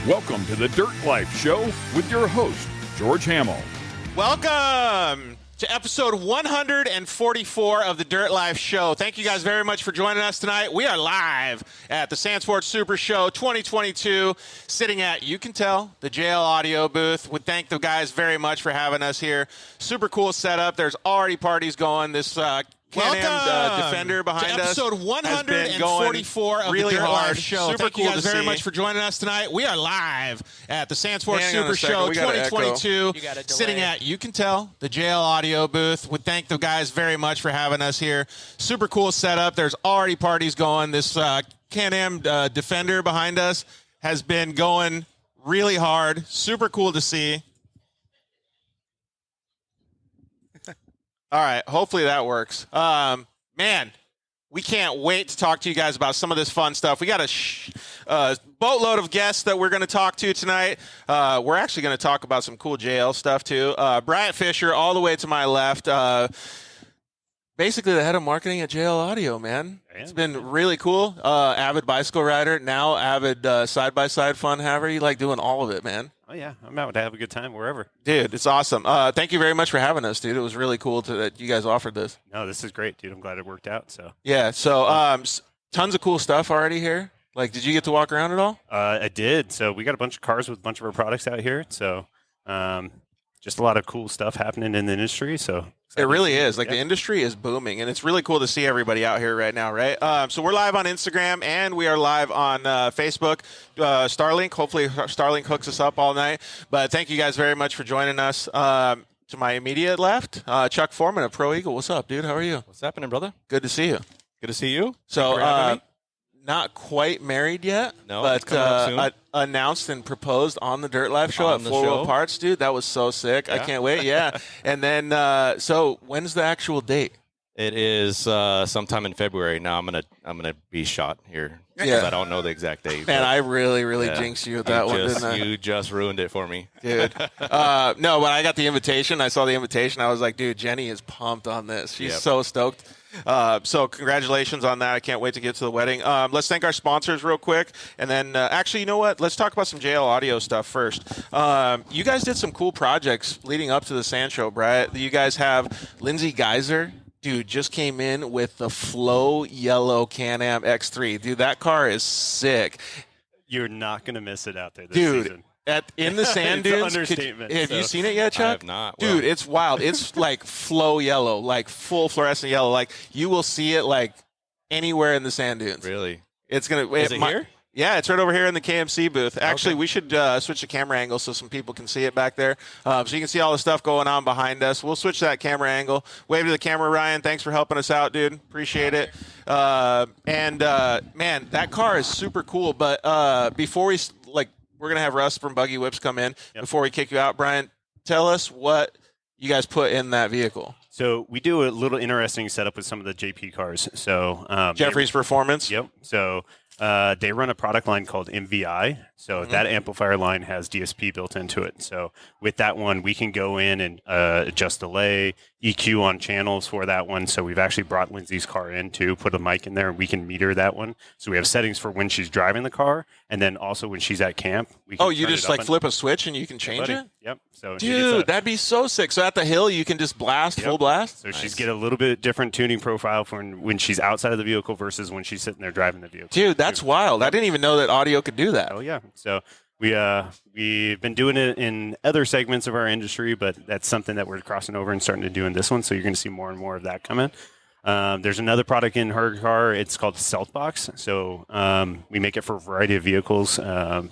Welcome to the Dirt Life Show with your host, George Hamill. Welcome to episode 144 of the Dirt Life Show. Thank you guys very much for joining us tonight. We are live at the Sandsports Super Show 2022, sitting at, you can tell, the JL Audio booth. We thank the guys very much for having us here. Super cool setup. There's already parties going. This Can-Am Defender behind us. Episode 144 of really the Dirt hard. Life Show. Super Thank cool you guys to very see. much for joining us tonight. We are live at the Sandsports Hang on Super a second. Show We got an 2022, echo. sitting at, you can tell, the JL Audio booth. We thank the guys very much for having us here. Super cool setup. There's already parties going. This Can-Am Defender behind us has been going really hard. Super cool to see. All right, hopefully that works. Man, we can't wait to talk to you guys about some of this fun stuff. We got a boatload of guests that we're going to talk to tonight. We're actually going to talk about some cool JL stuff, too. Bryant Fisher, all the way to my left, basically the head of marketing at JL Audio, man. It's been really cool. Avid bicycle rider, now avid side-by-side fun haver. You like doing all of it, man. Oh, yeah. I'm out to have a good time wherever. Dude, it's awesome. Thank you very much for having us, dude. It was really cool that you guys offered this. No, this is great, dude. I'm glad it worked out. So yeah, so tons of cool stuff already here. Like, did you get to walk around at all? I did. So we got a bunch of cars with a bunch of our products out here. So just a lot of cool stuff happening in the industry. So it really is. Like, the industry is booming, and it's really cool to see everybody out here right now, right? So we're live on Instagram, and we are live on Facebook. Starlink, hopefully Starlink hooks us up all night. But thank you guys very much for joining us. To my immediate left, Chuck Foreman of Pro Eagle. What's up, dude? How are you? What's happening, brother? Good to see you. Good to see you. So, not quite married yet, No, but it's coming up soon. Announced and proposed on the Dirt Life Show On at the Four Wheel show. Parts, dude. That was so sick. I Yeah. can't wait. Yeah. And then, so when's the actual date? It is sometime in February. Now I'm gonna be shot here. Yeah. 'Cause I don't know the exact date. Man, but I really yeah, jinxed you with that one, didn't I? You just ruined it for me, Dude. No, when I got the invitation, I saw the invitation. I was like, dude, Jenny is pumped on this. She's Yep. so stoked. So congratulations on that. I can't wait to get to the wedding. Let's thank our sponsors real quick. And then, actually, you know what? Let's talk about some JL Audio stuff first. You guys did some cool projects leading up to the Sand Show, Brett. You guys have Lindsay Geyser. Dude, just came in with the Flow Yellow Can-Am X3. Dude, that car is sick. You're not going to miss it out there this Dude, season. in the sand It's an dunes. understatement, Have you so. seen it yet, Chuck? I have not. Dude, Well, it's wild. It's like flow yellow, like full fluorescent yellow. Like, you will see it like anywhere in the sand dunes. really? It's gonna. Is it here? Yeah, it's right over here in the KMC booth. Actually, we should switch the camera angle so some people can see it back there. So you can see all the stuff going on behind us. We'll switch that camera angle. Wave to the camera, Ryan. Thanks for helping us out, dude. Appreciate it. Man, that car is super cool. But before we're going to have Russ from Buggy Whips come in. Yep. Before we kick you out, Brian, tell us what you guys put in that vehicle. So we do a little interesting setup with some of the JP cars. So Jeffrey's Performance. Yep. So they run a product line called MVI. So that amplifier line has DSP built into it. So with that one, we can go in and adjust delay, EQ on channels for that one. So we've actually brought Lindsay's car in to put a mic in there, and we can meter that one. So we have settings for when she's driving the car, and then also when she's at camp. We can You turn just it up like and- flip a switch and you can change buddy. it? Yep. So she gets Dude, a- that'd be so sick. So at the hill, you can just blast, Yep. full blast? So she's get a little bit different tuning profile for when she's outside of the vehicle versus when she's sitting there driving the vehicle. Dude, that's wild. I didn't even know that audio could do that. Oh yeah. So we've been doing it in other segments of our industry, but that's something that we're crossing over and starting to do in this one. So you're going to see more and more of that coming. There's another product in her car. It's called Stealth Box. So we make it for a variety of vehicles.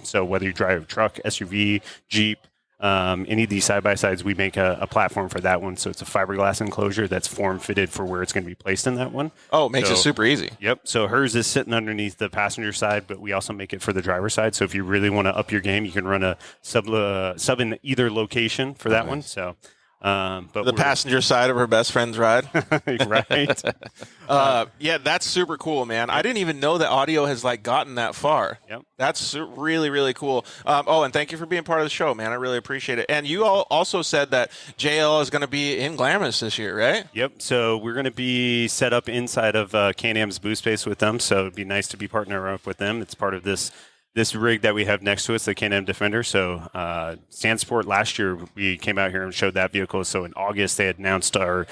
So whether you drive a truck, SUV, Jeep, any of these side-by-sides, we make a platform for that one. So it's a fiberglass enclosure that's form-fitted for where it's going to be placed in that one. Oh, it makes it So- super easy. Yep. So hers is sitting underneath the passenger side, but we also make it for the driver's side. So if you really want to up your game, you can run a sub in either location for that one. So But the passenger side of her best friend's ride. right. Yeah, that's super cool, man. I didn't even know that audio has like gotten that far. Yep. That's really, really cool. Oh, and thank you for being part of the show, man. I really appreciate it. And you all also said that JL is going to be in Glamis this year, right? Yep. So we're going to be set up inside of Can-Am's booth space with them. So it'd be nice to be partner up with them. It's part of this this rig that we have next to us, the Can-Am Defender. So Sandsport last year, we came out here and showed that vehicle. So in August, they announced our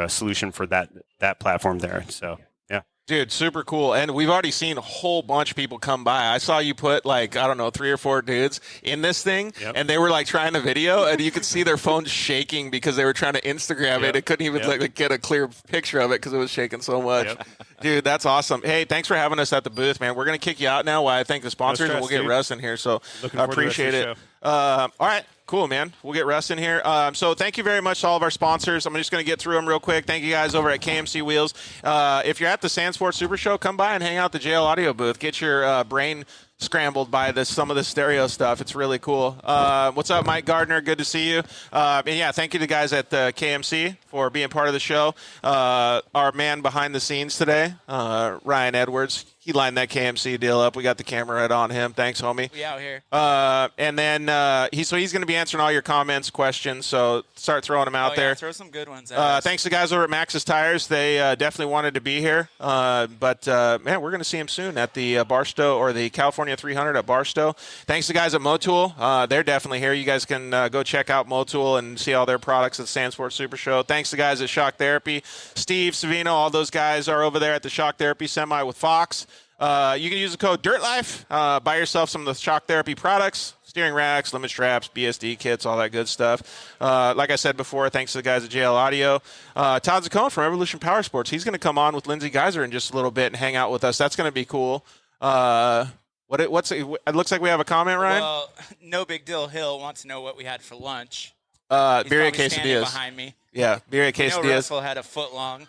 solution for that platform there. So yeah. Dude, super cool. And we've already seen a whole bunch of people come by. I saw you put 3 or 4 dudes in this thing, and they were trying to video, and you could see their phones shaking because they were trying to Instagram it. It couldn't even get a clear picture of it because it was shaking so much. Dude, that's awesome. Hey, thanks for having us at the booth, man. We're going to kick you out now while I thank the sponsors, and we'll get Russ in here. So I appreciate it. All right. Cool, man. We'll get Russ in here. So thank you very much to all of our sponsors. I'm just going to get through them real quick. Thank you guys over at KMC Wheels. If you're at the Sandsport Super Show, come by and hang out at the JL Audio booth. Get your brain scrambled by some of the stereo stuff. It's really cool. What's up, Mike Gardner? Good to see you. And yeah, thank you to the guys at the KMC for being part of the show. Our man behind the scenes today, Ryan Edwards. He lined that KMC deal up. We got the camera right on him. Thanks, homie. We out here. And then he's going to be answering all your comments, questions. So start throwing them out there. Throw some good ones out. Thanks to the guys over at Maxxis Tires. They definitely wanted to be here. But man, we're going to see him soon at the Barstow or the California 300 at Barstow. Thanks to the guys at Motul. They're definitely here. You guys can go check out Motul and see all their products at the Sandsport Super Show. Thanks to the guys at Shock Therapy. Steve, Savino, all those guys are over there at the Shock Therapy Semi with Fox. You can use the code DIRTLIFE. Buy yourself some of the Shock Therapy products, steering racks, limit straps, BSD kits, all that good stuff. Like I said before, thanks to the guys at JL Audio. Todd Zaccone from Evolution Power Sports. He's going to come on with Lindsey Geyser in just a little bit and hang out with us. That's going to be cool. It looks like we have a comment, Ryan. Well, no big deal. Hill wants to know what we had for lunch. Birria quesadillas Behind me. Yeah, birria quesadillas. Russell had a foot long.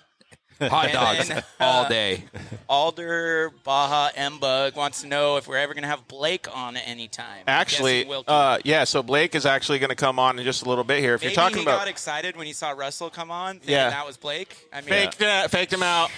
Hot dogs all day. Alder Baja M-Bug wants to know if we're ever going to have Blake on at any time. Actually, yeah, so Blake is actually going to come on in just a little bit here. If Maybe you're talking he about, got excited when he saw Russell come on, thinking that was Blake. I mean, faked him out.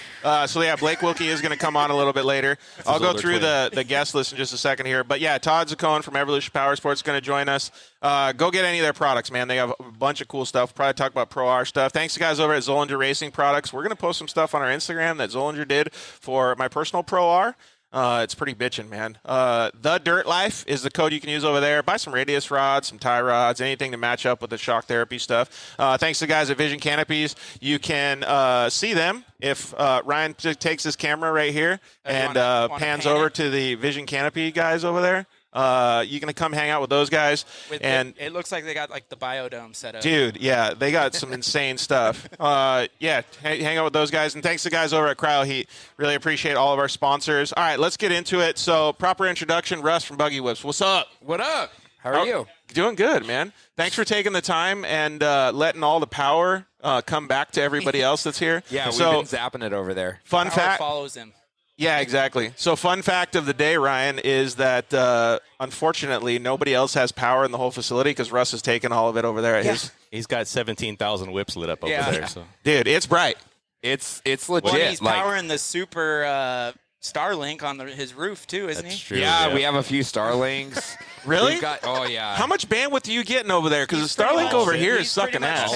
So yeah, Blake Wilkie is going to come on a little bit later. I'll go through the guest list in just a second here. But yeah, Todd Zaccone from Evolution Power Sports is going to join us. Go get any of their products, man. They have a bunch of cool stuff. Probably talk about Pro R stuff. Thanks to guys over at Zollinger Racing Products. We're going to post some stuff on our Instagram that Zollinger did for my personal Pro R. It's pretty bitchin', man. The Dirt Life is the code you can use over there. Buy some radius rods, some tie rods, anything to match up with the Shock Therapy stuff. Thanks to the guys at Vision Canopies. You can see them if Ryan takes his camera right here and pans over to the Vision Canopy guys over there. You can come hang out with those guys. It looks like they got the biodome set up. Dude, yeah, they got some insane stuff. Yeah, hang out with those guys. And thanks to the guys over at Cryo Heat. Really appreciate all of our sponsors. All right, let's get into it. So, proper introduction, Russ from Buggy Whips. What's up? What up? How are you? Doing good, man. Thanks for taking the time and letting all the power come back to everybody else that's here. Yeah, we've been zapping it over there. Fun fact. Follows him. Yeah, exactly. So fun fact of the day, Ryan, is that unfortunately nobody else has power in the whole facility because Russ has taken all of it over there at his. He's got 17,000 whips lit up over there. So. Dude, it's bright. It's legit. Well, he's powering the super Starlink on his roof too, isn't he? True, yeah, we have a few Starlinks. Really? Oh, yeah. How much bandwidth are you getting over there? Because the Starlink over here is sucking ass.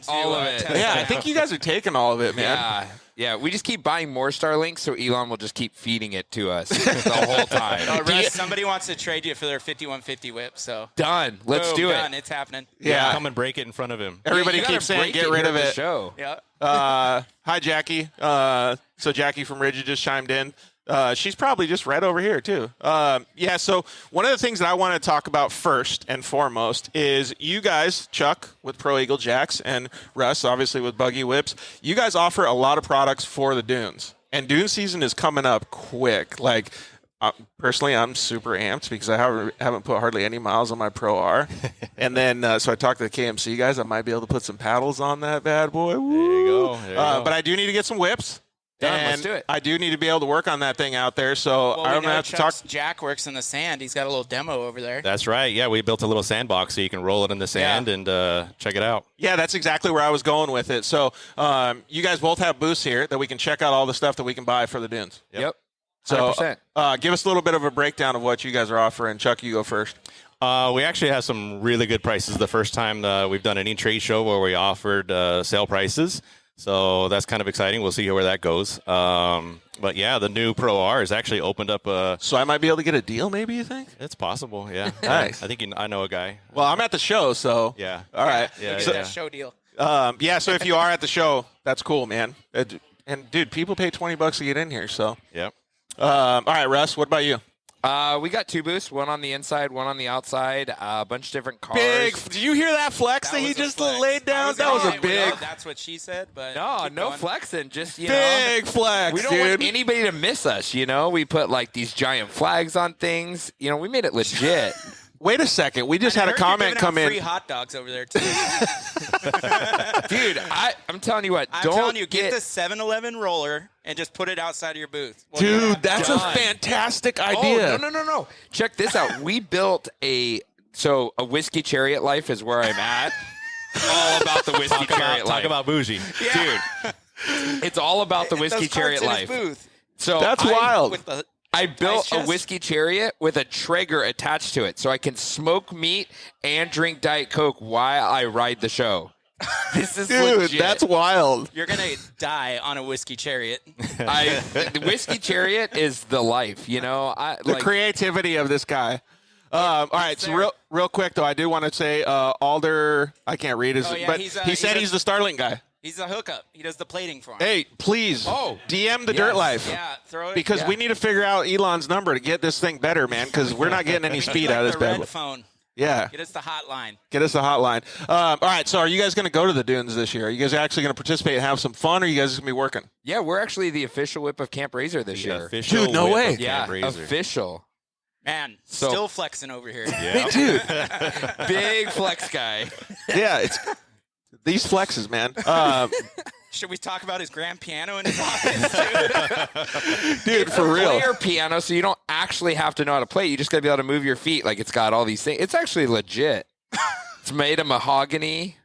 All of it. Yeah, I think you guys are taking all of it, man. Yeah, we just keep buying more Starlinks, so Elon will just keep feeding it to us the whole time. Russ, somebody wants to trade you for their 5150 whip, so. Done. Let's do done. it. It's happening. Yeah. Come and break it in front of him. Everybody keeps saying get rid of it. Show. Yeah. Hi, Jackie. So Jackie from Rigid just chimed in. She's probably just right over here, too. Yeah, so one of the things that I want to talk about first and foremost is you guys, Chuck with Pro Eagle Jacks and Russ, obviously with Buggy Whips, you guys offer a lot of products for the dunes. And dune season is coming up quick. Like, personally, I'm super amped because I haven't put hardly any miles on my Pro R. And then, so I talked to the KMC guys. I might be able to put some paddles on that bad boy. Woo. There you go. But I do need to get some whips. Done. And Let's do it. I do need to be able to work on that thing out there, so Well, I'm going to have to talk. Jack works in the sand. He's got a little demo over there. That's right. Yeah, we built a little sandbox so you can roll it in the sand and check it out. Yeah, that's exactly where I was going with it. So you guys both have booths here that we can check out all the stuff that we can buy for the dunes. Yep. 100%. So give us a little bit of a breakdown of what you guys are offering. Chuck, you go first. We actually have some really good prices. The first time we've done any trade show where we offered sale prices. So that's kind of exciting. We'll see where that goes. But yeah, the new Pro R has actually opened up So I might be able to get a deal, maybe, you think? It's possible, yeah. Nice. I think I know a guy. Well, I'm at the show, so. Yeah. All right. Yeah, Look at yeah. that show deal. So if you are at the show, that's cool, man. And, dude, people pay $20 to get in here, so. Yep. All right, Russ, what about you? We got 2 booths, one on the inside, one on the outside, a bunch of different cars. Big. Did you hear that flex that he was a just flex. laid down? That was a big, That's what she said, but No, keep no going. flexing. Just, big flex, we don't dude. want anybody to miss us, We put, like, these giant flags on things. We made it legit. Wait a second. We just I had a heard you're comment giving out come in. Free hot dogs over there too. Dude, I'm telling you what. I'm don't telling you, get get the 7-Eleven roller and just put it outside of your booth. Well, Dude, that's a done. fantastic idea. Oh, no. Check this out. We built a Whiskey Chariot Life is where I'm at. All about the Whiskey Chariot Talk Life. about bougie. Dude, it's all about the Whiskey Those carts Chariot in his Life. booth So That's wild. with the I built Ice a chest? Whiskey Chariot with a Traeger attached to it, so I can smoke meat and drink Diet Coke while I ride the show. This is Dude, legit. that's wild. You're gonna die on a whiskey chariot. The Whiskey Chariot is the life, The creativity of this guy. All right, so real quick, though, I do want to say Alder, I can't read his, Oh, yeah, but he's, he said he's the Starlink guy. He's a hookup. He does the plating for him. Hey, please DM the yes. Dirt Life. Yeah, throw it. Because we need to figure out Elon's number to get this thing better, man, because we're not getting any speed out of this the bad red boy. phone. Yeah, Get us the hotline. get us the hotline. All right, so are you guys going to go to the dunes this year? Are you guys actually going to participate and have some fun, or are you guys going to be working? Yeah, we're actually the official whip of Camp Razor this year. Official Dude, no whip way. of Yeah, Camp Razor. official. Man, So- still flexing over here. Yeah. Dude, Big flex guy. yeah, it's these flexes, man. Should we talk about his grand piano in his office? Dude, for real. Player piano, so you don't actually have to know how to play. You just got to be able to move your feet. Like it's got all these things. It's actually legit. It's made of mahogany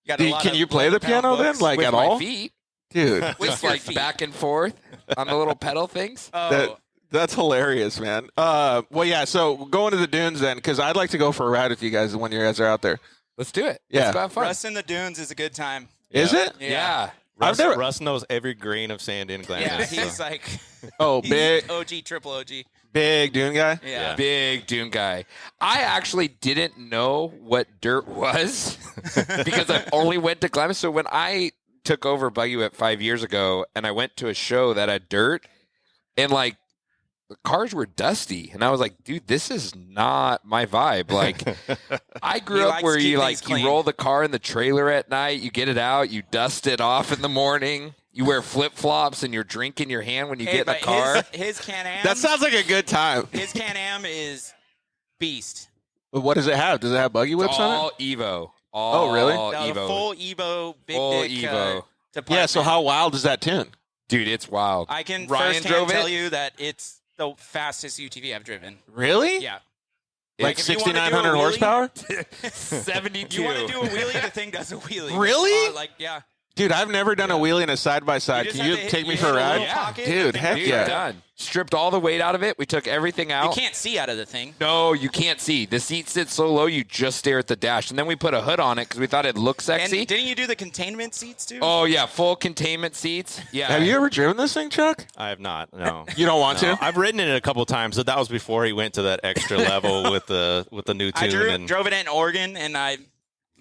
Got a lot Can of you play the panel piano then? books. Like with at my all? feet. Dude, With your like feet. back and forth on the little pedal things. Oh, that's hilarious, man. Well, yeah, so going to the dunes then, because I'd like to go for a ride with you guys when you guys are out there. Let's do it. Yeah. Let's go have fun. Russ in the dunes is a good time. Is it? Yeah. I've never. Russ knows every grain of sand in Glamis. Yeah, so. he's like Oh, he's big, OG, triple OG. big dune guy. Yeah. Big Dune guy. I actually didn't know what dirt was because I only went to Glamis. So when I took over Buggy Whip 5 years ago and I went to a show that had dirt and like the cars were dusty and I was like, dude, this is not my vibe. Like I grew He up likes where to keep you things like you clean. roll the car in the trailer at night, you get it out, you dust it off in the morning, you wear flip-flops and you're drinking your hand when you get in the but car. His Can-Am. That sounds like a good time. His Can-Am is beast. But what does it have? Does it have buggy whips on All it? Evo. Oh, really? All The Evo. full Evo, big Full dick. Evo. Yeah. So how wild is that tune? Dude, it's wild. I can Ryan firsthand drove tell it? you that it's the fastest UTV I've driven. Really? Yeah. Like If you wanna do a 6,900 wheelie- horsepower? 72. You want to do a wheelie? The thing does a wheelie. Really? Yeah. Dude, I've never done a wheelie in a side by side. You just Can you have to take hit- me you for a hit a ride? little pocket, Dude, the heck thing- Dude, yeah. done. Stripped all the weight out of it. We took everything You out. can't see out of the thing. No, you can't see. The seat sits so low, you just stare at the dash. And then we put a hood on it because we thought it'd look And sexy. didn't you do the containment seats too? Oh, yeah, full containment seats. Yeah. Have you ever driven this thing, Chuck? I have not. No. You don't want No. to? I've ridden it a couple times, but that was before he went to that extra level with the new I tune. drove it in Oregon, and I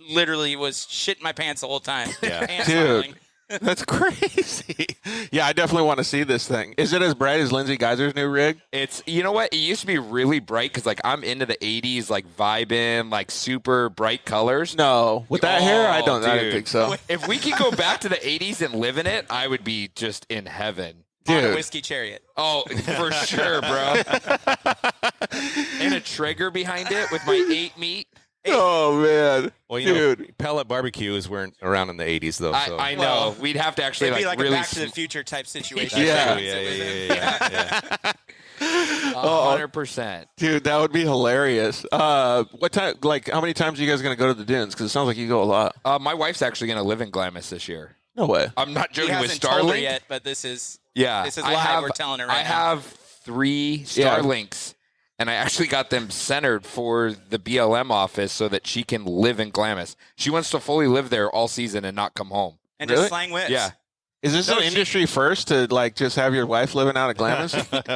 literally was shitting my pants the whole time. Yeah. And Dude. smiling. That's crazy. Yeah, I definitely want to see this thing. Is it as bright as Lindsay Geyser's new rig? It's, you know what? It used to be really bright because, like, I'm into the 80s, like, vibing, like, super bright colors. No. With that hair, I don't dude. think so. If we could go back to the 80s and live in it, I would be just in heaven. On a Dude. whiskey chariot. Oh, for sure, bro. And a Traeger behind it with my 8 meat. Oh, man. Well, you Dude. know, pellet barbecues weren't around in the 80s, though. So. I know. Well, We'd have to actually It'd be like really a Back to the Future type situation. Yeah. Yeah. 100%. Dude, that would be hilarious. What time? Like, how many times are you guys going to go to the dunes? Because it sounds like you go a lot. My wife's actually going to live in Glamis this year. No way. I'm not He joking with hasn't told her Starlink. yet, but this is Yeah, This is I live. have- We're telling her right I now. have 3 Yeah. Starlinks, and I actually got them centered for the BLM office so that she can live in Glamis. She wants to fully live there all season and not come home. and Really? just slang whips. Yeah, Is this an industry first to like just have your wife living out of Glamis?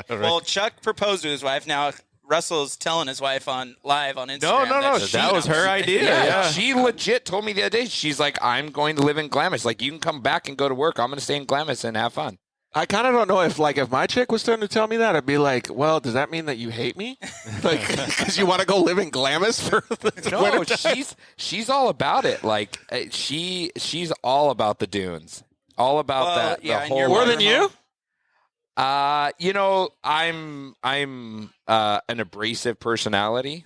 Well, Chuck proposed to his wife. Now Russell's telling his wife live on Instagram. No. That was her idea. Yeah, she legit told me the other day. She's like, I'm going to live in Glamis. Like, you can come back and go to work. I'm going to stay in Glamis and have fun. I kind of don't know if my chick was starting to tell me that, I'd be like, well, does that mean that you hate me? Like, because you want to go live in Glamis for the No, wintertime? she's all about it. Like, she's all about the dunes. All about that. Yeah, the and whole you're More one than of you? I'm an abrasive personality.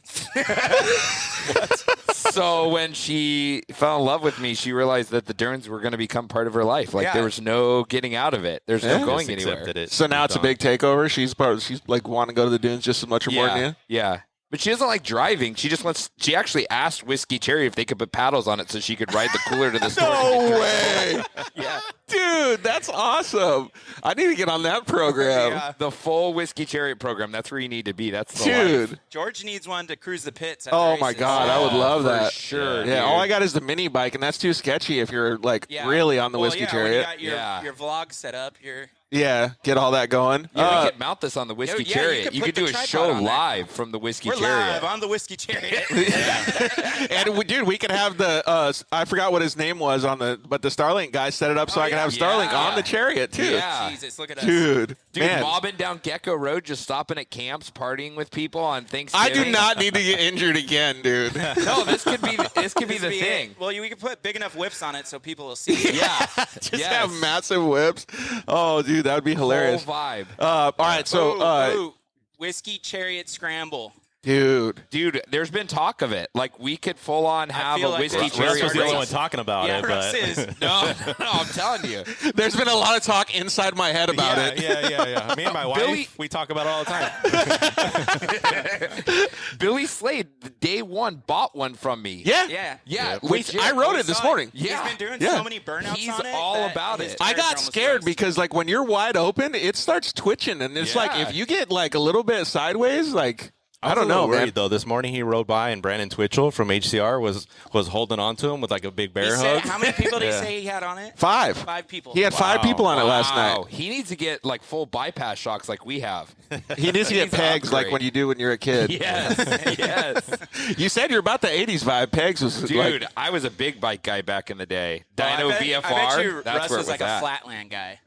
So when she fell in love with me, she realized that the dunes were going to become part of her life. Like there was no getting out of it. There's no going Just anywhere. accepted it. So now it's a big takeover. She's like wanting to go to the dunes just as much or more than you? Yeah. But she doesn't like driving. She just wants. She actually asked Whiskey Cherry if they could put paddles on it so she could ride the cooler to the store. No way. Yeah. Dude, that's awesome. I need to get on that program. Yeah. The full Whiskey Chariot program. That's where you need to be. That's the Dude. life. George needs one to cruise the pits. At the Oh, my races. God. I would love for that. sure. Yeah, all I got is the mini bike, and that's too sketchy if you're like Yeah. really on the Well, Whiskey yeah, Chariot. When you got your vlog set up. Yeah, get all that going. Yeah, we could mount this on the Whiskey yeah, you Chariot. could You put could the do a tripod show on there. live from the Whiskey We're Chariot. live on the Whiskey Chariot. And dude, we could have the I forgot what his name was but the Starlink guy set it up so I can have Starlink on the Chariot too. Yeah. Jesus, look at us. Dude, Dude, man. mobbing down Gecko Road, just stopping at camps, partying with people on Thanksgiving. I do not need to get injured again, dude. No, this could be the thing. Well, we could put big enough whips on it so people will see it. Yeah, Just have massive whips. Oh, dude, that would be hilarious. Whole vibe. All right, so Ooh, Whiskey Chariot Scramble. dude, There's been talk of it. Like we could full on have feel a like Whiskey Russ Chariot Russ was the only one race. talking about Yeah, it, Russ but is. No, I'm telling you. there's been a lot of talk inside my head about it. Yeah. Me and my wife, Billy- we talk about it all the time. Billy Slade, day one, bought one from me. Yeah. Yeah. Wait, legit. I wrote We it this saw morning. Yeah. He's been doing Yeah. so many burnouts He's on it. all that about his it. tires I are got almost scared frozen. because like when you're wide open, it starts twitching, and it's like Yeah. if you get like a little bit sideways, like I don't was a little know, man. worried, though. This morning he rode by and Brandon Twitchell from HCR was holding on to him with like a big He bear said, hug. how many people did he say he had on it? 5. 5 people. He had 5 people on it last Wow. night. He needs to get like full bypass shocks like we have. He needs to get He's pegs like upgrade. when you do when you're a kid. Yes. Yes. You said you're about the 80s vibe. Pegs was Dude, like, I was a big bike guy back in the day. Oh, I Dyno bet- VFR. I bet you that's Russ where it was was like at. a flatland guy.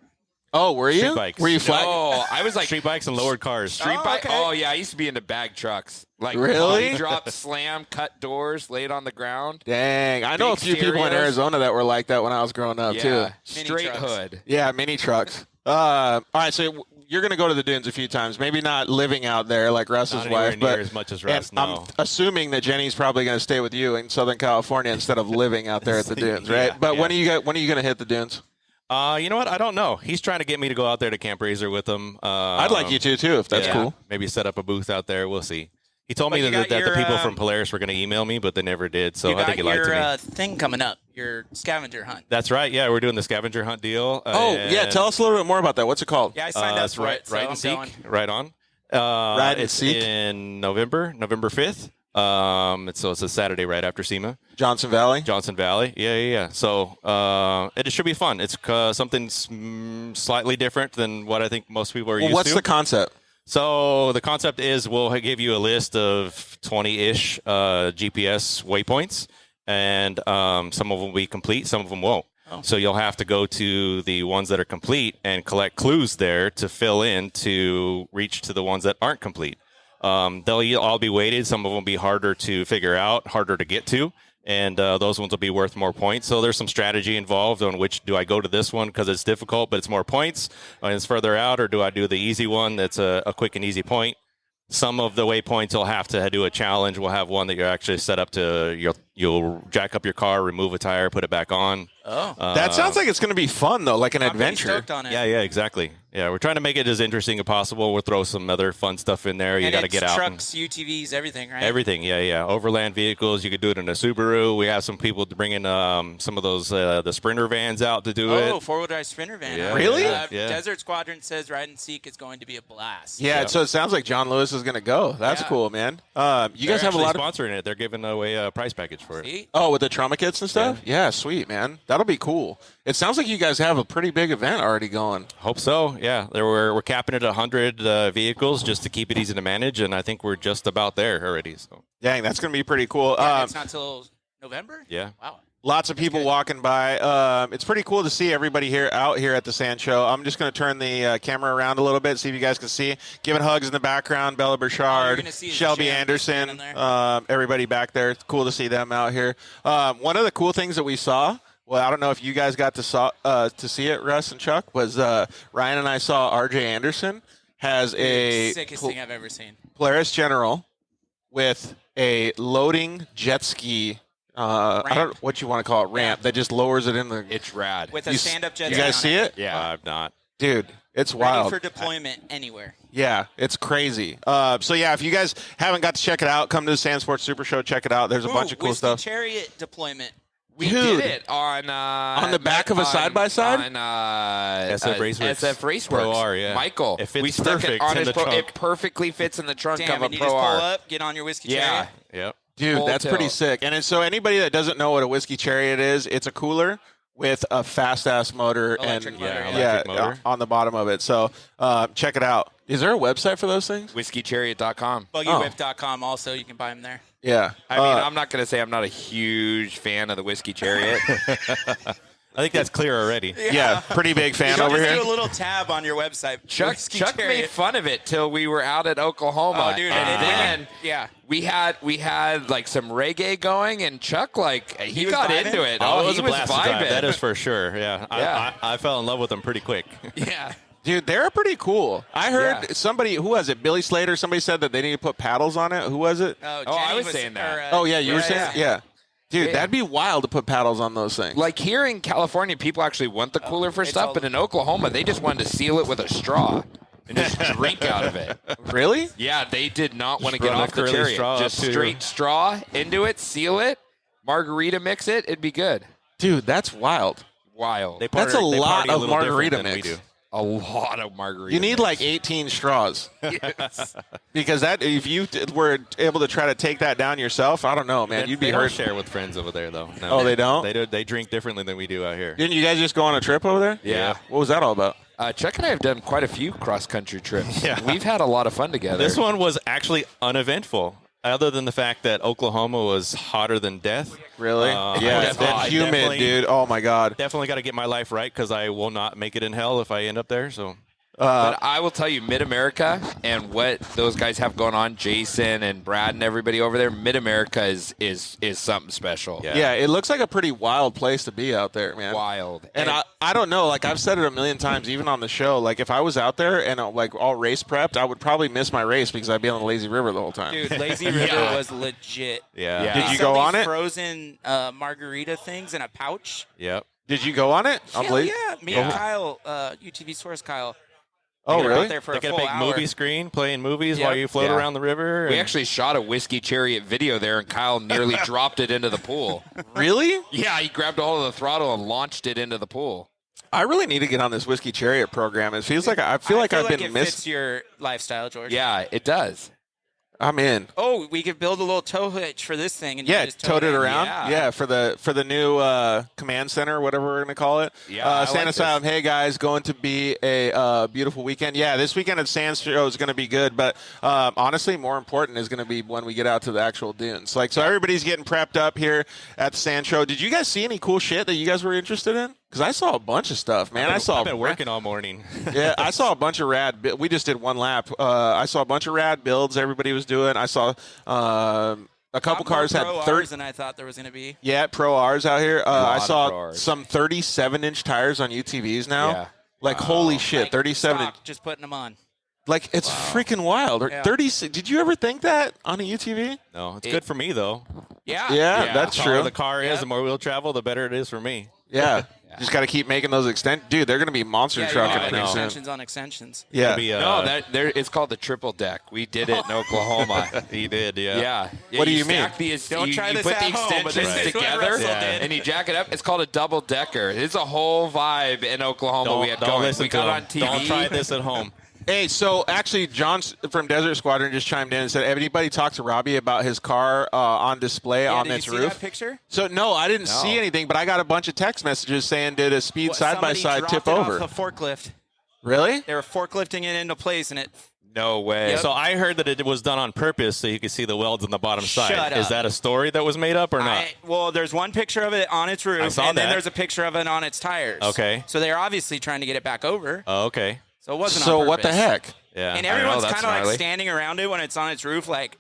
oh, were you? Street bikes. Were you flat? No, I was like Street bikes and lowered cars. street Oh, bike. okay. Oh yeah, I used to be into bag trucks. Like Really? body drop, slam, cut doors, laid on the ground. Dang, I know a Big few people in stereos. Arizona that were like that when I was growing up too. Yeah, Mini straight trucks. hood. Yeah, mini trucks. All right, so you're going to go to the dunes a few times. Maybe not living out there like Russ's Not anywhere wife, near but as much as Russ, and I'm no. assuming that Jenny's probably going to stay with you in Southern California instead of living out there at the dunes, right? Yeah, But yeah. when are you going to hit the dunes? You know what? I don't know. He's trying to get me to go out there to Camp Razor with him. I'd like you to too, if that's yeah, cool. Maybe set up a booth out there. We'll see. He told But me you that got the your, people from Polaris were going to email me, but they never did. So You I got think he lied to me. your thing coming up, your scavenger hunt. That's right. Yeah, we're doing the scavenger hunt deal. Oh, yeah. Tell us a little bit more about that. What's it called? Yeah, I signed up It's for right, it. So right I'm and seek, going. right on. Ride and it's Seek? in November 5th. So it's a Saturday right after SEMA, Johnson Valley. Johnson Valley. Yeah. So it should be fun. It's something slightly different than what I think most people are Well, used what's to. the concept? So the concept is we'll give you a list of 20-ish GPS waypoints, and some of them will be complete, some of them won't. So you'll have to go to the ones that are complete and collect clues there to fill in to reach to the ones that aren't complete. They'll all be weighted. Some of them will be harder to figure out, harder to get to. And those ones will be worth more points. So there's some strategy involved on which do I go to this one because it's difficult, but it's more points, and it's further out, or do I do the easy one that's a quick and easy point? Some of the waypoints you'll have to do a challenge. We'll have one that you're actually set up to, you'll jack up your car, remove a tire, put it back on. Oh, That sounds like it's going to be fun, though, like an I'm pretty adventure. stoked on it. Yeah, exactly. Yeah, we're trying to make it as interesting as possible. We'll throw some other fun stuff in there. You got to get out. Trucks, UTVs, everything, right? Everything, yeah. Overland vehicles. You could do it in a Subaru. We have some people to bring in some of those the Sprinter vans out to do it. Oh, four-wheel drive Sprinter van. Yeah. Really? Yeah. Desert Squadron says Ride and Seek is going to be a blast. Yeah, so it sounds like John Lewis is going to go. That's Yeah. cool, man. You guys have a lot of sponsoring it. They're giving away a prize package for it. See? with the trauma kits and stuff. Yeah, sweet, man. That'll be cool. It sounds like you guys have a pretty big event already going. Hope so. Yeah, we're capping it at 100 vehicles just to keep it easy to manage, and I think we're just about there already. So Dang, that's going to be pretty cool. Yeah, it's not till November? yeah. Wow. Lots of people walking by. It's pretty cool to see everybody out here at the Sand Show. I'm just going to turn the camera around a little bit, see if you guys can see. Giving hugs in the background, Bella Burchard, gonna see Shelby Jam Anderson, standing everybody back there. It's cool to see them out here. One of the cool things that we saw, well, I don't know if you guys got to see it, Russ and Chuck, was Ryan and I saw R.J. Anderson has a Sickest thing I've ever seen. Polaris General with a loading jet ski. I don't know what you want to call it, ramp that just lowers it in the. It's rad. With a stand-up jet You ski guys on see it? Yeah. I've not. Dude, it's Ready wild. for deployment anywhere. Yeah, it's crazy. So yeah, if you guys haven't got to check it out, come to the Sand Sports Super Show. Check it out. There's a bunch of cool Whiskey stuff. Chariot deployment. We Dude. did it on the back of a side-by-side? on SF Raceworks. SF Raceworks. Pro R, yeah. Michael, It fits we stuck it perfect on in his the Pro. trunk. It perfectly fits in the trunk Damn, of a and you Pro just pull R. up, get on your Whiskey Yeah. Chariot. Yep. Dude, Full that's pretty tilt. sick. And so anybody that doesn't know what a Whiskey Chariot is, it's a cooler with a fast-ass motor Electric motor, and yeah. Electric motor. on the bottom of it. So check it out. Is there a website for those things? WhiskeyChariot.com. BuggyWhip.com also, you can buy them there. Yeah. I mean, I'm not going to say I'm not a huge fan of the Whiskey Chariot. I think that's clear already. yeah, pretty big fan Just over here. do a little tab on your website. Chuck Whiskey made Chariot. fun of it till we were out at Oklahoma. Oh, dude, and then yeah. we had like some reggae going, and Chuck he was got vibing? into it. Oh, it was he a blast to vibing. drive. That is for sure. Yeah. Yeah. I fell in love with them pretty quick. Yeah. Dude, they're pretty cool. I heard Yeah. somebody, who was it? Billy Slater, somebody said that they need to put paddles on it. Who was it? Oh, I Jenny was saying that. or, Oh, yeah, you were saying? Yeah. Dude, Yeah. that'd be wild to put paddles on those things. Like here in California, people actually want the cooler for it's stuff, all- but in Oklahoma, they just wanted to seal it with a straw and just drink out of it. Really? Yeah, they did not want to Just get run off a the curly chariot. straw Just up to- straight straw into it, seal it, margarita mix it. It'd be good. Dude, that's wild. Wild. They That's party- a they lot party a of little different margarita than we mix. do. A lot of margarita. You need mix. like 18 straws. Yes. Because that, if you were able to try to take that down yourself, I don't know, man. You'd be They don't hurt. share with friends over there, though. No. Oh, they don't? They do. They drink differently than we do out here. Didn't you guys just go on a trip over there? Yeah. What was that all about? Chuck and I have done quite a few cross-country trips. Yeah. We've had a lot of fun together. This one was actually uneventful, other than the fact that Oklahoma was hotter than death. Really? Yeah, I it's definitely- humid, definitely- dude. Oh, my God. Definitely got to get my life right because I will not make it in hell if I end up there. So But I will tell you, Mid-America and what those guys have going on, Jason and Brad and everybody over there, Mid-America is something special. Yeah. Yeah, it looks like a pretty wild place to be out there, man. Wild. And I don't know, like I've said it a million times, even on the show, like if I was out there and like all race prepped, I would probably miss my race because I'd be on the lazy river the whole time. Dude, Lazy River was legit. yeah. Yeah. Did They you sell go on these it? Frozen margarita things in a pouch. Yep. Did you go on it? Hell yeah. Me and Yeah. Kyle, UTV Source Kyle. Oh, we were really? Out there for They a got a full big hour. movie screen playing movies Yep. while you float Yeah. around the river. We and- actually shot a Whiskey Chariot video there, and Kyle nearly dropped it into the pool. Really? Yeah, he grabbed a hold of the throttle and launched it into the pool. I really need to get on this Whiskey Chariot program. It feels like I feel like I've been it missing. fits your lifestyle, George. Yeah, it does. I'm in. Oh, we could build a little tow hitch for this thing and you Yeah, just tote it in. around. Yeah. Yeah, for the new command center, whatever we're gonna call it. Yeah, I Sand like Asylum. Hey guys, going to be a beautiful weekend. Yeah, this weekend at Sand Show is going to be good, but honestly, more important is going to be when we get out to the actual dunes. Like, so everybody's getting prepped up here at the Sand Show. Did you guys see any cool shit that you guys were interested in? Because I saw a bunch of stuff, man. I've been working all morning. Yeah, I saw a bunch of rad. We just did one lap. I saw a bunch of rad builds everybody was doing. I saw a couple cars had Pro 30. Rs than I thought there was going to be. Yeah, Pro Rs out here. I of Pro saw Rs. some 37-inch tires on UTVs now. Yeah. Like, holy shit, Like 37 inch. stock, just putting them on. Like, it's freaking wild. Or Yeah. 30. Did you ever think that on a UTV? No, it's good for me though. Yeah. Yeah, Yeah. that's The taller true. the car is, Yep. the more wheel travel, the better it is for me. Yeah. Just got to keep making those Dude, they're going to be monster trucking pretty soon. extensions on extensions. Yeah. It's called the triple deck. We did it in Oklahoma. He did, yeah. Yeah. What do you mean? Don't try you this put at the home, but extensions this is what together Russell did. and you jack it up. It's called a double decker. It's a whole vibe in Oklahoma. We had Don't going. listen We to got him. on TV. Don't try this at home. Hey, so actually, John from Desert Squadron just chimed in and said, anybody talked to Robbie about his car on display on did its you see roof? that picture? So, no, I didn't see anything, but I got a bunch of text messages saying, did a speed side-by-side tip over? Off a forklift. Really? They were forklifting it into place, and it. No way. Yep. So I heard that it was done on purpose so you could see the welds on the bottom side. Shut up. Is that a story that was made up or not? Well, there's one picture of it on its roof, I saw and then that. there's a picture of it on its tires. Okay. So they're obviously trying to get it back over. Oh, okay. So it wasn't So on what the purpose. heck? Yeah. And I don't know, everyone's that's kind of like gnarly. standing around it when it's on its roof, like,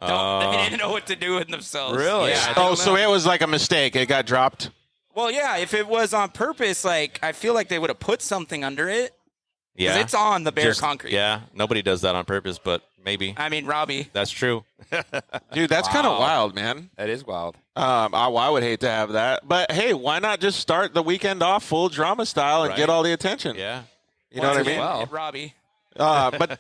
they didn't know what to do with themselves. Really? Yeah. Oh, so it was like a mistake. It got dropped? Well, yeah, if it was on purpose, like, I feel like they would have put something under it. Yeah. Because it's on the bare concrete. Yeah. Nobody does that on purpose, but maybe. I mean, Robbie. That's true. Dude, that's kind of wild, man. That is wild. I would hate to have that. But, hey, why not just start the weekend off full drama style and Right. get all the attention? Yeah. You know what I mean? Well, Robbie. But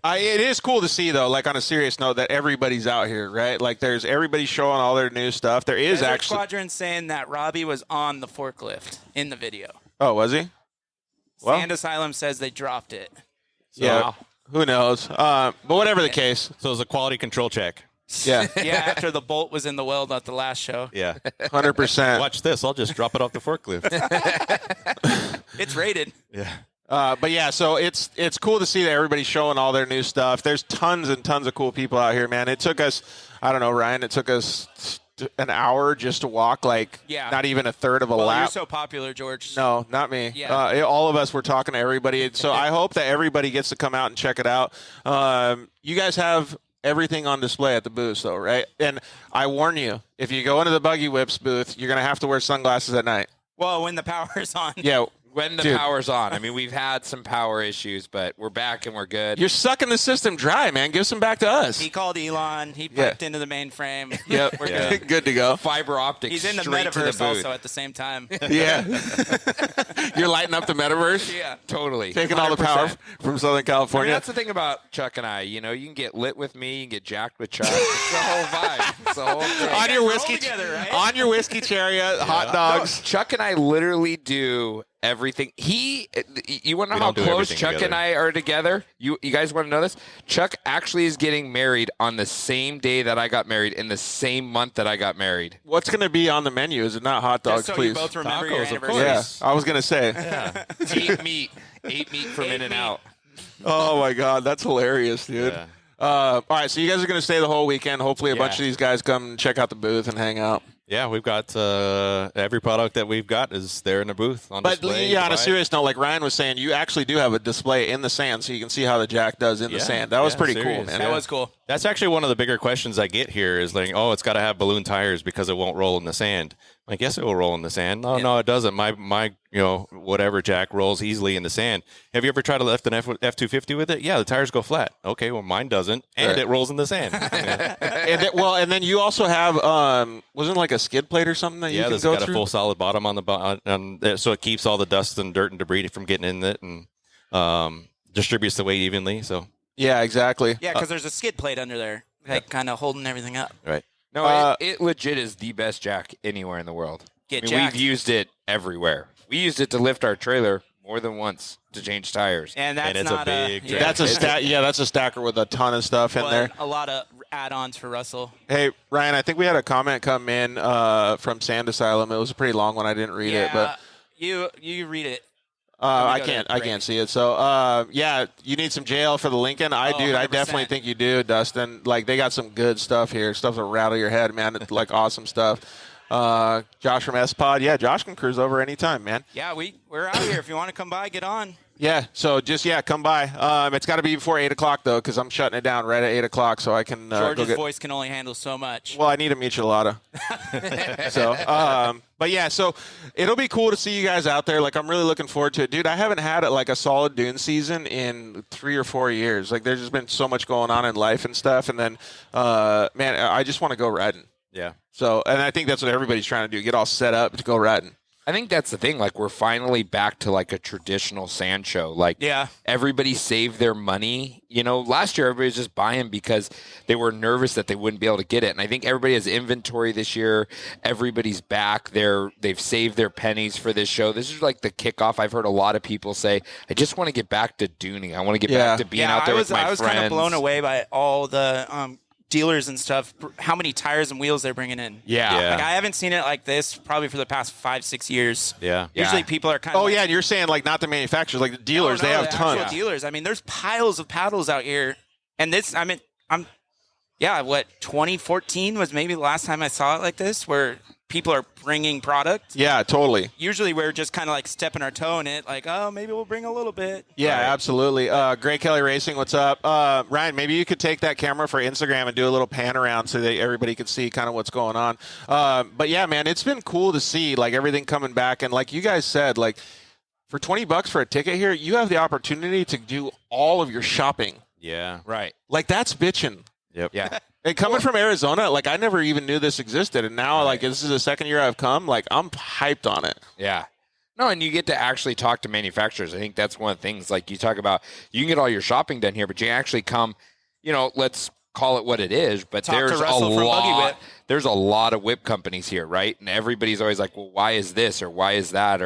it is cool to see, though, like on a serious note, that everybody's out here, right? Like there's everybody showing all their new stuff. There is Desert actually. Squadron saying that Robbie was on the forklift in the video. Oh, was he? Well, Sand Asylum says they dropped it. yeah. Who knows? But whatever the case. So it was a quality control check. Yeah. Yeah, after the bolt was in the weld at the last show. Yeah. 100%. Watch this. I'll just drop it off the forklift. It's rated. Yeah. But yeah, so it's cool to see that everybody's showing all their new stuff. There's tons and tons of cool people out here, man. It took us, I don't know, Ryan, it took us an hour just to walk, like not even a third of a Well, lap. you're so popular, George. No, not me. Yeah. All of us were talking to everybody. So I hope that everybody gets to come out and check it out. You guys have everything on display at the booth, though, right? And I warn you, if you go into the Buggy Whips booth, you're going to have to wear sunglasses at night. Well, when the power's on. Yeah. When the Dude. power's on. I mean, we've had some power issues, but we're back and we're good. You're sucking the system dry, man. Give some back to us. He called Elon. He Yeah. piped into the mainframe. Yep. We're Yeah. good. Good to go. Fiber optics He's in the straight to the metaverse booth. also at the same time. Yeah. You're lighting up the metaverse? Yeah. Totally. Taking all the power 100%. from Southern I mean, California? that's the thing about Chuck and I. You know, you can get lit with me, you can get jacked with Chuck. It's the whole vibe. It's the whole thing. on your roll whiskey together, right? on your whiskey chariot, hot dogs. No, Chuck and I literally do everything. You want to know We how don't do close everything Chuck together. and I are together? You guys want to know this? Chuck actually is getting married on the same day that I got married in the same month that I got married. What's going to be on the menu? Is it not hot dogs, Just so please? you both remember your Tacos, of anniversary. Yeah, I was going to say. Ate meat from Ate In and meat. Out. Oh my God, that's hilarious, dude. Yeah. All right, so you guys are going to stay the whole weekend. Hopefully, a bunch of Yeah. these guys come check out the booth and hang out. Yeah, we've got every product that we've got is there in the booth on But display. yeah, on a Buy it. serious note, like Ryan was saying, you actually do have a display in the sand, so you can see how the jack does in the sand. That was yeah, pretty cool, serious. man. That was cool. That's actually one of the bigger questions I get here is like, oh, it's got to have balloon tires because it won't roll in the sand. Like, yes, it will roll in the sand. No, no, it doesn't. My whatever jack rolls easily in the sand. Have you ever tried to lift an F-250 with it? Yeah, the tires go flat. Okay, well, mine doesn't, and Right. it rolls in the sand. And then you also have wasn't it like a skid plate or something that you Yeah, can there's go got through? a full solid bottom on the so it keeps all the dust and dirt and debris from getting in it and distributes the weight evenly. So Yeah, exactly. Yeah, because there's a skid plate under there, like kind of holding everything up. right. No, it legit is the best jack anywhere in the world. Get I mean, jacked. we've used it everywhere. We used it to lift our trailer more than once to change tires. And that's And it's a not big yeah. jack. That's a stack. Yeah, that's a stacker with a ton of stuff in Well, there. a lot of add-ons for Russell. Hey, Ryan, I think we had a comment come in from Sand Asylum. It was a pretty long one. I didn't read it, but you read it. I go to can't. I break. can't see it. So, yeah, you need some JL for the Lincoln. I 100%. definitely think you do, Dustin. Like they got some good stuff here. Stuff that'll rattle your head, man. It's like awesome stuff. Josh from S Pod. Yeah, Josh can cruise over anytime, man. Yeah, we're out here. If you want to come by, get on. Yeah, so just come by. It's got to be before 8 o'clock though, because I'm shutting it down right at 8 o'clock, so I can go George's get. voice can only handle so much. Well, I need a michelada. So, but yeah, so it'll be cool to see you guys out there. Like, I'm really looking forward to it, dude. I haven't had like a solid Dune season in 3 or 4 years. Like, there's just been so much going on in life and stuff, and then, man, I just want to go riding. Yeah. So, and I think that's what everybody's trying to do: get all set up to go riding. I think that's the thing. Like, we're finally back to like a traditional sand show. Like, Yeah. everybody saved their money. You know, last year everybody was just buying because they were nervous that they wouldn't be able to get it. And I think everybody has inventory this year. Everybody's back. They've saved their pennies for this show. This is like the kickoff. I've heard a lot of people say, "I just want to get back to dooning. I want to get back to being out there with my friends." I was kind of blown away by all the dealers and stuff, how many tires and wheels they're bringing in. Yeah. Like, I haven't seen it like this probably for the past 5-6 years. Yeah. Usually people are kind of. Oh, yeah, and you're saying like not the manufacturers, like the dealers, they have the tons. actual dealers. I mean, there's piles of paddles out here. And this, I mean, 2014 was maybe the last time I saw it like this, where people are bringing product. Yeah, totally. Usually we're just kind of like stepping our toe in it, like, oh, maybe we'll bring a little bit. Yeah, absolutely. Greg Kelly Racing, what's up? Ryan, maybe you could take that camera for Instagram and do a little pan around so that everybody could see kind of what's going on. But yeah, man, it's been cool to see like everything coming back. And like you guys said, like for $20 for a ticket here, you have the opportunity to do all of your shopping. Yeah. Right. Like that's bitching. Yep. Yeah. And coming from Arizona, like I never even knew this existed. And now like this is the second year I've come, like I'm hyped on it. Yeah. No, and you get to actually talk to manufacturers. I think that's one of the things, like you talk about, you can get all your shopping done here, but you actually come, you know, let's call it what it is, but Talk to there's a Russell from Buggy lot, Whip. there's a lot of whip companies here, right? And everybody's always like, well, why is this or why is that?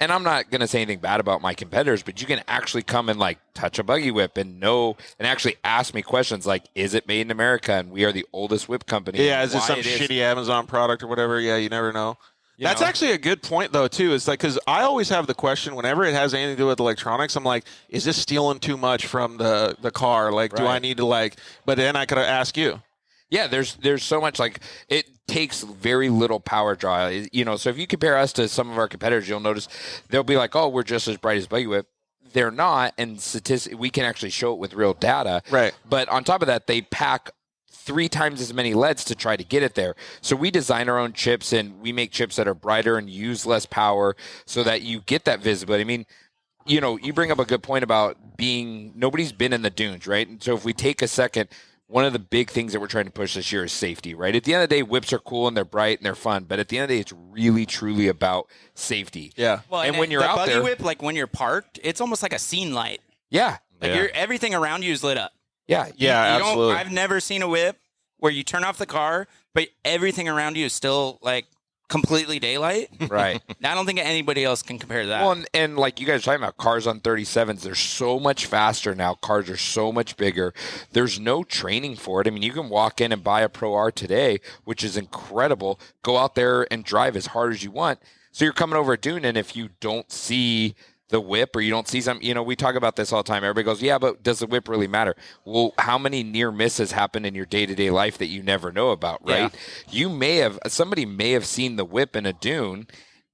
And I'm not going to say anything bad about my competitors, but you can actually come and like touch a buggy whip and know and actually ask me questions like, is it made in America? And we are the oldest whip company. Yeah, is it some shitty Amazon product or whatever? Yeah, you never know. That's actually a good point, though, too. It's like, because I always have the question whenever it has anything to do with electronics, I'm like, is this stealing too much from the car? Like, do I need to like, but then I could ask you. Yeah, there's so much, like, it takes very little power draw. You know, so if you compare us to some of our competitors, you'll notice they'll be like, oh, we're just as bright as Buggy Whip. They're not, and we can actually show it with real data. Right. But on top of that, they pack 3 times as many LEDs to try to get it there. So we design our own chips, and we make chips that are brighter and use less power so that you get that visibility. I mean, you know, you bring up a good point about nobody's been in the dunes, right? And so if we take a second, one of the big things that we're trying to push this year is safety, right? At the end of the day, whips are cool and they're bright and they're fun, but at the end of the day, it's really, truly about safety. Yeah. Well, and when you're out Buggy there, Whip, like when you're parked, it's almost like a scene light. yeah, Like everything around you is lit up. yeah, Yeah, You absolutely. I've never seen a whip where you turn off the car, but everything around you is still like completely daylight. right. I don't think anybody else can compare to that. Well, and like you guys are talking about cars on 37s, they're so much faster now. Cars are so much bigger. There's no training for it. I mean, you can walk in and buy a Pro R today, which is incredible. Go out there and drive as hard as you want. So you're coming over a dune, and if you don't see the whip or you don't see some, you know, we talk about this all the time. Everybody goes, yeah, but does the whip really matter? Well, how many near misses happen in your day-to-day life that you never know about, right? Yeah. Somebody may have seen the whip in a dune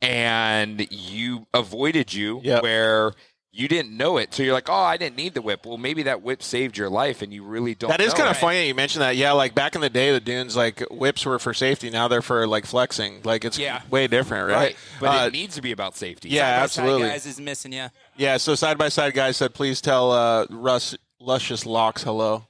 and you avoided where you didn't know it. So you're like, oh, I didn't need the whip. Well, maybe that whip saved your life and you really don't know. That is kind of funny that you mentioned that. Yeah, like back in the day, the dunes, like whips were for safety. Now they're for like flexing. Like it's way different, right? But it needs to be about safety. Yeah, absolutely. Guys is missing you. Yeah, so Side by Side guys said, please tell Luscious Locks hello.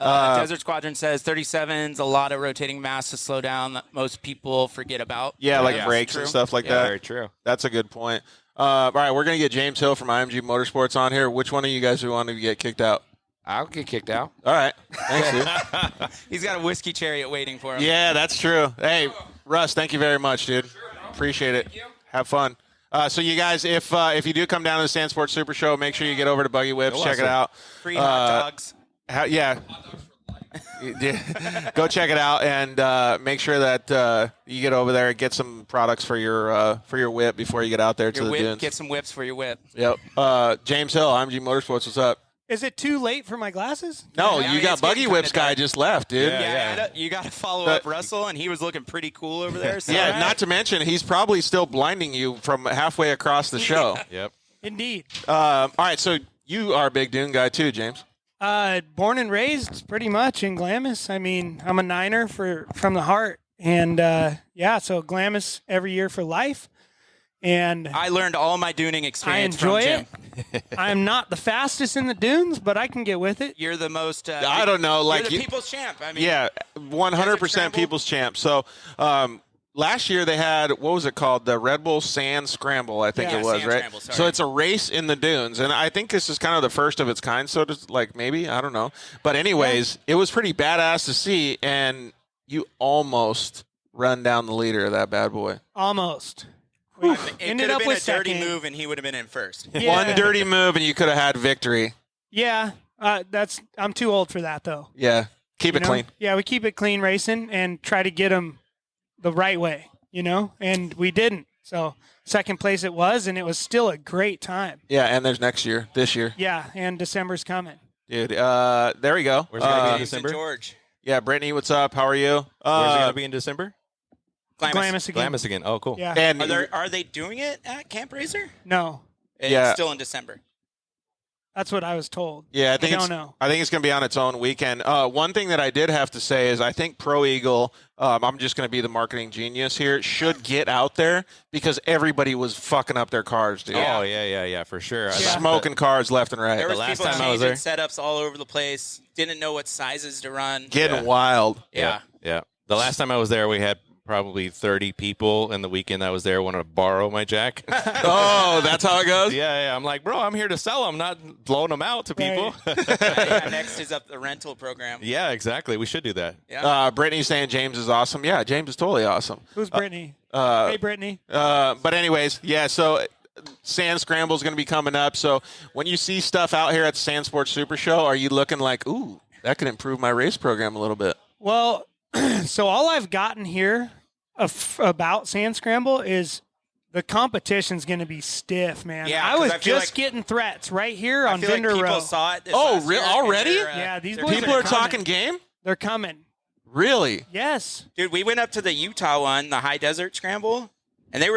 Desert Squadron says 37's a lot of rotating mass to slow down that most people forget about. Yeah, like brakes and stuff like that. Very true. That's a good point. All right, we're going to get James Hill from IMG Motorsports on here. Which one of you guys want to get kicked out? I'll get kicked out. All right. Thanks, dude. He's got a whiskey chariot waiting for him. Yeah, that's true. Hey, Russ, thank you very much, dude. Appreciate it. Have fun. So you guys, if you do come down to the Sand Sports Super Show, make sure you get over to Buggy Whips. Check it out. Free hot dogs. Yeah. Go check it out and make sure that you get over there and get some products for your whip before you get out there to the dunes. Get some whips for your whip. Yep. James Hill, IMG Motorsports, what's up? Is it too late for my glasses? No, Yeah, you got it's Buggy getting Whips kinda guy dark. just left, dude. Yeah. You got to follow up Russell, and he was looking pretty cool over there. So Yeah, not to mention he's probably still blinding you from halfway across the show. Yep. Indeed. All right, so you are a big Dune guy too, James. Born and raised pretty much in Glamis. I mean, I'm a Niner from the heart. And, so Glamis every year for life. And I learned all my duning I experience enjoy from Jim. it. I'm not the fastest in the dunes, but I can get with it. You're the most. I don't know, like you're the people's champ. I mean, yeah, 100% people's champ. So, last year they had, what was it called? The Red Bull Sand Scramble, I think Yeah, it was, Sand right? Scramble, sorry. So it's a race in the dunes, and I think this is kind of the first of its kind. So to, like, maybe, I don't know, but anyways, it was pretty badass to see, and you almost run down the leader of that bad boy. Almost. It Ended could have up been with a dirty second. move, and he would have been in first. Yeah. One dirty move, and you could have had victory. Yeah, I'm too old for that though. Yeah, keep You it know? clean. Yeah, we keep it clean racing and try to get them the right way, and we didn't. So second place it was, and it was still a great time. Yeah, and there's this year. Yeah, and December's coming. Dude, there we go. Where's it gonna be in James and December? George. Yeah, Brittany, what's up? How are you? Where's it going to be in December? Glamis again. Glamis again. Oh, cool. Yeah. And Are they doing it at Camp Razor? No, It's Yeah. still in December. that's what I was told. yeah, I think don't it's, know. I think it's going to be on its own weekend. One thing that I did have to say is I think Pro Eagle, I'm just going to be the marketing genius here, should get out there because everybody was fucking up their cars, dude. Oh, yeah, for sure. I thought Smoking cars left and right. There was last people time I was changing there- setups all over the place. Didn't know what sizes to run. Getting wild. Yeah. Yeah. The last time I was there, we had probably 30 people, and the weekend I was there wanted to borrow my jack. Oh, that's how it goes? Yeah. I'm like, bro, I'm here to sell them, not loan them out to people. Yeah, next is up the rental program. Yeah, exactly. We should do that. Yeah. Brittany's saying James is awesome. Yeah, James is totally awesome. Who's Brittany? Uh, Hey, Brittany. But anyways, yeah, so Sand Scramble is going to be coming up. So when you see stuff out here at the Sand Sports Super Show, are you looking like, ooh, that could improve my race program a little bit? Well, so all I've gotten here about Sand Scramble is the competition's going to be stiff, man. Yeah, I 'cause was I feel just like- getting threats right here I on feel like Vendor people Row. saw it this Oh, last year, and already? they're, Yeah, these they're boys People are coming. talking game? They're coming. Really? Yes. Dude, we went up to the Utah one, the High Desert Scramble, and there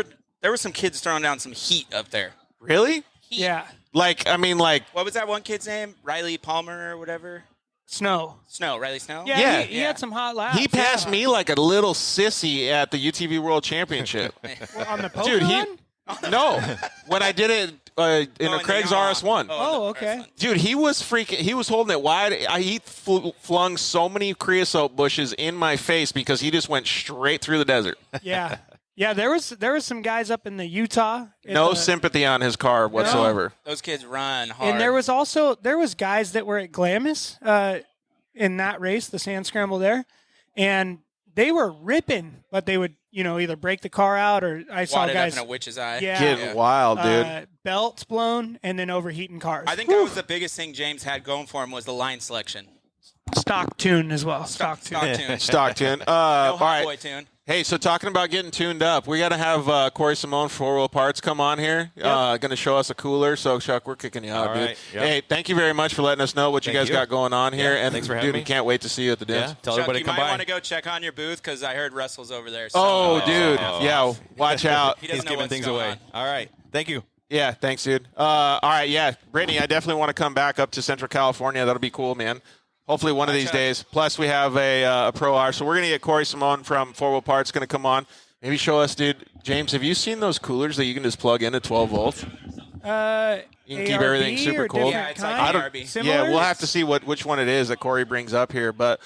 were some kids throwing down some heat up there. Really? Heat. Yeah. Like, I mean, like, What was that one kid's name? Riley Palmer or whatever? Snow. Riley Snow? Yeah, Yeah. he had some hot laps. he passed yeah. me like a little sissy at the UTV World Championship. Well, on the poker Dude, he one? no, when I did it in a the Craig's Yamaha. RS1. Oh, okay. Dude, he was freaking. He was holding it wide. He flung so many creosote bushes in my face because he just went straight through the desert. Yeah. Yeah, there was some guys up in the Utah. at No the- sympathy on his car whatsoever. Those kids run hard. And there was guys that were at Glamis in that race, the Sand Scramble there, and they were ripping, but they would either break the car out or I saw wadded guys up in a witch's eye. Yeah. Getting wild, dude. belts blown and then overheating cars. I think that was the biggest thing James had going for him was the line selection. stock tune as well. Stock tune. Stock tune. Stockton. No All hot right. boy tune. Hey, so talking about getting tuned up, we got to have Corey Simone from 4 Wheel Parts come on here. Going to show us a cooler. So, Chuck, we're kicking you out, All dude. right, yep. Hey, thank you very much for letting us know what you Thank guys you. got going on here. Yeah, And thanks for having dude, we me. can't wait to see you at the dunes. Yeah. Tell Chuck, everybody you to come might by. want to go check on your booth because I heard Russell's over there. So, Oh, dude. Yeah, watch out. He He's doesn't know giving what's things going away. on. All right. Thank you. Yeah, thanks, dude. All right, yeah. Brittany, I definitely want to come back up to Central California. That'll be cool, man. Hopefully one of these days. Plus, we have a Pro R. So we're going to get Corey Simone from 4 Wheel Parts going to come on. Maybe show us, dude. James, have you seen those coolers that you can just plug into 12 volts? You can keep everything super cold. Yeah, it's like I don't- ARB. Similar? Yeah, we'll have to see which one it is that Corey brings up here. But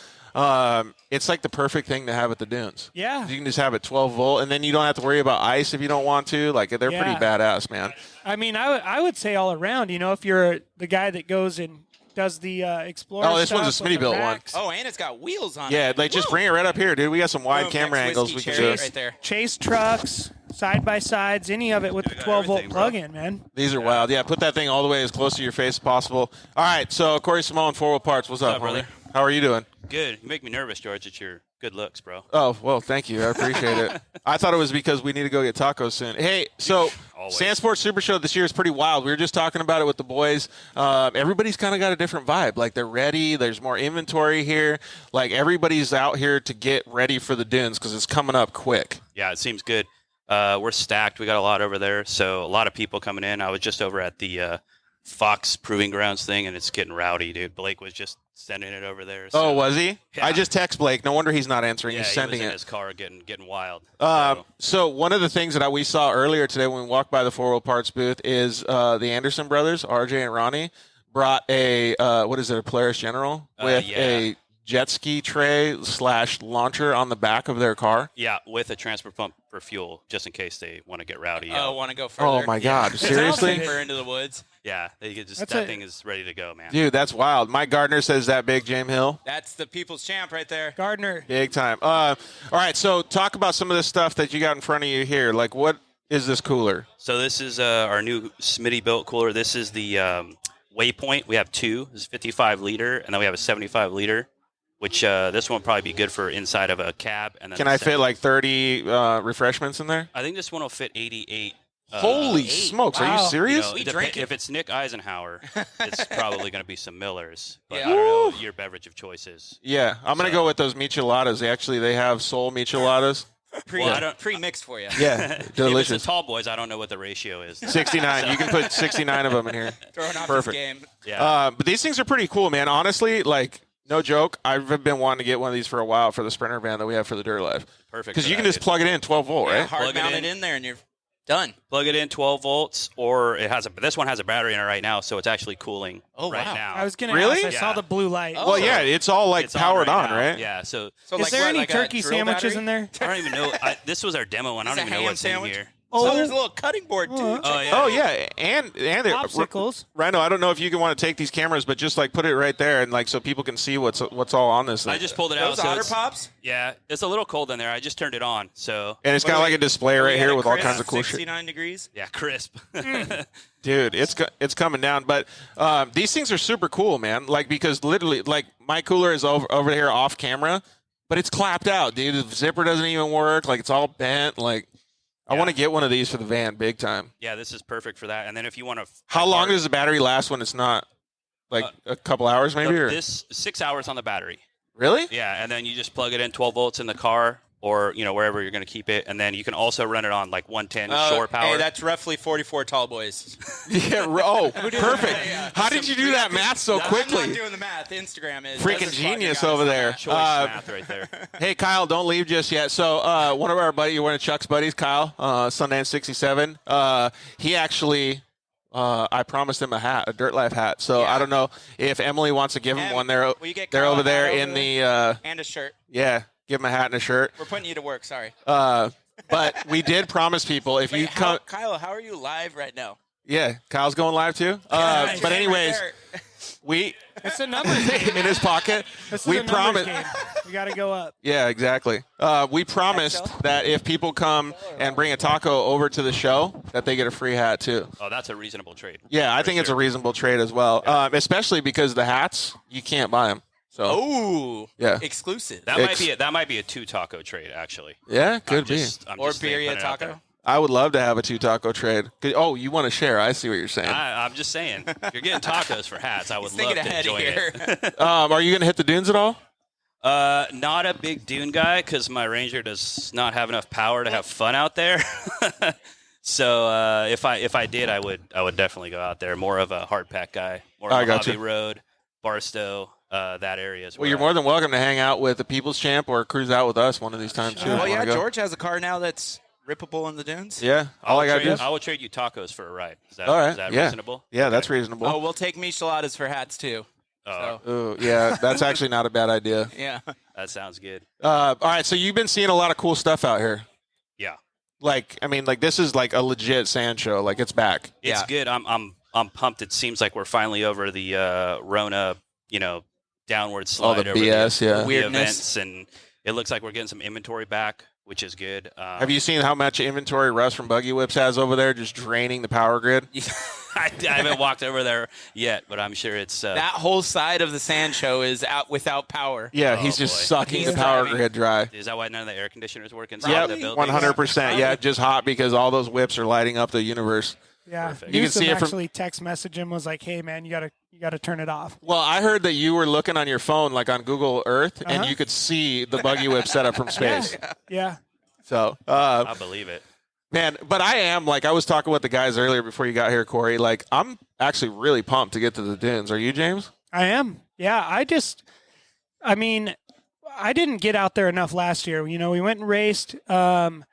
it's like the perfect thing to have at the dunes. Yeah. You can just have it 12 volt, and then you don't have to worry about ice if you don't want to. Like, they're Yeah. pretty badass, man. I mean, I would say all around, if you're the guy that goes and does the Explorer Oh, this one's a stuff with the Smittybilt one. racks. Oh, and it's got wheels on Yeah, it. like just Woo! bring it right up here, dude. We got some wide Boom, camera next angles we whiskey can cherry do. right there. Chase trucks, side by sides, any of it with the 12 volt everything, bro. plug-in, man. These are wild. Yeah, put that thing all the way as close to your face as possible. All right, so Corey Simone, 4 Wheel Parts. What's up, up, brother? homie? How are you doing? Good. You make me nervous, George. It's your good looks, bro. Oh, well, thank you. I appreciate it. I thought it was because we need to go get tacos soon. Hey, so Always. Sand Sports Super Show this year is pretty wild. We were just talking about it with the boys. Everybody's kind of got a different vibe. Like, they're ready. There's more inventory here. Like, everybody's out here to get ready for the dunes because it's coming up quick. Yeah, it seems good. We're stacked. We got a lot over there, so a lot of people coming in. I was just over at the Fox Proving Grounds thing, and it's getting rowdy, dude. Blake was just sending it over there. So, Oh, was he? Yeah. I just text Blake. No wonder he's not answering. yeah, He's he sending was in it. his car getting wild. So one of the things that we saw earlier today when we walked by the 4 Wheel Parts booth is the Anderson brothers, RJ and Ronnie, brought a a Polaris General with Yeah. a jet ski tray / launcher on the back of their car? Yeah, with a transfer pump for fuel, just in case they want to get rowdy. Oh, want to go further? Oh my God! Seriously? Deeper into the woods. Yeah, they could just That's that a- thing is ready to go, man. Dude, that's wild. Mike Gardner says that big, James Hill. That's the people's champ right there. Gardner. Big time. All right, so talk about some of this stuff that you got in front of you here. Like, what is this cooler? So this is our new Smitty built cooler. This is the Waypoint. We have two. This is 55 liter, and then we have a 75 liter, which this one will probably be good for inside of a cab. And then Can the I fit like 30 refreshments in there? I think this one will fit 88. Holy smokes! Are Wow. you serious? We drink it. If it's Nick Eisenhower, it's probably going to be some Millers. But Yeah. I don't know what your beverage of choice is. Yeah, I'm gonna go with those micheladas. They have soul micheladas. Well, I don't. Pre-mixed for you. Yeah, If it's delicious. the tall boys, I don't know what the ratio is. 69. You can put 69 of them in here. Throwing off Perfect. his game. Yeah. But these things are pretty cool, man. Honestly, like, no joke. I've been wanting to get one of these for a while for the Sprinter van that we have for the Dirt Life. Perfect. Because for you can that, just dude. plug it in 12 volt, Yeah, right? hard Plug it mount it in. in there and you're done. Plug it in 12 volts, or it has this one has a battery in it right now, so it's actually cooling Oh, right wow. now. I was going to Really? ask. I saw Yeah. the blue light. Oh. Well, yeah, it's all like It's powered on, now. right? Yeah. So So Is there any turkey sandwiches in there? I don't even know. This was our demo, and I Is don't it even know ham what's sandwich? in here. Oh, there's a little cutting board too. Oh, Oh yeah. Oh yeah, and they're- Popsicles. Rhino, I don't know if you can want to take these cameras, but just like put it right there and like so people can see what's all on this thing. I just pulled it out. Those So Otter it's, Pops. yeah, it's a little cold in there. I just turned it on, so and it's kind of like a display right here with all kinds of cool shit. 69 degrees. yeah, crisp. Dude, it's coming down. But these things are super cool, man. Like because literally, like my cooler is over here off camera, but it's clapped out, dude. The zipper doesn't even work. Like it's all bent. Like I want to get one of these for the van, big time. Yeah, this is perfect for that. And then if you want to, How long does the battery last when it's not? Like a couple hours, maybe. Or? this 6 hours on the battery? Really? Yeah, and then you just plug it in 12 volts in the car, or wherever you're going to keep it, and then you can also run it on like 110 shore power. Hey, that's roughly 44 tall boys. Yeah. Oh, perfect. How did you do that math so I'm quickly? not doing the math. Instagram is Freaking Desert Squad genius guys. over there. choice math right there. Hey, Kyle, don't leave just yet. So one of our buddies, one of Chuck's buddies, Kyle, Sundance 67, he actually, I promised him a hat, a Dirt Life hat. So Yeah. I don't know if Emily wants to give him Em, one. They're will you get they're Kyle over a there hat in over the, And a shirt. yeah, give him a hat and a shirt. We're putting you to work. Sorry. But we did promise people if you Wait, come, Kyle, how are you live right now? yeah, Kyle's going live too. Right But anyways, there. we, It's a numbers game. in his pocket, This is we a numbers promised. game. We got to go up. Yeah, exactly. We promised that if people come and bring a taco over to the show, that they get a free hat too. Oh, that's a reasonable trade. Yeah, I For think it's a sure. reasonable trade as well, especially because the hats you can't buy them. So Oh, Yeah. exclusive. That might be a 2 taco trade actually. yeah, could be. I'm Or just saying, birria putting it out taco. there. I would love to have a 2 taco trade. Oh, you want to share? I see what you're saying. I'm just saying, if you're getting tacos for hats, I would He's love thinking to ahead enjoy here. it. Are you going to hit the dunes at all? Not a big Dune guy because my Ranger does not have enough power to have fun out there. So if I did, I would definitely go out there. More of a hard pack guy, more I of a gotcha. Hobby Road, Barstow, that area as well. Well, you're more than welcome to hang out with the People's Champ or cruise out with us one of these times too. Well, if you yeah, wanna go. George has a car now that's rippable in the dunes. Yeah, all I got to do is. I will trade you tacos for a ride. Is that, All right, is that yeah. reasonable? Yeah, that's reasonable. Oh, we'll take micheladas for hats too. Oh, So, Ooh, yeah, that's actually not a bad idea. yeah. that sounds good. All right, so you've been seeing a lot of cool stuff out here. Yeah, Like, I mean, like this is like a legit sand show. Like it's back. it's Yeah. good. I'm pumped. It seems like we're finally over the Rona, downward slide All the over BS, yeah. the Weirdness. events, and it looks like we're getting some inventory back, which is good. Have you seen how much inventory Russ from Buggy Whips has over there, just draining the power grid? I haven't walked over there yet, but I'm sure it's. That whole side of the sand show is out without power. Yeah, Oh, he's just boy. sucking He's the power driving. grid dry. Is that why none of the air conditioners work inside Yep, the building? 100%. Yeah, just hot because all those whips are lighting up the universe. Yeah. Perfect. You can Newsom see it from- actually text message him, was like, hey, man, you gotta turn it off. Well, I heard that you were looking on your phone, like on Google Earth, and Uh-huh. you could see the Buggy Whip setup from space. Yeah. So, I believe it. man, but I am, like, I was talking with the guys earlier before you got here, Corey. Like, I'm actually really pumped to get to the dunes. Are you, James? I am. Yeah. I mean, I didn't get out there enough last year. You know, we went and raced. And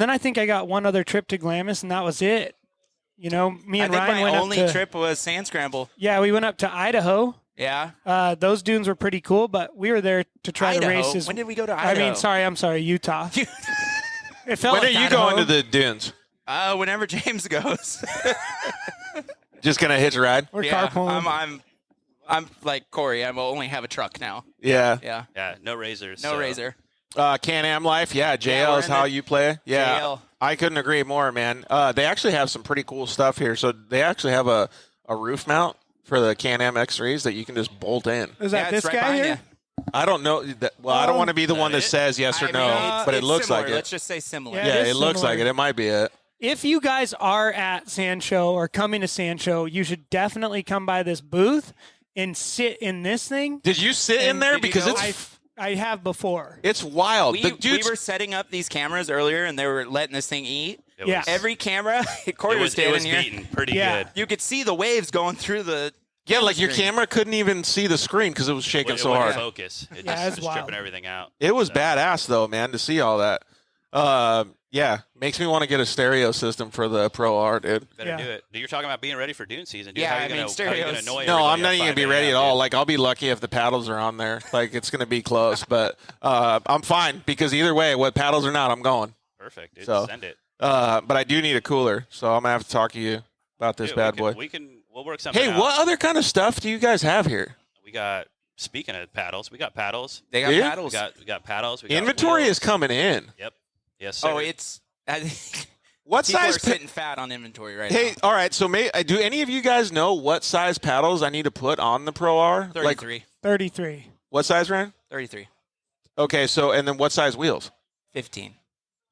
then I think I got one other trip to Glamis, and that was it. You know, me I and think Ryan my went only up to, trip was sand scramble. Yeah, we went up to Idaho, Yeah. Those dunes were pretty cool, but we were there to try Idaho. to race. As, When did we go to I Idaho? mean, I'm sorry, Utah. It felt When like are you Idaho. going to the dunes? Whenever James goes. Just gonna hitch a ride? We're Yeah, carpooling. I'm like Corey. I will only have a truck now. Yeah. Yeah. Yeah, no razors. No so- razor. Can-Am Life, yeah. JL we're is in how the you play. Yeah, JL. I couldn't agree more, man. They actually have some pretty cool stuff here. So they actually have a roof mount for the Can-Am X3s that you can just bolt in. Is that Yeah, this it's right guy behind here? I don't know. Well, I don't want to be the one that says yes or no, but it it's looks similar. like it. Let's just say similar. Yeah. Yeah, it it is looks similar. like it. It might be it. If you guys are at Sand Show or coming to Sand Show, you should definitely come by this booth and sit in this thing. Did you sit in And there? did you Because know it's I have before. it's wild. We, The dudes, we were setting up these cameras earlier, and they were letting this thing eat. It Yeah. was- Every camera, Corey it was was standing here. beaten pretty Yeah. good. You could see the waves going through the. yeah, like your screen. camera couldn't even see the screen because it was shaking It so wouldn't hard. focus. It Yeah, just it's was wild. stripping everything out. It was So- badass though, man, to see all that. Yeah, makes me want to get a stereo system for the Pro R, dude. Better Yeah. do it. You're talking about being ready for Dune season, dude. Yeah, How are you I mean, gonna, how are you stereos- gonna annoy No, everybody I'm not at even gonna 5 be ready a.m., at all. dude? Like I'll be lucky if the paddles are on there. Like it's gonna be close, but I'm fine because either way, what paddles or not, I'm going. Perfect, dude. So, Send it. But I do need a cooler, so I'm gonna have to talk to you about this Dude, bad boy. We'll work something Hey, out. what other kind of stuff do you guys have here? We got, speaking of paddles, we got paddles. They got Do you? paddles. We got paddles. We got Inventory wheels. is coming in. Yep. Yes, sir. Oh, it's. I think What people size? are sitting fat on inventory right Hey, now. all right. So, do any of you guys know what size paddles I need to put on the Pro R? 33. Like 33. what size, Ryan? 33. Okay, so and then what size wheels? 15.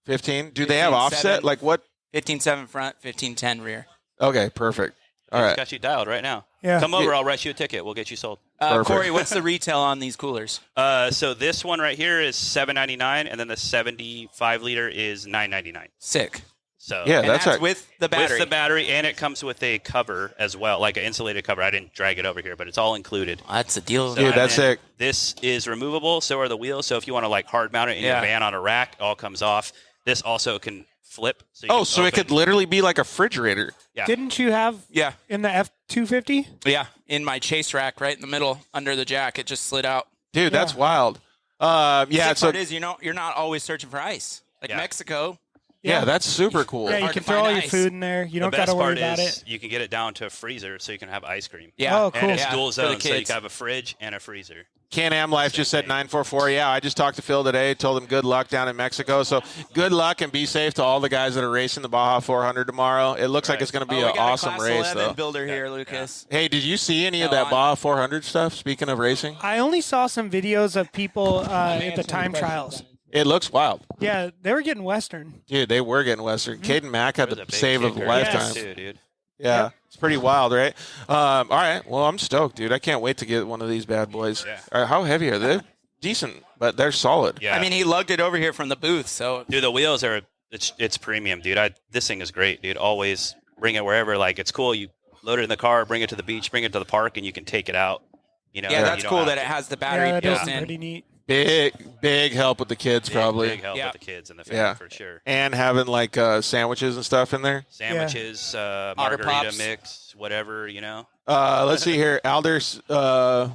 15. Do they have 15, offset? 7. Like what? 15.7 front, 15.10 rear. Okay, perfect. All It's right. got you dialed right now. Yeah. Come over. I'll write you a ticket. We'll get you sold. Perfect. Corey, what's the retail on these coolers? So this one right here is $7.99, and then the 75 liter is $9.99. Sick. Yeah, So And that's that's right. with the battery. with the battery, and it comes with a cover as well, like an insulated cover. I didn't drag it over here, but it's all included. That's a deal. Dude, that's And then sick. This is removable. So are the wheels. So if you want to like hard mount it in Yeah. your van on a rack, it all comes off. This also can flip. So you Oh, can so it could open- literally be like a refrigerator. Yeah. Didn't you have Yeah. in the F250? Yeah. In my chase rack right in the middle under the jack, it just slid out. Dude, that's Yeah. wild. Yeah, Sick so part is, you're not always searching for ice. Like Yeah. Mexico. yeah, that's super cool. Yeah, you Hard can to throw find all your ice. food in there. You The don't got best to worry part about is it. you can get it down to a freezer so you can have ice cream. Yeah. Oh, cool. And it's Yeah, dual for the zone, so you kids. can have a fridge and a freezer. Can-Am Life just said 944. Yeah, I just talked to Phil today. Told him good luck down in Mexico. So good luck and be safe to all the guys that are racing the Baja 400 tomorrow. It looks like it's going to be we an got a awesome Class race, 11 though. builder here, Lucas. Hey, did you see any of No, that I'm- Baja 400 stuff? Speaking of racing, I only saw some videos of people at the time trials. it looks wild, Yeah, they were getting Western. dude. They were getting Western. Caden Mack had It was the a big save of a kicker lifetime. too, dude. Yeah, it's pretty wild, right? All right. Well, I'm stoked, dude. I can't wait to get one of these bad boys. Yeah. How heavy are they? Decent, but they're solid. Yeah. I mean, he lugged it over here from the booth, so dude, the wheels are it's premium, dude. This thing is great, dude. Always bring it wherever. Like it's cool. You load it in the car, bring it to the beach, bring it to the park, and you can take it out. You know. yeah, you that's don't cool have that to- it has the battery Yeah, that built is in. pretty neat. Big help with the kids, probably. Big help Yeah. with the kids and the family Yeah. for sure. And having like sandwiches and stuff in there. Sandwiches, Otter margarita Pops. mix, whatever, you know. Let's see here. Alder's, I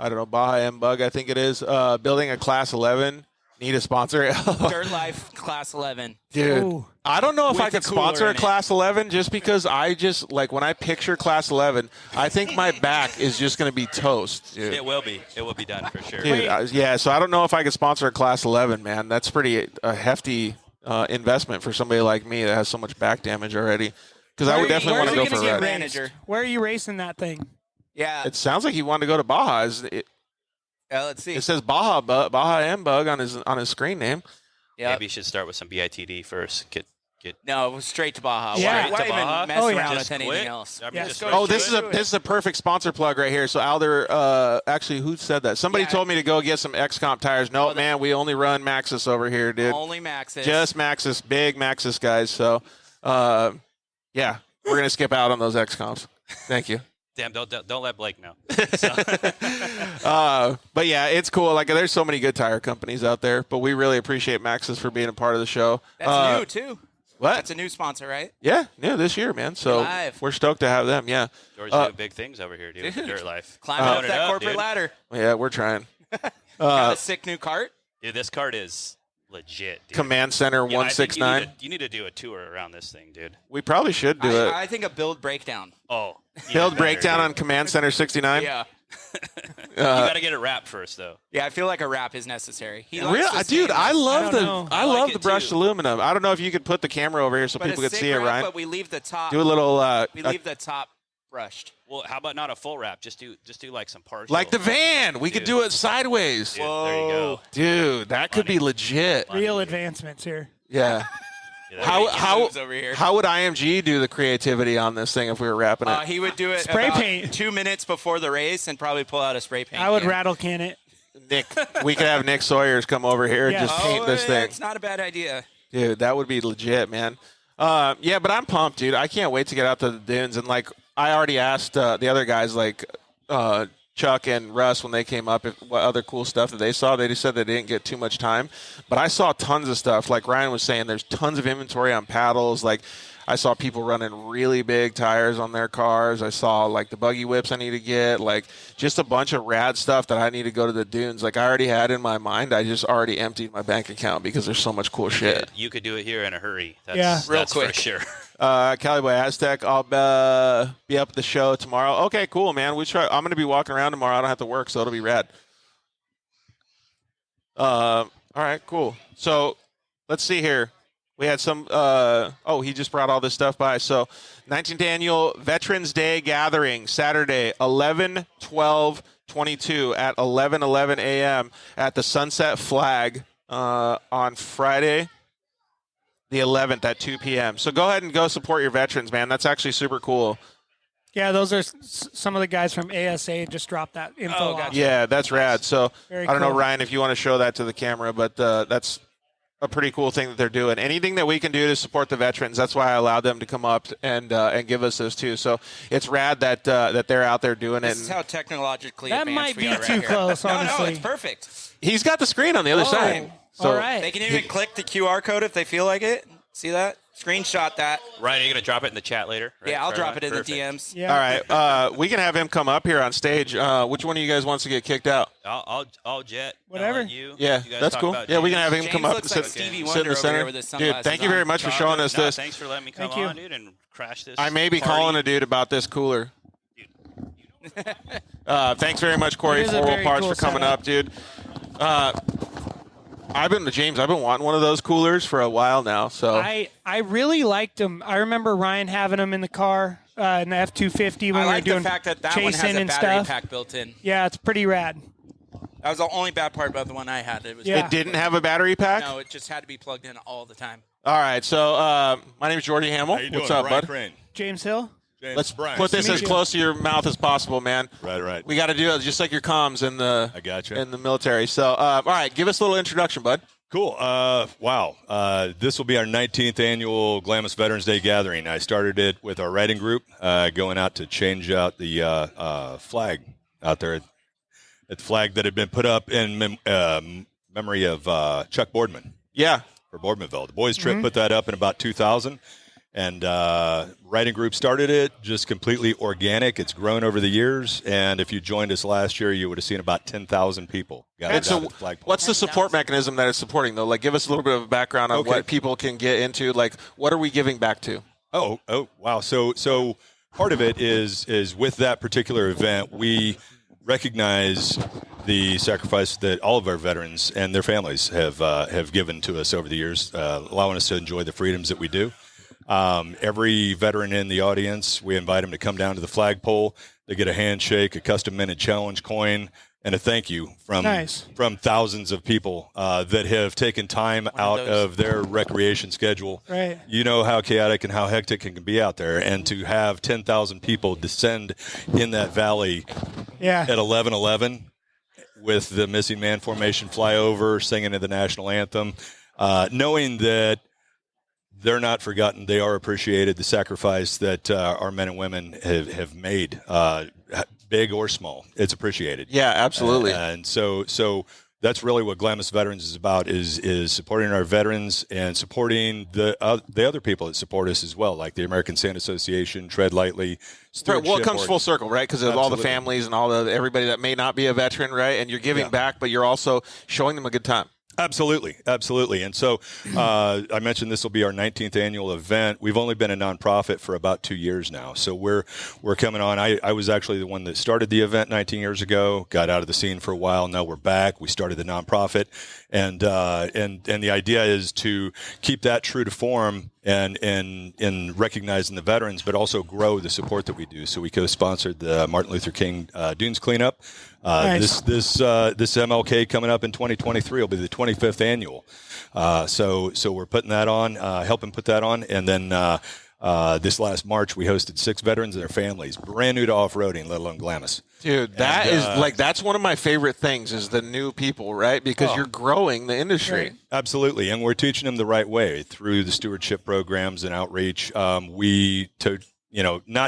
don't know, Baja M Bug, I think it is. Building a Class 11. Need a sponsor. Dirt Life Class 11. Dude, Ooh. I don't know if With I the could cooler sponsor a in it. Class 11 just because I just, like, when I picture Class 11, I think my back is just going to be toast, dude. It will be. It will be done for sure. Dude, yeah, so I don't know if I could sponsor a Class 11, man. That's pretty a hefty investment for somebody like me that has so much back damage already. Because I would definitely want to go for a get ride. manager? Where are you racing that thing? Yeah. It sounds like he wanted to go to Baja. Let's see. It says Baja M Bug on his screen name. Yeah. Maybe you should start with some BITD first. Get No, straight to Baja. Yeah. Why Straight to even Baja? mess Oh, yeah. around Just with anything quit? else? I mean, Yeah, just go go Oh, this straight. is a perfect sponsor plug right here. So Alder, actually, who said that? Somebody Yeah. told me to go get some XComp tires. No, man, we only run Maxxis over here, dude. Only Maxxis. Just Maxxis, big Maxxis guys. So, yeah, we're gonna skip out on those XComps. Thank you. Damn, don't let Blake know. But yeah, it's cool. Like, there's so many good tire companies out there, but we really appreciate Maxxis for being a part of the show. That's new too. What? That's a new sponsor, right? Yeah, this year, man. So Live. we're stoked to have them. Yeah. George's doing big things over here, dude. Dirt Life. Climbing up It that up, corporate dude. ladder. Yeah, we're trying. Got a sick new cart. Dude, this card is legit, dude. Command Center Yeah, I think 169. you need to do a tour around this thing, dude. We probably should do it. I think a build breakdown. Oh. Build even breakdown better, on Command Center 69. Yeah. you got to get it wrapped first, though. Yeah, I feel like a wrap is necessary. He likes Real, the dude, same- I love I don't know. I I like love it the brushed too. aluminum. I don't know if you could put the camera over here so but people a could sick see it, wrap, Ryan. But we leave the top. Do a little we leave the top brushed. Well, how about not a full wrap? Just do like some partial. like the van. We could Dude. do it sideways. Dude, there you go. Dude, that could be legit. Real advancements here. Yeah. Yeah, How moves over here. how would IMG do the creativity on this thing if we were wrapping it? He would do it Spray about paint. 2 minutes before the race and probably pull out a spray paint. I would can. rattle can it. Nick, we could have Nick Sawyers come over here and Yeah. just paint this yeah, thing. It's not a bad idea. Dude, that would be legit, man. Yeah, but I'm pumped, dude. I can't wait to get out to the dunes. And, like, I already asked the other guys, like Chuck and Russ, when they came up, what other cool stuff that they saw. They just said they didn't get too much time. But I saw tons of stuff. Like Ryan was saying, there's tons of inventory on paddles. Like, I saw people running really big tires on their cars. I saw, like, the buggy whips I need to get. Like, just a bunch of rad stuff that I need to go to the dunes. Like, I already had in my mind. I just already emptied my bank account because there's so much cool shit. You could do it here in a hurry. That's, Yeah. Real that's quick. for sure. Cowboy Aztec, I'll be up at the show tomorrow. Okay, cool, man. I'm going to be walking around tomorrow. I don't have to work, so it'll be rad. All right, cool. So let's see here. We had some. He just brought all this stuff by. So 19th annual Veterans Day gathering, Saturday, 11/12/22 at 11:11 a.m. at the Sunset Flag on Friday, the 11th at 2 p.m. So go ahead and go support your veterans, man. That's actually super cool. Yeah, those are some of the guys from ASA just dropped that info Oh, off. gotcha. Yeah, that's rad. So Very I don't know, cool. Ryan, if you want to show that to the camera, but that's a pretty cool thing that they're doing. Anything that we can do to support the veterans, that's why I allowed them to come up and give us this too. So it's rad that they're out there doing This it. is how technologically That advanced might we be are right too here. close, No, honestly. it's perfect. He's got the screen on the other side. So All right. They can even click the QR code if they feel like it. See that? Screenshot that. Ryan, are you going to drop it in the chat later? Right? Yeah, I'll drop Caroline? it in Perfect. the DMs. Yeah. All right, we can have him come up here on stage. Which one of you guys wants to get kicked out? I'll jet. Whatever. I'll let you. Yeah, You guys that's talk cool. about Yeah, we can James. have him James come up looks and like sit, Stevie sit Wonder in the over center. here with his Dude, sunglasses thank you on. very much for showing us No, this. Thanks for letting me come Thank you. on, dude, and crash this. I may be party. calling a dude about this cooler. Thanks very much, Corey, It is a 4 very Parts, cool for coming setup. up, dude. I've been wanting one of those coolers for a while now. So I really liked them. I remember Ryan having them in the car in the F-250 when I we were like doing the fact that one chasing has a and battery stuff. pack built in. Yeah, it's pretty rad. That was the only bad part about the one I had. It was Yeah. it didn't have a battery pack. No, it just had to be plugged in all the time. All right, so my name is Jordy Hamill. What's up, bud? Crane. James Hill. James Let's Bryan. put this Meet as you. close to your mouth as possible, man. Right. We got to do it just like your comms in the I gotcha. in the military. So, all right, give us a little introduction, bud. Cool. Wow. This will be our 19th annual Glamis Veterans Day gathering. I started it with our writing group, going out to change out the flag out there. The flag that had been put up in memory of Chuck Boardman Yeah, for Boardmanville. The boys' trip put that up in about 2000. And writing group started it, just completely organic. It's grown over the years. And if you joined us last year, you would have seen about 10,000 people gathered And so out at the flagpole. what's the support mechanism that it's supporting, though? Like, give us a little bit of a background on Okay. what people can get into. Like, what are we giving back to? Oh, wow. So part of it is with that particular event, we recognize the sacrifice that all of our veterans and their families have given to us over the years, allowing us to enjoy the freedoms that we do. Every veteran in the audience, we invite them to come down to the flagpole. They get a handshake, a custom-minted challenge coin, and a thank you from thousands of people that have taken time out of their recreation schedule. Right. You know how chaotic and how hectic it can be out there, and to have 10,000 people descend in that valley Yeah. at 11:11 with the missing man formation flyover, singing the national anthem, knowing that they're not forgotten. They are appreciated. The sacrifice that our men and women have made, big or small, it's appreciated. Yeah, absolutely. And so that's really what Glamis Veterans is about, is supporting our veterans and supporting the other people that support us as well, like the American Sand Association, Tread Lightly. Right, well, it comes full circle, right? Because of all the families and everybody that may not be a veteran, right? And you're giving back, but you're also showing them a good time. Absolutely. And so I mentioned this will be our 19th annual event. We've only been a nonprofit for about 2 years now. So we're coming on. I was actually the one that started the event 19 years ago, got out of the scene for a while. Now we're back. We started the nonprofit. And the idea is to keep that true to form and in recognizing the veterans, but also grow the support that we do. So we co-sponsored the Martin Luther King Dunes cleanup. Nice. This MLK coming up in 2023 will be the 25th annual. So we're putting that on, helping put that on, and then this last March we hosted 6 veterans and their families, brand new to off-roading, let alone Glamis. Dude, that's one of my favorite things is the new people, right? Because you're growing the industry. Right. Absolutely, and we're teaching them the right way through the stewardship programs and outreach. Not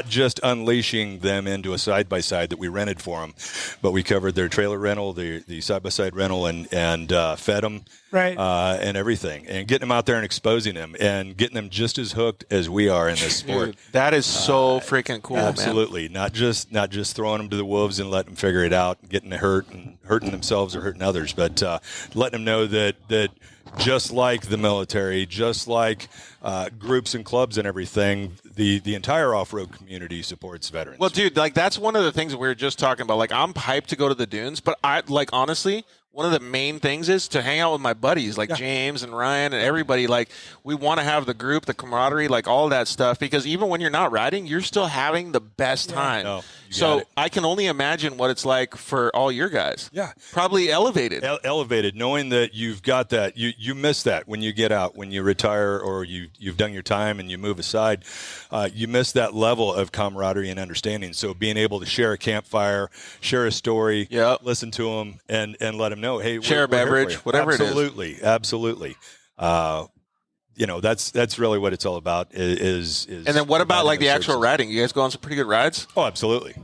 just unleashing them into a side-by-side that we rented for them, but we covered their trailer rental, the side-by-side rental, and fed them, Right. And everything, and getting them out there and exposing them and getting them just as hooked as we are in this sport. Dude, that is so freaking cool, man. Absolutely, not just throwing them to the wolves and letting them figure it out, and getting hurt and hurting themselves or hurting others, but letting them know that just like the military, just like groups and clubs and everything, the entire off-road community supports veterans. Well, dude, that's one of the things we were just talking about. Like, I'm hyped to go to the dunes, but honestly, one of the main things is to hang out with my buddies, like James and Ryan and everybody. Like, we want to have the group, the camaraderie, like all that stuff, because even when you're not riding, you're still having the best time. No, so I can only imagine what it's like for all your guys. Yeah. Probably elevated. Elevated, knowing that you've got that. You miss that when you get out, when you retire or you've done your time and you move aside. You miss that level of camaraderie and understanding. So being able to share a campfire, share a story, listen to them, and let them know, hey, share a beverage, whatever it is. Absolutely. That's really what it's all about. Is and then what about like the actual riding? You guys go on some pretty good rides? Oh, absolutely.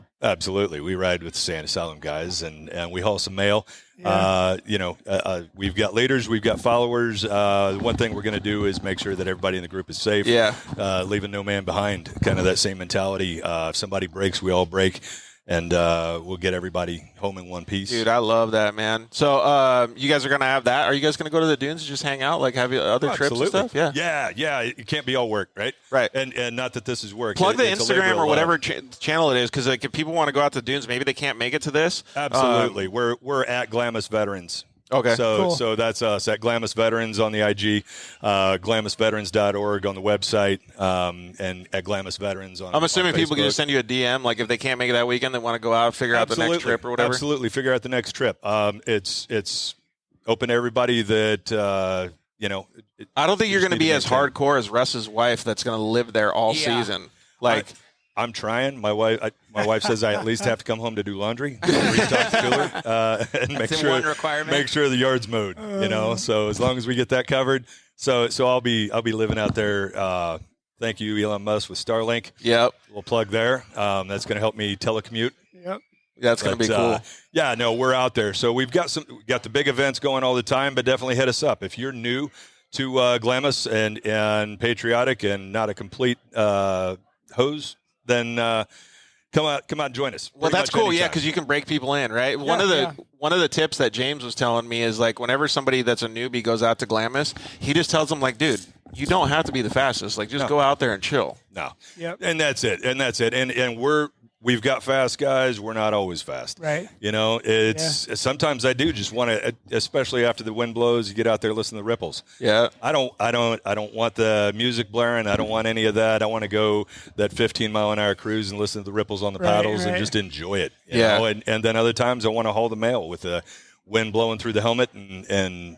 We ride with the Sand Asylum guys, and we haul some mail. We've got leaders, we've got followers. The one thing we're going to do is make sure that everybody in the group is safe. Leaving no man behind. Kind of that same mentality. If somebody breaks, we all break. And we'll get everybody home in one piece. Dude, I love that, man. So you guys are going to have that. Are you guys going to go to the dunes and just hang out, like have other trips and stuff? Yeah. It can't be all work, right? Right. And not that this is work. Plug the Instagram or whatever channel it is, because like, if people want to go out to the dunes, maybe they can't make it to this. Absolutely. We're at Glamis Veterans. Okay. So that's us at Glamis Veterans on the IG, glamisveterans.org on the website, and at Glamis Veterans on I'm assuming on people can Facebook. just send you a DM, like if they can't make it that weekend, they want to go out, figure out the next trip or whatever. Absolutely. Figure out the next trip. It's open to everybody that, I don't think you're going to be as hardcore as Russ's wife that's going to live there all season. Like, I'm trying. My wife says I at least have to come home to do laundry, restock the cooler, and make sure the yard's mowed. So as long as we get that covered, so I'll be living out there. Thank you, Elon Musk, with Starlink. Yep, we'll plug there. That's going to help me telecommute. Yep, that's going to be cool. We're out there. So we've got the big events going all the time, but definitely hit us up if you're new to Glamis and patriotic and not a complete hose. Then come out and join us. Well, that's cool, because you can break people in, right? One of the tips that James was telling me is like whenever somebody that's a newbie goes out to Glamis, he just tells them like, dude, you don't have to be the fastest. Like, just go out there and chill. No. Yep. And that's it. And we've got fast guys. We're not always fast. Right. Sometimes I do just want to, especially after the wind blows, you get out there, listen to the ripples. Yeah. I don't want the music blaring. I don't want any of that. I want to go that 15-mile-an-hour cruise and listen to the ripples on the paddles and just enjoy it. You know? And then other times I want to haul the mail with the wind blowing through the helmet and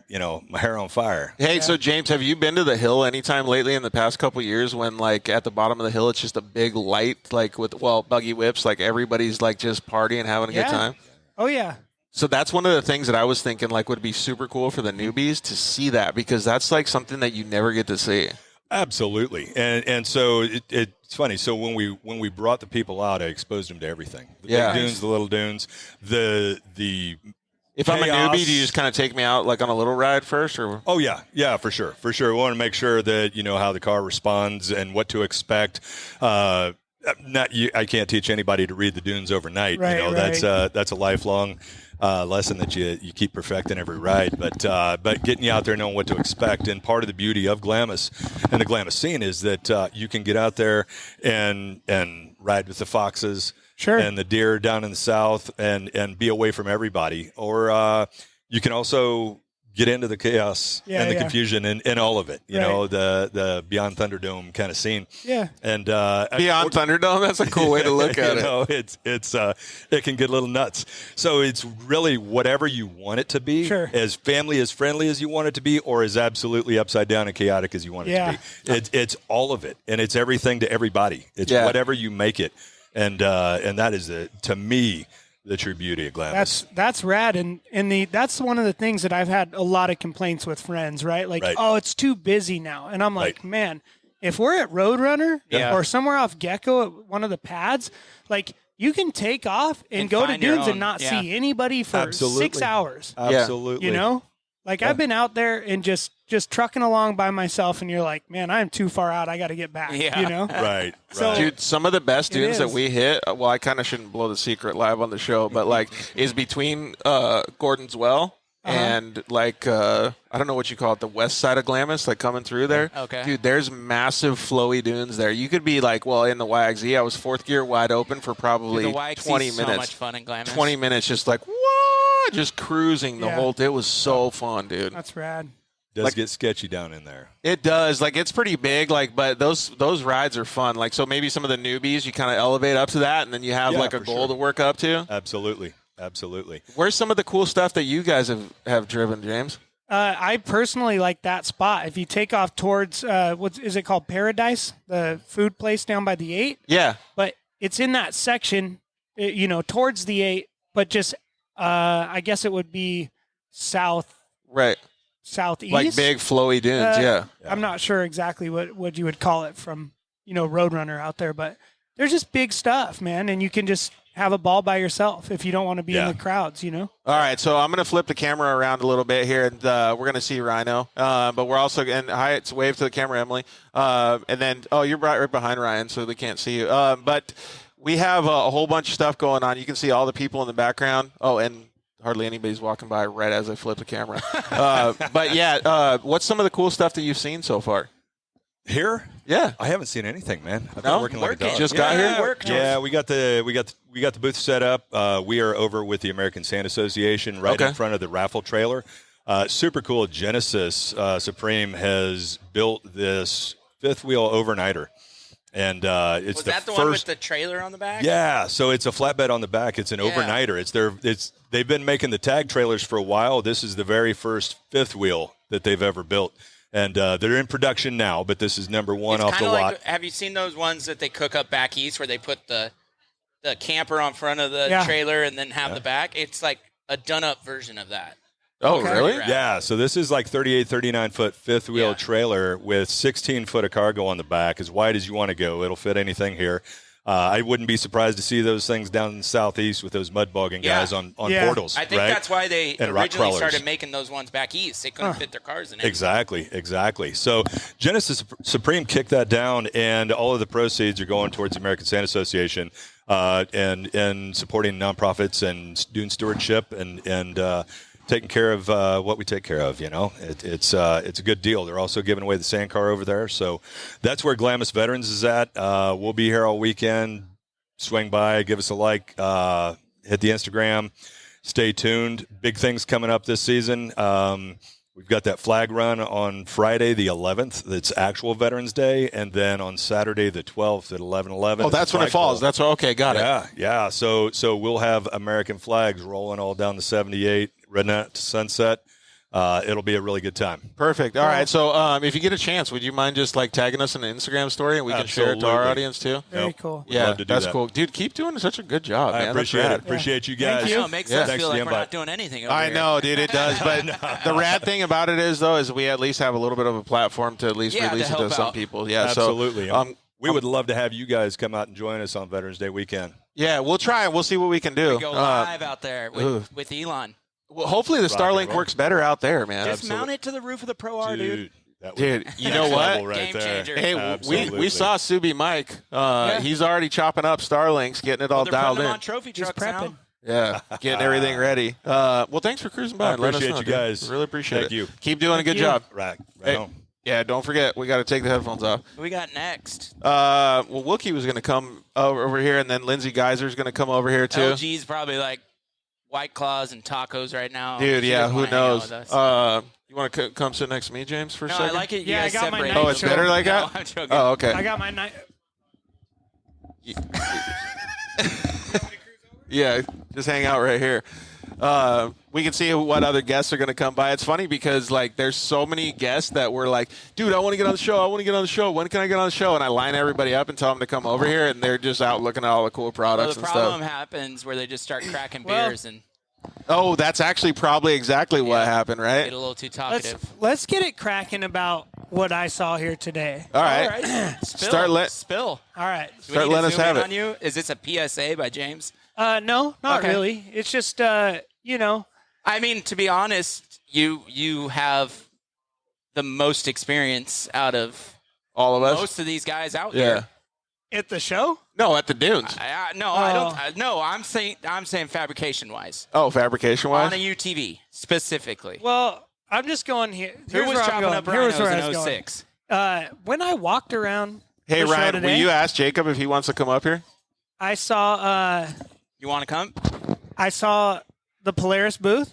my hair on fire. Hey, so James, have you been to the hill anytime lately in the past couple of years when like at the bottom of the hill it's just a big light like with buggy whips, like everybody's like just partying, having a good time? Oh yeah. So that's one of the things that I was thinking like would be super cool for the newbies to see that, because that's like something that you never get to see. Absolutely, and so it's funny. So when we brought the people out, I exposed them to everything. The big dunes, the little dunes, the If I'm a newbie, do you just kind of take me out like on a little ride first, or? Oh yeah, for sure. We want to make sure that you know how the car responds and what to expect. I can't teach anybody to read the dunes overnight. Right, you know, right. that's a lifelong lesson that you keep perfecting every ride. But getting you out there knowing what to expect, and part of the beauty of Glamis and the Glamis scene is that you can get out there and ride with the foxes. Sure. And the deer down in the south and be away from everybody. Or you can also get into the chaos and the confusion and all of it. You know, the Beyond Thunderdome kind of scene. Yeah. And Beyond Thunderdome, that's a cool way to look at you know, it can get a little nuts. So it's really whatever you want it to be. Sure. As family, as friendly as you want it to be, or as absolutely upside down and chaotic as you want it to be. It's all of it. And it's everything to everybody. It's whatever you make it. And that is to me the true beauty of Glamis. That's rad, and that's one of the things that I've had a lot of complaints with friends, right? Like, oh, it's too busy now, and I'm like, man, if we're at Roadrunner or somewhere off Gecko at one of the pads, like you can take off and go to dunes and not see anybody for 6 hours. Absolutely, you know. Like I've been out there and just trucking along by myself, and you're like, man, I'm too far out. I got to get back. Yeah. You know, right. So, dude, some of the best dunes that we hit. Well, I kind of shouldn't blow the secret live on the show, but like, is between Gordon's Well and like I don't know what you call it, the west side of Glamis, like coming through there. Okay, dude, there's massive flowy dunes there. You could be like, well, in the YXZ, I was fourth gear wide open for probably the YXZ 20 minutes. So much fun in Glamis. 20 minutes, just like just cruising the whole. It was so fun, dude. that's rad. Does get sketchy down in there. It does. Like it's pretty big. Like, but those rides are fun. Like, so maybe some of the newbies you kind of elevate up to that, and then you have like a goal to work up to. Absolutely. Where's some of the cool stuff that you guys have driven, James? I personally like that spot. If you take off towards what is it called, Paradise, the food place down by the 8. Yeah, but it's in that section, you know, towards the 8, but just I guess it would be southeast, like big flowy dunes. I'm not sure exactly what you would call it from, you know, Roadrunner out there, but there's just big stuff, man, and you can just have a ball by yourself if you don't want to be in the crowds, you know. All right, so I'm going to flip the camera around a little bit here, and we're going to see Rhino, but we're also and hi, it's wave to the camera, Emily, and then you're right behind Ryan, so they can't see you, but. We have a whole bunch of stuff going on. You can see all the people in the background. Oh, and hardly anybody's walking by right as I flip the camera. But yeah, what's some of the cool stuff that you've seen so far? Here? Yeah, I haven't seen anything, man. I've been working like a dog. Just got here. Yeah, we got the booth set up. We are over with the American Sand Association, right in front of the raffle trailer. Super cool. Genesis Supreme has built this fifth wheel overnighter. And it's the first one with the trailer on the back? Yeah, so it's a flatbed on the back. It's an overnighter. They've been making the tag trailers for a while. This is the very first fifth wheel that they've ever built. And they're in production now, but this is number one off the lot. Have you seen those ones that they cook up back east where they put the camper on front of the trailer and then have the back? It's like a done-up version of that. Oh, really? Yeah, so this is like 38, 39-foot fifth-wheel trailer with 16-foot of cargo on the back, as wide as you want to go. It'll fit anything here. I wouldn't be surprised to see those things down in the southeast with those mud bogging guys on portals. I think that's why they and originally started making those ones back east. They couldn't fit their cars in it. Exactly. So Genesis Supreme kicked that down, and all of the proceeds are going towards the American Sand Association and supporting nonprofits and dune stewardship and taking care of what we take care of. You know, it's a good deal. They're also giving away the sand car over there, so that's where Glamis Veterans is at. We'll be here all weekend. Swing by, give us a like, hit the Instagram. Stay tuned. Big things coming up this season. We've got that flag run on Friday, the 11th. That's actual Veterans Day. And then on Saturday, the 12th at 11/11. Oh, that's when it falls. That's okay. Got it. Yeah. So we'll have American flags rolling all down the 78, Rednut to Sunset. It'll be a really good time. Perfect. All right. So if you get a chance, would you mind just like tagging us in an Instagram story and we can share it to our audience too? Very cool. Yeah, that's cool. Dude, keep doing such a good job, man. I appreciate it. Appreciate you guys. Thank you. It makes us feel like we're not doing anything over I here. know, dude, it does. But the rad thing about it is, though, is we at least have a little bit of a platform to at least release it to some people. Yeah, absolutely. So, we would love to have you guys come out and join us on Veterans Day weekend. Yeah, we'll try and we'll see what we can do. We go live out there with Elon. Well, hopefully the Starlink works better out there, man. Just mount it to the roof of the Pro R, dude. Dude, you know what? Game changer. Hey, we saw Subi Mike. He's already chopping up Starlinks, getting it all They're dialed putting in. them on trophy trucks now. Yeah, getting everything ready. Well, thanks for cruising by. I appreciate Let us know, you guys. Dude. Really appreciate Thank it. you. Keep doing a good job. Right Hey, on. yeah, don't forget, we got to take the headphones off. What we got next? Well, Wookie was going to come over here, and then Lindsay Geyser's going to come over here, too. LG's probably like White Claws and tacos right now. Dude, She yeah, doesn't who wanna hang out knows? with us. You want to come sit next to me, James, for a No, second? I like it. You Yeah, I guys got my separate. night Oh, it's better like that? No, I'm joking. Oh, okay. I got my night. Yeah, just hang out right here. We can see what other guests are going to come by. It's funny because, like, there's so many guests that were like, dude, I want to get on the show. I want to get on the show. When can I get on the show? And I line everybody up and tell them to come over here, and they're just out looking at all the cool Well, products the and problem stuff. happens where they just start cracking Well- beers and Oh, that's actually probably exactly what happened, get right? a little too talkative. Let's get it cracking about what I saw here today. All right. All right. Spill. Spill. All right. Do we Start need to letting us zoom have in it. on you? Is this a PSA by James? No, not Okay. really. It's just you know. I mean, to be honest, you have the most experience out of All of us? most of these guys out Yeah. here. At the show? No, at the dunes. No, I don't. No, I'm saying fabrication wise Oh, fabrication on wise? a UTV specifically. Well, I'm just going here. Who Here's was where I'm chopping going. up Here's rhinos where I in was going. 06? When I walked around Hey, the show Ryan, will today, you ask Jacob if he wants to come up here? I saw You want to come? the Polaris booth.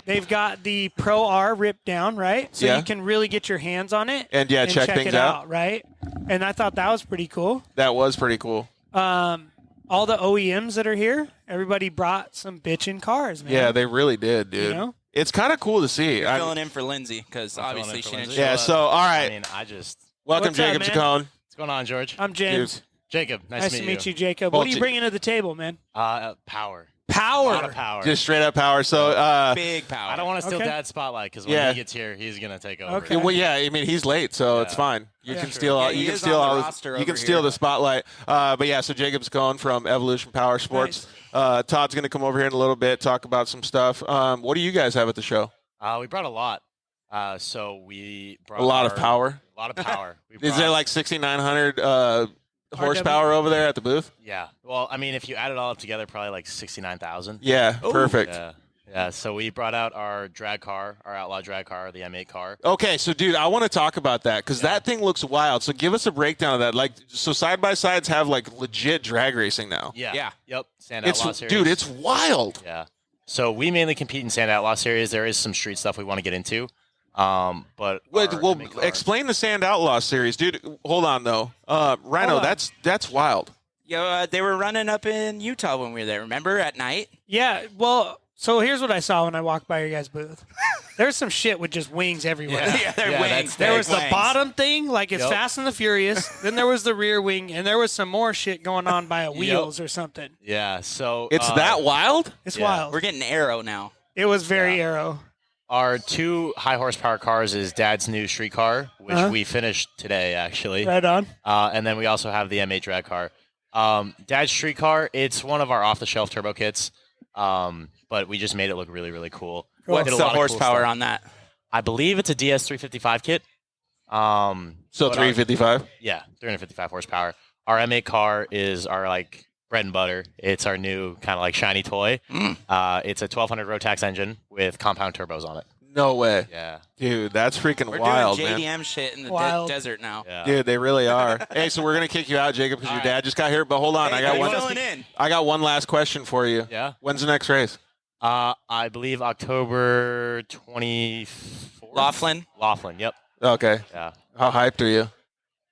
They've got the Pro R ripped down, right? So Yeah. you can really get your hands on it And, yeah, check things it out. right? And I thought that was pretty cool. That was pretty cool. All the OEMs that are here, everybody brought some bitchin' cars, man. Yeah, they really did, dude. You know? It's kind of cool to see. You're filling in for Lindsay because I'm filling obviously in for she didn't Lindsay. show Yeah, up. so, all right. I mean, Welcome, What's up, Jacob man? Chacon. what's going on, George? I'm James. Dude. Jacob, nice Nice to meet you, you. Jacob. Well, What are you bringing to the table, man? Power. Power. A lot of power. Just straight up power. So, Big power. I don't want to steal Okay. Dad's spotlight because when Yeah. he gets here, he's gonna take over. Okay. well, yeah, I mean, he's late, so it's fine. You can steal. Yeah, You he can is steal on the all. roster You can over steal here. the spotlight. But yeah, so Jacob's going from Evolution Power Sports. Todd's going to come over here in a little bit, talk about some stuff. What do you guys have at the show? We brought a lot. So we brought A lot of our- power. A lot of power. We Is there brought- like 6,900 horsepower over there at the booth? Yeah. Well, I mean, if you add it all up together, probably like 69,000. Yeah, perfect. Yeah. Yeah. So we brought out our drag car, our outlaw drag car, the M8 car. Okay, so dude, I want to talk about that because that thing looks wild. So give us a breakdown of that. Like, so side by sides have like legit drag racing now. Yeah. Yeah. Yep. Sand Outlaw Series. Dude, it's wild. Yeah. So we mainly compete in Sand Outlaw Series. There is some street stuff we want to get into. But Wait, our well, M8 car- explain the Sand Outlaw series, dude. Hold on though, Rhino. Hold on. That's wild. They were running up in Utah when we were there. Remember at night? Yeah, well, so here's what I saw when I walked by your guys' booth. There's some shit with just wings everywhere. Yeah, they're Yeah, wings. that's- There big was the wings. bottom thing, like it's Yep. Fast and the Furious. Then there was the rear wing, and there was some more shit going on by wheels or something. Yeah. So It's that wild. It's Yeah. wild. We're getting Arrow now. It was very Aero. Our two high horsepower cars is Dad's new street car, which we finished today actually. Right on. And then we also have the M8 drag car. Dad's street car, it's one of our off the shelf turbo kits. But we just made it look really, really cool. What's Did a the lot of cool horsepower stuff. on that? I believe it's a DS 355 kit. So but 355. Yeah, 355 horsepower. Our M8 car is our like bread and butter. It's our new kind of like shiny toy. It's a 1200 Rotax engine with compound turbos on it. No way, Yeah. dude. That's freaking We're wild, doing man. JDM shit in the Wild. desert now. Yeah. Dude, they really are. Hey, so we're gonna kick you out, Jacob, because your dad just got here. But hold on, Hey, I got they're one. filling in. I got one last question for you. Yeah. When's the next race? I believe October 24th. Laughlin. Yep. Okay. Yeah. How hyped are you?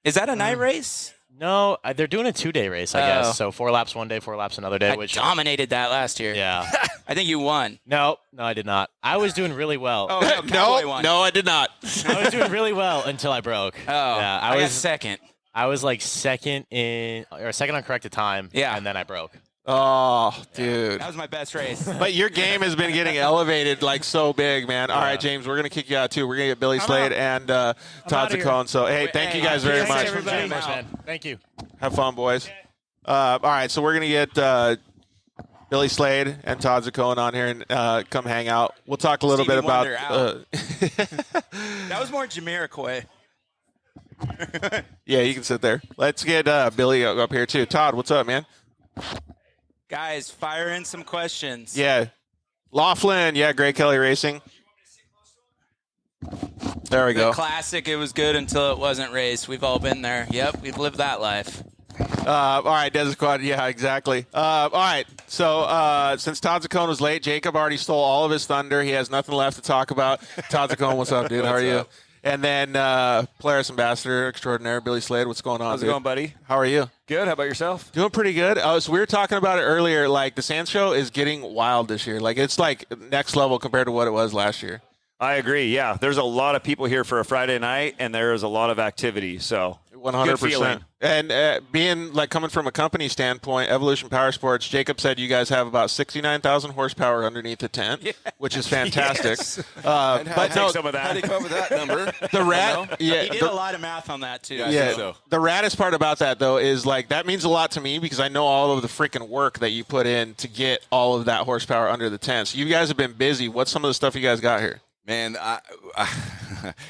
Is that a night race? No, they're doing a 2-day race, I Oh. guess. So 4 laps one day, 4 laps another day. I Which dominated that last year. yeah. I think you won. No, I did not. I was doing really well. Oh, no, Cowboy won. no, I did not. I was doing really well until I broke. Oh, yeah. I got was second. I was like second on corrected time. Yeah. And then I broke. Oh, dude. That was my best race. But your game has been getting elevated like so big, man. All right, James, we're going to kick you out, too. We're going to get Billy Slade and Todd outta here. Zacone. So, hey, thank you guys very thanks, much. everybody. Of course, man. Thank you. Have fun, boys. All right, so we're going to get Billy Slade and Todd Zaccone on here and come hang out. We'll talk a little Stevie bit about. Wonder that was more Jamiroquai. Yeah, you can sit there. Let's get Billy up here too. Todd, what's up, man? Guys, fire in some questions. Yeah, Laughlin. Yeah, Greg Kelly Racing. There we The go. classic, it was good until it wasn't raced. We've all been there. Yep, we've lived that life. All right, Desert Squad. Yeah, exactly. All right. So since Todd Zaccone was late, Jacob already stole all of his thunder. He has nothing left to talk about. Todd Zaccone, what's up, dude? How are you? And then Polaris Ambassador Extraordinaire, Billy Slade. What's going on, How's it dude? going, buddy? How are you? Good. How about yourself? Doing pretty good. So we were talking about it earlier. Like, the Sand Show is getting wild this year. Like, it's like next level compared to what it was last year. I agree. Yeah, there's a lot of people here for a Friday night, and there's a lot of activity. So 100%. And being like coming from a company standpoint, Evolution Power Sports, Jacob said you guys have about 69,000 horsepower underneath the tent, which is fantastic. But no, some of that. How do you come up with that number? The rat, yeah, He did a lot of math on that, too. yeah. The raddest part about that though is like that means a lot to me because I know all of the freaking work that you put in to get all of that horsepower under the tent. So you guys have been busy. What's some of the stuff you guys got here? Man,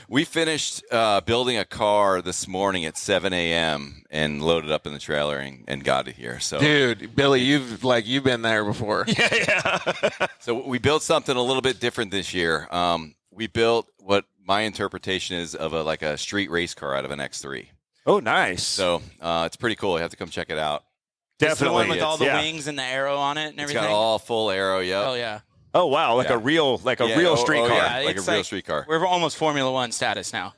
we finished building a car this morning at 7 a.m. and loaded up in the trailer and got it here. So, dude, Billy, you've been there before. Yeah. So we built something a little bit different this year. We built what my interpretation is of a street race car out of an X3. Oh, nice. So it's pretty cool. You have to come check it out. Definitely. The one with all the wings and the arrow on it and everything? It's got all full arrow, yep. Oh, yeah. Oh, wow. Like a real street car. Yeah, like a real street car. We're almost Formula One status now.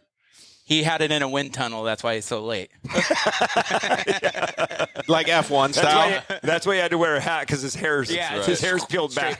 He had it in a wind tunnel. That's why he's so late. Like F1 style. That's why he had to wear a hat because his hair's peeled back.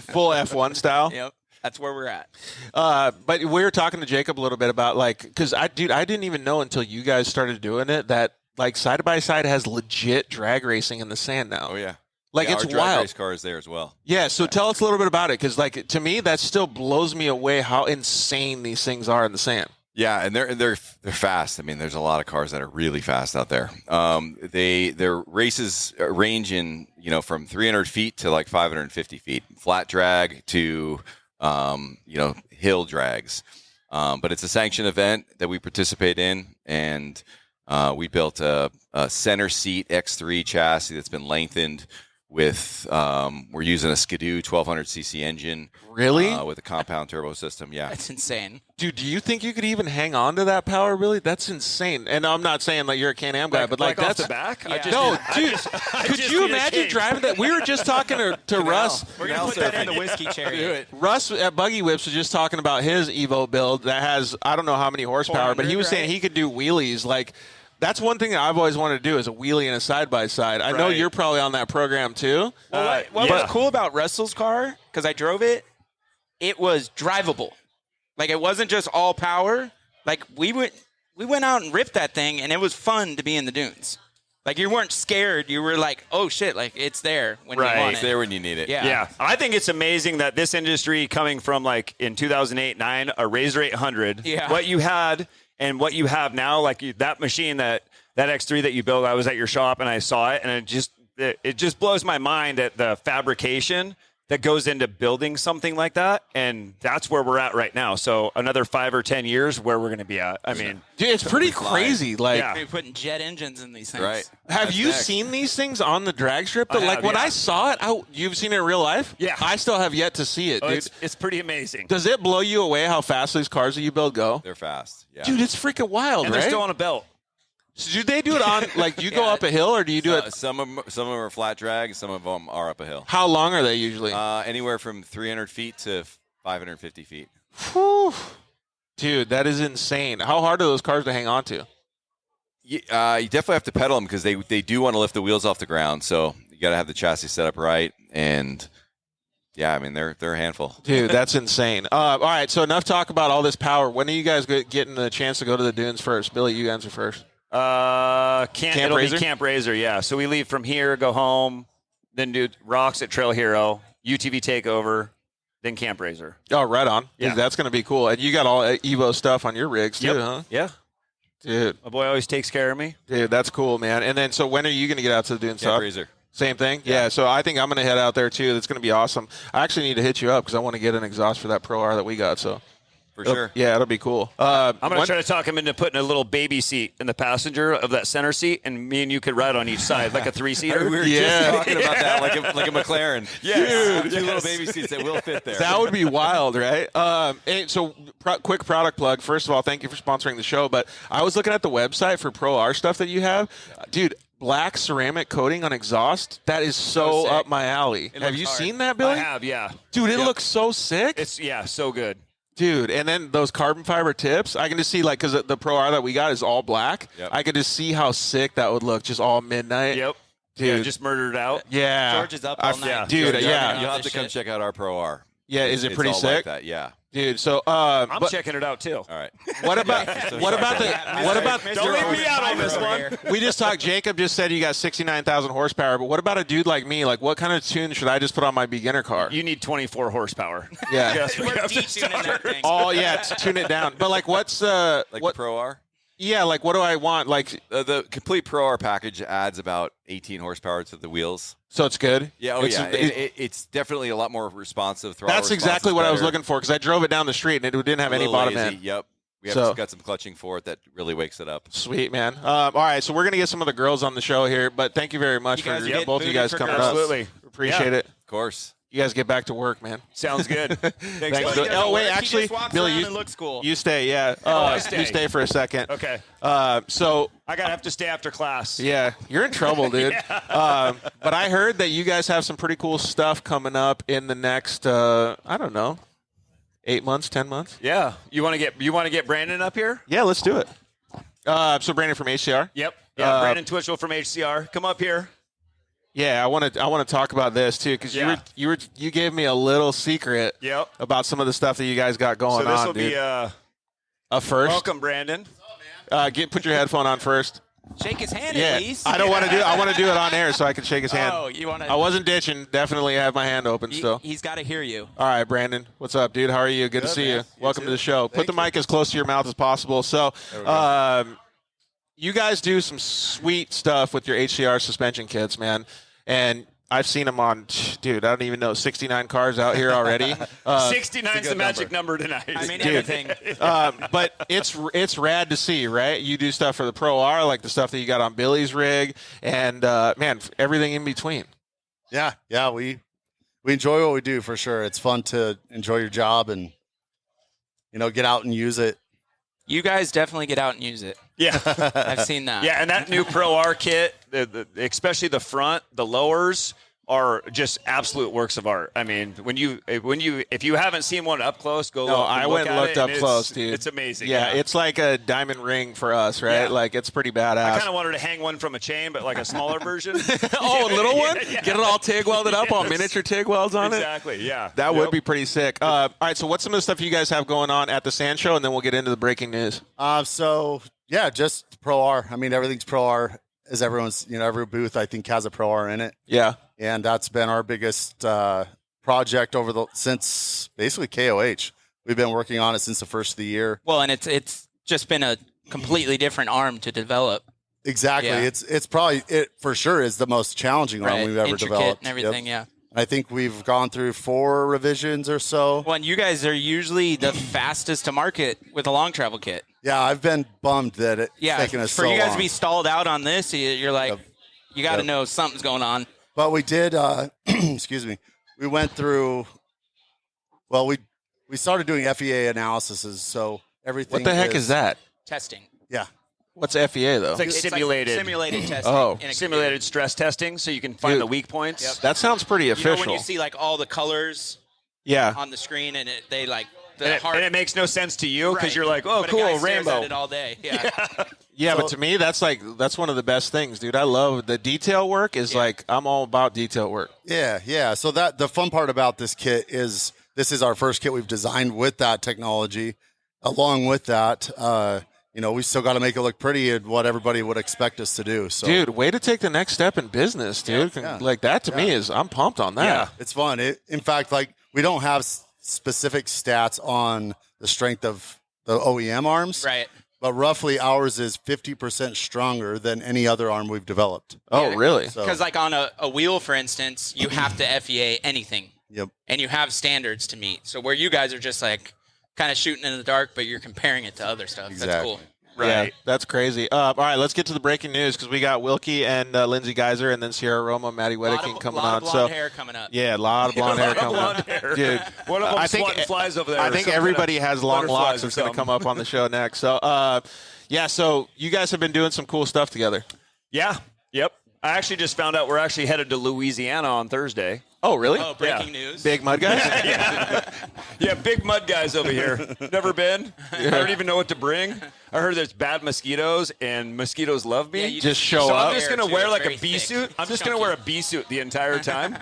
Full F1 style. Yep. That's where we're at. But we were talking to Jacob a little bit about because I didn't even know until you guys started doing it that like side by side has legit drag racing in the sand now. Oh yeah. Like, yeah, it's our drag wild. race car is there as well. Yeah, so tell us a little bit about it, because like to me, that still blows me away how insane these things are in the sand. Yeah, and they're fast. I mean, there's a lot of cars that are really fast out there. Their races range in from 300 feet to like 550 feet, flat drag to hill drags. But it's a sanctioned event that we participate in, and we built a center seat X3 chassis that's been lengthened. We're using a Skidoo 1200cc engine. Really? With a compound turbo system, yeah. That's insane. Dude, do you think you could even hang on to that power, really? That's insane. And I'm not saying like you're a Can-Am guy, but like that's off the back? Yeah. Could you imagine driving that? We were just talking to Russ. We're going to put that in the whiskey cherry. Russ at Buggy Whips was just talking about his Evo build that has, I don't know how many horsepower, but he was saying he could do wheelies. Like, that's one thing that I've always wanted to do is a wheelie and a side-by-side. I know you're probably on that program too. Well, what was cool about Russell's car, because I drove it, it was drivable. Like, it wasn't just all power. Like, we went out and ripped that thing, and it was fun to be in the dunes. Like, you weren't scared. You were like, oh, shit, like, it's there when you want it. It's there when you need it. Yeah. I think it's amazing that this industry coming from, like, in 2008-9, a Razor 800, what you had and what you have now, like that machine, that X3 that you built, I was at your shop and I saw it, and it just blows my mind at the fabrication that goes into building something like that, and that's where we're at right now. So another 5 or 10 years, where we're going to be at. I mean, dude, it's pretty crazy. Like, they're putting jet engines in these things. Right. Have you seen these things on the drag strip? When I saw it, you've seen it in real life? Yeah. I still have yet to see it, dude. It's pretty amazing. Does it blow you away how fast these cars that you build go? They're fast. Yeah. Dude, it's freaking wild, and right? they're still on a belt. So do they do it on, like, you go up a hill, or do you do it? Some of them are flat drag, some of them are up a hill. How long are they usually? Anywhere from 300 feet to 550 feet. Whew. Dude, that is insane. How hard are those cars to hang on to? You definitely have to pedal them because they do want to lift the wheels off the ground. So you got to have the chassis set up right. And, yeah, I mean, they're a handful. Dude, that's insane. All right, so enough talk about all this power. When are you guys getting the chance to go to the dunes first? Billy, you answer first. Camp Razor, yeah. So we leave from here, go home, then do rocks at Trail Hero, UTV takeover, then Camp Razor. Oh, right on. Yeah. Dude, that's going to be cool. And you got all Evo stuff on your rigs too, huh? Yeah. Dude. My boy always takes care of me. Dude, that's cool, man. And then, so when are you going to get out to the dunes? Camp Razor. Same thing? Yeah, so I think I'm going to head out there, too. That's going to be awesome. I actually need to hit you up because I want to get an exhaust for that Pro R that we got, so. For sure. Yeah, it'll be cool. I'm going to try to talk him into putting a little baby seat in the passenger of that center seat, and me and you could ride on each side, like a 3-seater. We were just talking about that, like a McLaren. Yeah. Two little baby seats that will fit there. That would be wild, right? So, quick product plug. First of all, thank you for sponsoring the show, but I was looking at the website for Pro R stuff that you have. Dude, black ceramic coating on exhaust, that is so up my alley. Have you seen that, Billy? I have, yeah. Dude, it looks so sick. It's so good. Dude, and then those carbon fiber tips, I can just see, like, because the Pro R that we got is all black. Yep. I could just see how sick that would look, just all midnight. Yep. Dude. Yeah, just murdered it out. Yeah. George is up all night. Dude, yeah. You'll have to come check out our Pro R. Yeah, is it It's pretty all sick? like that, yeah. Dude, so I'm checking it out too. All right. What about Don't Don't leave me out on this one. We just talked. Jacob just said you got 69,000 horsepower, but what about a dude like me? Like, what kind of tune should I just put on my beginner car? You need 24 horsepower. Yeah. Yes, we We're have to detuning that thing. Oh yeah, tune it down. But like, what's Like what? the Pro R? Yeah, like what do I want? Like, The complete Pro R package adds about 18 horsepower to the wheels. so it's good. Yeah, it's definitely a lot more responsive. That's exactly what I was looking for because I drove it down the street and it didn't have any bottom end. Yep. We have got some clutching for it that really wakes it up. Sweet, man. All right, so we're going to get some of the girls on the show here, but thank you very much for both of you guys coming up. Absolutely. Appreciate it. Of course. You guys get back to work, man. Sounds good. Thanks. Billy. Oh, wait, actually, Billy, it looks cool. you stay, yeah. I stay. You stay for a second. Okay. So, I gotta have to stay after class. yeah, you're in trouble, dude. But I heard that you guys have some pretty cool stuff coming up in the next, I don't know, 8 months, 10 months? Yeah. You want to get Brandon up here? Yeah, let's do it. So Brandon from HCR? Yep. Yeah. Brandon Twitchell from HCR. Come up here. Yeah, I want to talk about this too because you gave me a little secret about some of the stuff that you guys got going So this on, will dude. be a first. welcome, Brandon. Put your headphone on first. Shake his hand Yeah, at least. I don't want to do. I want to do it on air so I can shake his hand. Oh, you want to? I wasn't ditching. Definitely have my hand open still. He's got to hear you. All right, Brandon. What's up, dude? How are you? Good to see you. Welcome to the show. Put the mic as close to your mouth as possible. So, you guys do some sweet stuff with your HCR suspension kits, man. And I've seen them on, dude, I don't even know, 69 cars out here already. 69 is the magic number tonight. I mean, everything. But it's rad to see, right? You do stuff for the Pro R, like the stuff that you got on Billy's rig, and, man, everything in between. Yeah, we enjoy what we do for sure. It's fun to enjoy your job and, get out and use it. You guys definitely get out and use it. Yeah. I've seen that. Yeah, and that new Pro R kit, especially the front, the lowers are just absolute works of art. I mean, if you haven't seen one up close, go look. I went and looked up close, dude. It's amazing. Yeah, it's like a diamond ring for us, right? Yeah. Like it's pretty badass. I kind of wanted to hang one from a chain, but like a smaller version. Oh, a little one? Yeah. Get it all TIG welded up, all miniature TIG welds on it? Exactly, yeah. That would be pretty sick. All right, so what's some of the stuff you guys have going on at the Sand Show, and then we'll get into the breaking news. Just Pro R. I mean, everything's Pro R. As everyone's, every booth I think has a Pro R in it. Yeah. And that's been our biggest project since basically KOH. We've been working on it since the first of the year. Well, and it's just been a completely different arm to develop. Exactly. Yeah. It's probably for sure is the most challenging arm we've ever Intricate developed. and everything. Yeah. I think we've gone through 4 revisions or so. Well, and you guys are usually the fastest to market with a long travel kit. Yeah, I've been bummed that it's taken us so long. For you guys to be stalled out on this, you're like, you got to know something's going on. But we did, excuse me, we went through, we started doing FEA analyses, so everything. What the heck is that? Testing. Yeah. What's FEA, though? It's like simulated. Simulated testing. Oh. Simulated stress testing, so you can find the weak points. Yep. That sounds pretty official. When you see like all the colors on the screen and they like the and heart. it makes no sense to you because Right. you're like, oh, But a cool, guy stares rainbow. at it all day. Yeah. Yeah, but to me, that's one of the best things, dude. I love the detail work. I'm all about detail work. Yeah. So the fun part about this kit is this is our first kit we've designed with that technology. Along with that, we still got to make it look pretty and what everybody would expect us to do. So, dude, way to take the next step in business, dude. Yeah. Like that to me I'm pumped on that. Yeah, it's fun. In fact, we don't have specific stats on the strength of the OEM arms. Right. but roughly ours is 50% stronger than any other arm we've developed. Oh, really? Because like on a wheel, for instance, you have to FEA anything. Yep. And you have standards to meet. So where you guys are just like kind of shooting in the dark, but you're comparing it to other stuff. Exactly. That's cool. Right. Yeah, that's crazy. All right, let's get to the breaking news because we got Wilkie and Lindsey Geyser and then Sierra Roma, Maddie Wedeking coming on. A lot of blonde hair coming up. Yeah, a lot of blonde hair coming up. Dude, one of them swatting flies over there. I think everybody has long locks that's going to come up on the show next. So, so you guys have been doing some cool stuff together. Yeah. Yep. I actually just found out we're actually headed to Louisiana on Thursday. Oh, really? Oh, breaking news. Big mud guys? Yeah, big mud guys over here. Never been. I don't even know what to bring. I heard there's bad mosquitoes, and mosquitoes love me. Yeah, you just show so up. I'm just going to wear like a very bee thick. suit. I'm just going to wear a bee suit the entire time.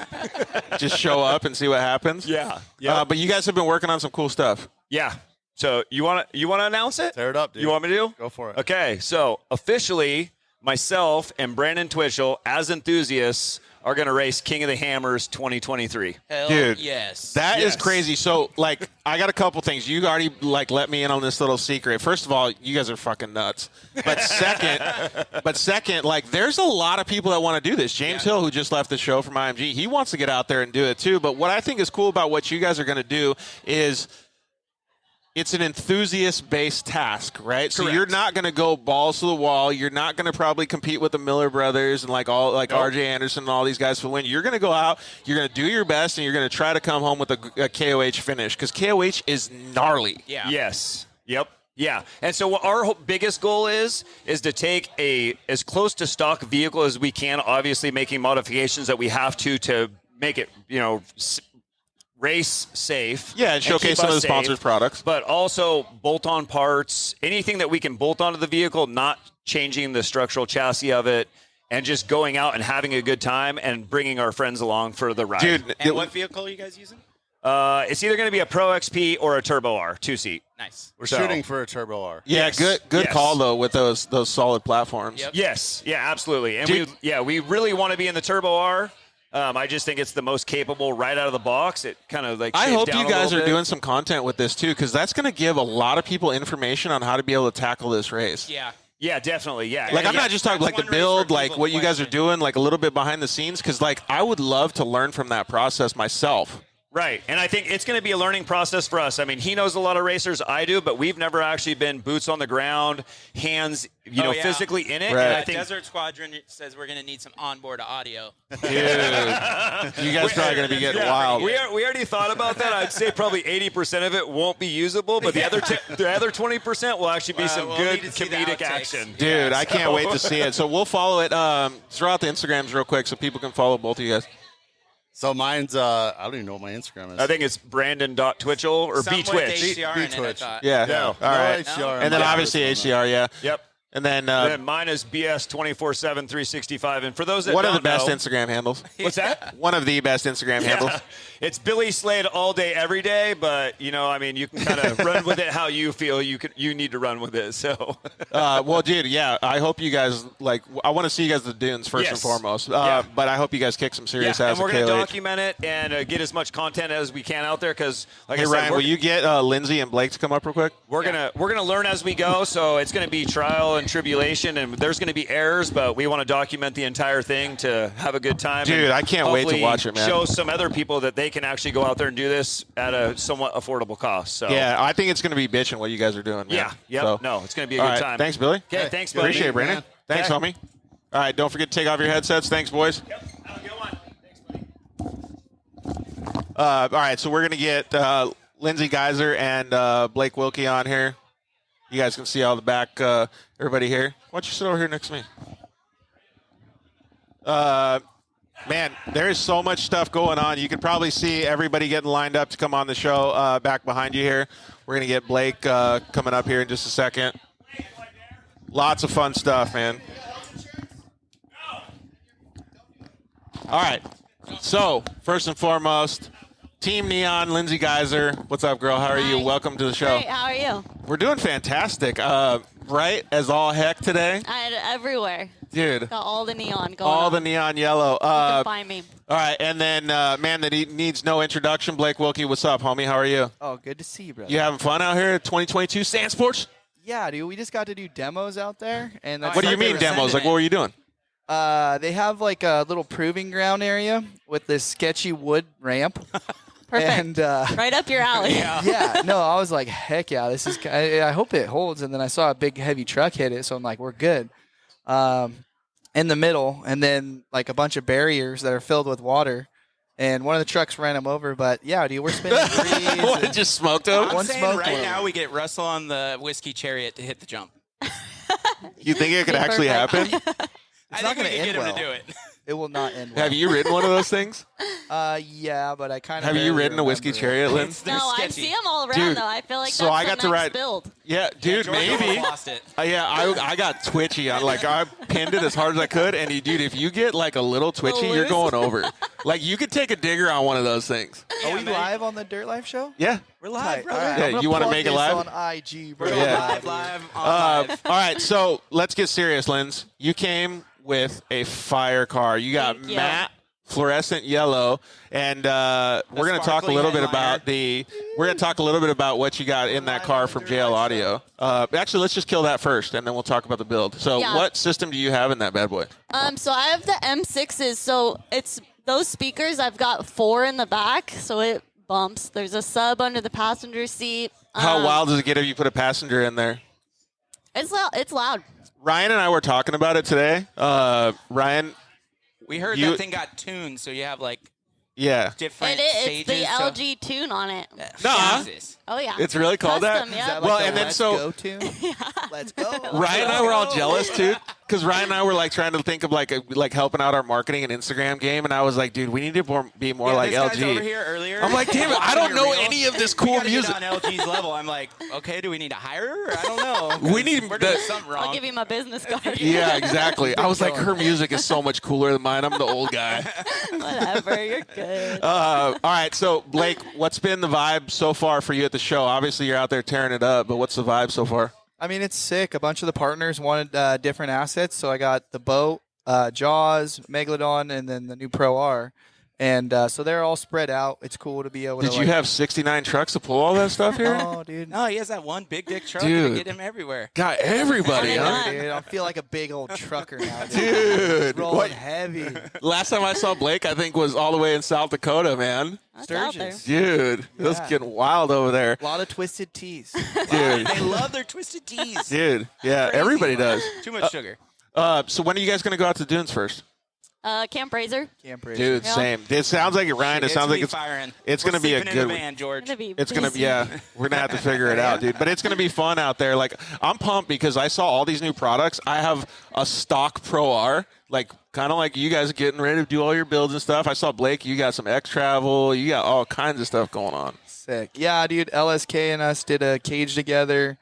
Just show up and see what happens. Yeah. Yeah. But you guys have been working on some cool stuff. Yeah. So you want to announce it? Tear it up, dude. You want me to? Go for it. Okay. So officially, myself and Brandon Twitchell, as enthusiasts, are going to race King of the Hammers 2023. Hell Dude, yes. That is crazy. So, like, I got a couple things. You already, like, let me in on this little secret. First of all, you guys are fucking nuts. But second, like, there's a lot of people that want to do this. James Hill, who just left the show from IMG, he wants to get out there and do it too. But what I think is cool about what you guys are going to do is it's an enthusiast-based task, right? So you're not going to go balls to the wall. You're not going to probably compete with the Miller brothers and RJ Anderson and all these guys for win. You're going to go out, you're going to do your best, and you're going to try to come home with a KOH finish because KOH is gnarly. Yeah. Yes. Yep. Yeah. And so what our biggest goal is to take as close to stock vehicle as we can, obviously making modifications that we have to make it, race safe. Yeah, and showcase some of the sponsors' products. But also bolt-on parts, anything that we can bolt onto the vehicle, not changing the structural chassis of it, and just going out and having a good time and bringing our friends along for the ride. Dude, And what vehicle are you guys using? It's either going to be a Pro XP or a Turbo R, 2-seat. Nice. We're shooting for a Turbo R. Yeah, Yes. good call, though, with those solid platforms. Yep. Yes, yeah, absolutely. And Dude. we really want to be in the Turbo R. I just think it's the most capable right out of the box. It kind of like I shaves hope down you a guys little are bit. doing some content with this, too, because that's going to give a lot of people information on how to be able to tackle this race. Yeah. Yeah, definitely. Yeah. Like, I'm Yeah. not just talking like the That's one race build, where like people what you guys are question. doing, like a little bit behind the scenes, because like I would love to learn from that process myself. Right. And I think it's going to be a learning process for us. I mean, he knows a lot of racers, I do, but we've never actually been boots on the ground, hands, physically in it. Right. And I think Desert Squadron says we're going to need some onboard audio. Dude, you guys probably going to be getting wild. we already thought about that. I'd say probably 80% of it won't be usable, but the other 20% will actually be some we'll good need to see the comedic outtakes. action. Dude, I can't wait to see it. So we'll follow it. Throw out the Instagrams real quick so people can follow both of you guys. So mine's, I don't even know what my Instagram is. I think it's Brandon.Twitchell or Some with B-Twitch. HCR in it, I B-Twitch. thought. Yeah. No, All right. HCR. And then obviously HCR, yeah. Yep. And then Then mine is BS 24/7 365. And for those that one of don't the best know, Instagram handles. what's that? One of the best Instagram handles. It's Billy Slade all day, every day. But you can kind of run with it how you feel you need to run with it. So, Well, dude, yeah. I hope you guys I want to see you guys at the Dunes first and Yes. foremost. Yeah. But I hope you guys kick some serious yeah, ass and we're at going to KLH. document it and get as much content as we can out there. Because, like Hey I said, Ryan, will you get Lindsay and Blake to come up real quick? we're gonna learn as we go. So it's gonna be trial and tribulation, and there's gonna be errors, but we want to document the entire thing to have a good time. Dude, and I can't wait to hopefully watch it, man. Show some other people that they can actually go out there and do this at a somewhat affordable cost. So Yeah, I think it's going to be bitching what you guys are doing, man. yeah, yep. So, No, it's gonna be a all good right, time. Thanks, Billy. Okay, thanks, buddy. Appreciate it, Brandon. man. Thanks, Okay. homie. All right, don't forget to take off your headsets. Thanks, boys. Yep, have a good one. Thanks, buddy. All right, so we're going to get Lindsey Geyser and Blake Wilkie on here. You guys can see all the back, everybody here. Why don't you sit over here next to me? Man, there is so much stuff going on. You can probably see everybody getting lined up to come on the show back behind you here. We're going to get Blake coming up here in just a second. Lots of fun stuff, man. All right. So, first and foremost, Team Neon, Lindsey Geyser. What's up, girl? How are you? Hi. Welcome to the show. Great, how are you? We're doing fantastic. Bright as all heck today. Everywhere. Dude, Got all the neon going all on. the neon yellow. You can find me. All right, and then man that he needs no introduction, Blake Wilkie. What's up, homie? How are you? Oh, good to see you, brother. You having fun out here at 2022 Sand Sports? Yeah, dude, we just got to do demos out there. And that's What do you mean demos? Like, what were you doing? They have like a little proving ground area with this sketchy wood ramp. Perfect. And, right up your alley. yeah, no, I was like, heck yeah, this is. I hope it holds. And then I saw a big heavy truck hit it, so I'm like, we're good. In the middle, and then like a bunch of barriers that are filled with water. And one of the trucks ran him over, but yeah, dude, we're spinning threes. What, just smoked him? I'm saying right now we get Russell on the whiskey chariot to hit the jump. You think it could actually happen? I think we can get him to do it. It will not end well. Have you ridden one of those things? Yeah, but I kind of. Have you ridden a whiskey chariot, Lynn? No, I see them all around Dude, though. I feel like so that's I got the to next ride. build. Yeah, dude, maybe. Lost it. Yeah, I got twitchy. I pinned it as hard as I could, and dude, if you get like a little twitchy, you're going over. Like you could take a digger on one of those things. Are we live on the Dirt Life show? Yeah. We're live, brother. Right, Yeah, you want to make it live? On IG, bro. Live. All right, so let's get serious, Linz. You came with a fire car. You got Thank you. matte fluorescent yellow, and we're going to talk a little bit about what you got in that car from JL Audio. Actually, let's just kill that first, and then we'll talk about the build. So, Yeah. what system do you have in that bad boy? So I have the M6s. So it's those speakers. I've got 4 in the back, so it bumps. There's a sub under the passenger seat. How wild does it get if you put a passenger in there? It's loud. It's loud. Ryan and I were talking about it today. Ryan, We heard that thing got tuned, so you have like yeah. different It's stages. the so- LG tune on it. Nuh-uh. Jesus. Oh yeah. It's really called Custom, that? Yeah. Is that like Well, the and then Let's so- Go tune? Let's go. Ryan and I were all jealous too, because Ryan and I were like trying to think of like helping out our marketing and Instagram game, and I was like, dude, we need to be more like this guy's LG. over here earlier. I'm like, damn it, I don't know any of this cool we music. Get on LG's level. I'm like, okay, do we need to hire her? I don't know. We need We're doing the- something wrong. I'll give you my business card. Yeah, exactly. I was like, her music is so much cooler than mine. I'm the old guy. Whatever. You're good. All right, so Blake, what's been the vibe so far for you at the show? Obviously, you're out there tearing it up, but what's the vibe so far? I mean, it's sick. A bunch of the partners wanted different assets, so I got the boat, Jaws, Megalodon, and then the new Pro R. And so they're all spread out. It's cool to be able to. Did you have 69 trucks to pull all that stuff here? Oh, dude. No, he has that one big dick truck Dude. to get him everywhere. Got everybody, Oh my huh? God. Dude, I feel like a big old trucker now. Dude, Rolling what? heavy. Last time I saw Blake, I think was all the way in South Dakota, man. That's out there. Sturgis. Dude, it was Yeah. getting wild over there. A lot of twisted teas. Dude, They love their twisted teas. dude, yeah, Crazy. everybody does. Too much sugar. So when are you guys going to go out to Dunes first? Camp Razor. Camp Racer. Dude, Yeah. same. It sounds like it, Ryan. It sounds like it's firing. it's We're going to be a sleeping in good the van, George. Gonna be It's gonna be busy. yeah. We're gonna have to figure it out, dude. But it's gonna be fun out there. Like I'm pumped because I saw all these new products. I have a stock Pro R, like kind of like you guys getting ready to do all your builds and stuff. I saw Blake. You got some X Travel. You got all kinds of stuff going on. Sick. Yeah, dude. LSK and us did a cage together,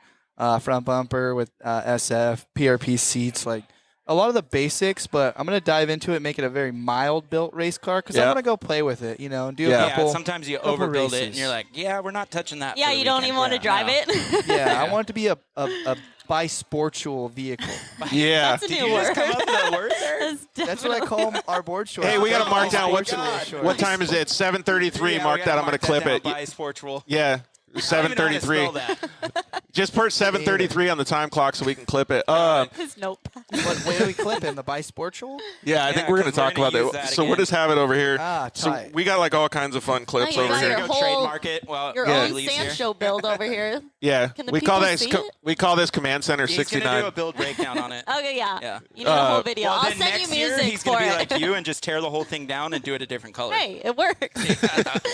front bumper with SF, PRP seats, like a lot of the basics. But I'm gonna dive into it, make it a very mild built race car because I Yeah. want to go play with it, you know, and do Yeah. a couple. Sometimes you couple overbuild it, and races. you're like, yeah, we're not touching that. Yeah, for the you don't weekend. even want to drive No. it. Yeah, I want it to be a bisportual vehicle. Yeah. That's a Did new you word. just come up with that word there? That's what I call our board shorts. Hey, we got to mark down what Bisportual what time is it? 7:33. Yeah, Mark we that. gotta I'm gonna mark clip that it. down, Bisportual. Yeah. I don't even know how to 7:33. spell that. Just put 7:33 on the time clock so we can clip it. Nope. What do we clip in? The bisportual? Yeah, I think we're going to 'cause we're talk about gonna that. use that So we'll again. just have it over here. Ah, So tight. we got like all kinds of fun clips you over got here. your Go whole- trademark it. Well, Your Yeah. own release sand here. show build over here. Yeah, Can the we call people this see it? we call this Command Center He's 69. gonna do a build breakdown on it. Okay, yeah. Yeah. You need a whole video. Well, I'll then send next you year music he's for gonna be it. like you and just tear the whole thing down and do it a different color. Hey, it works.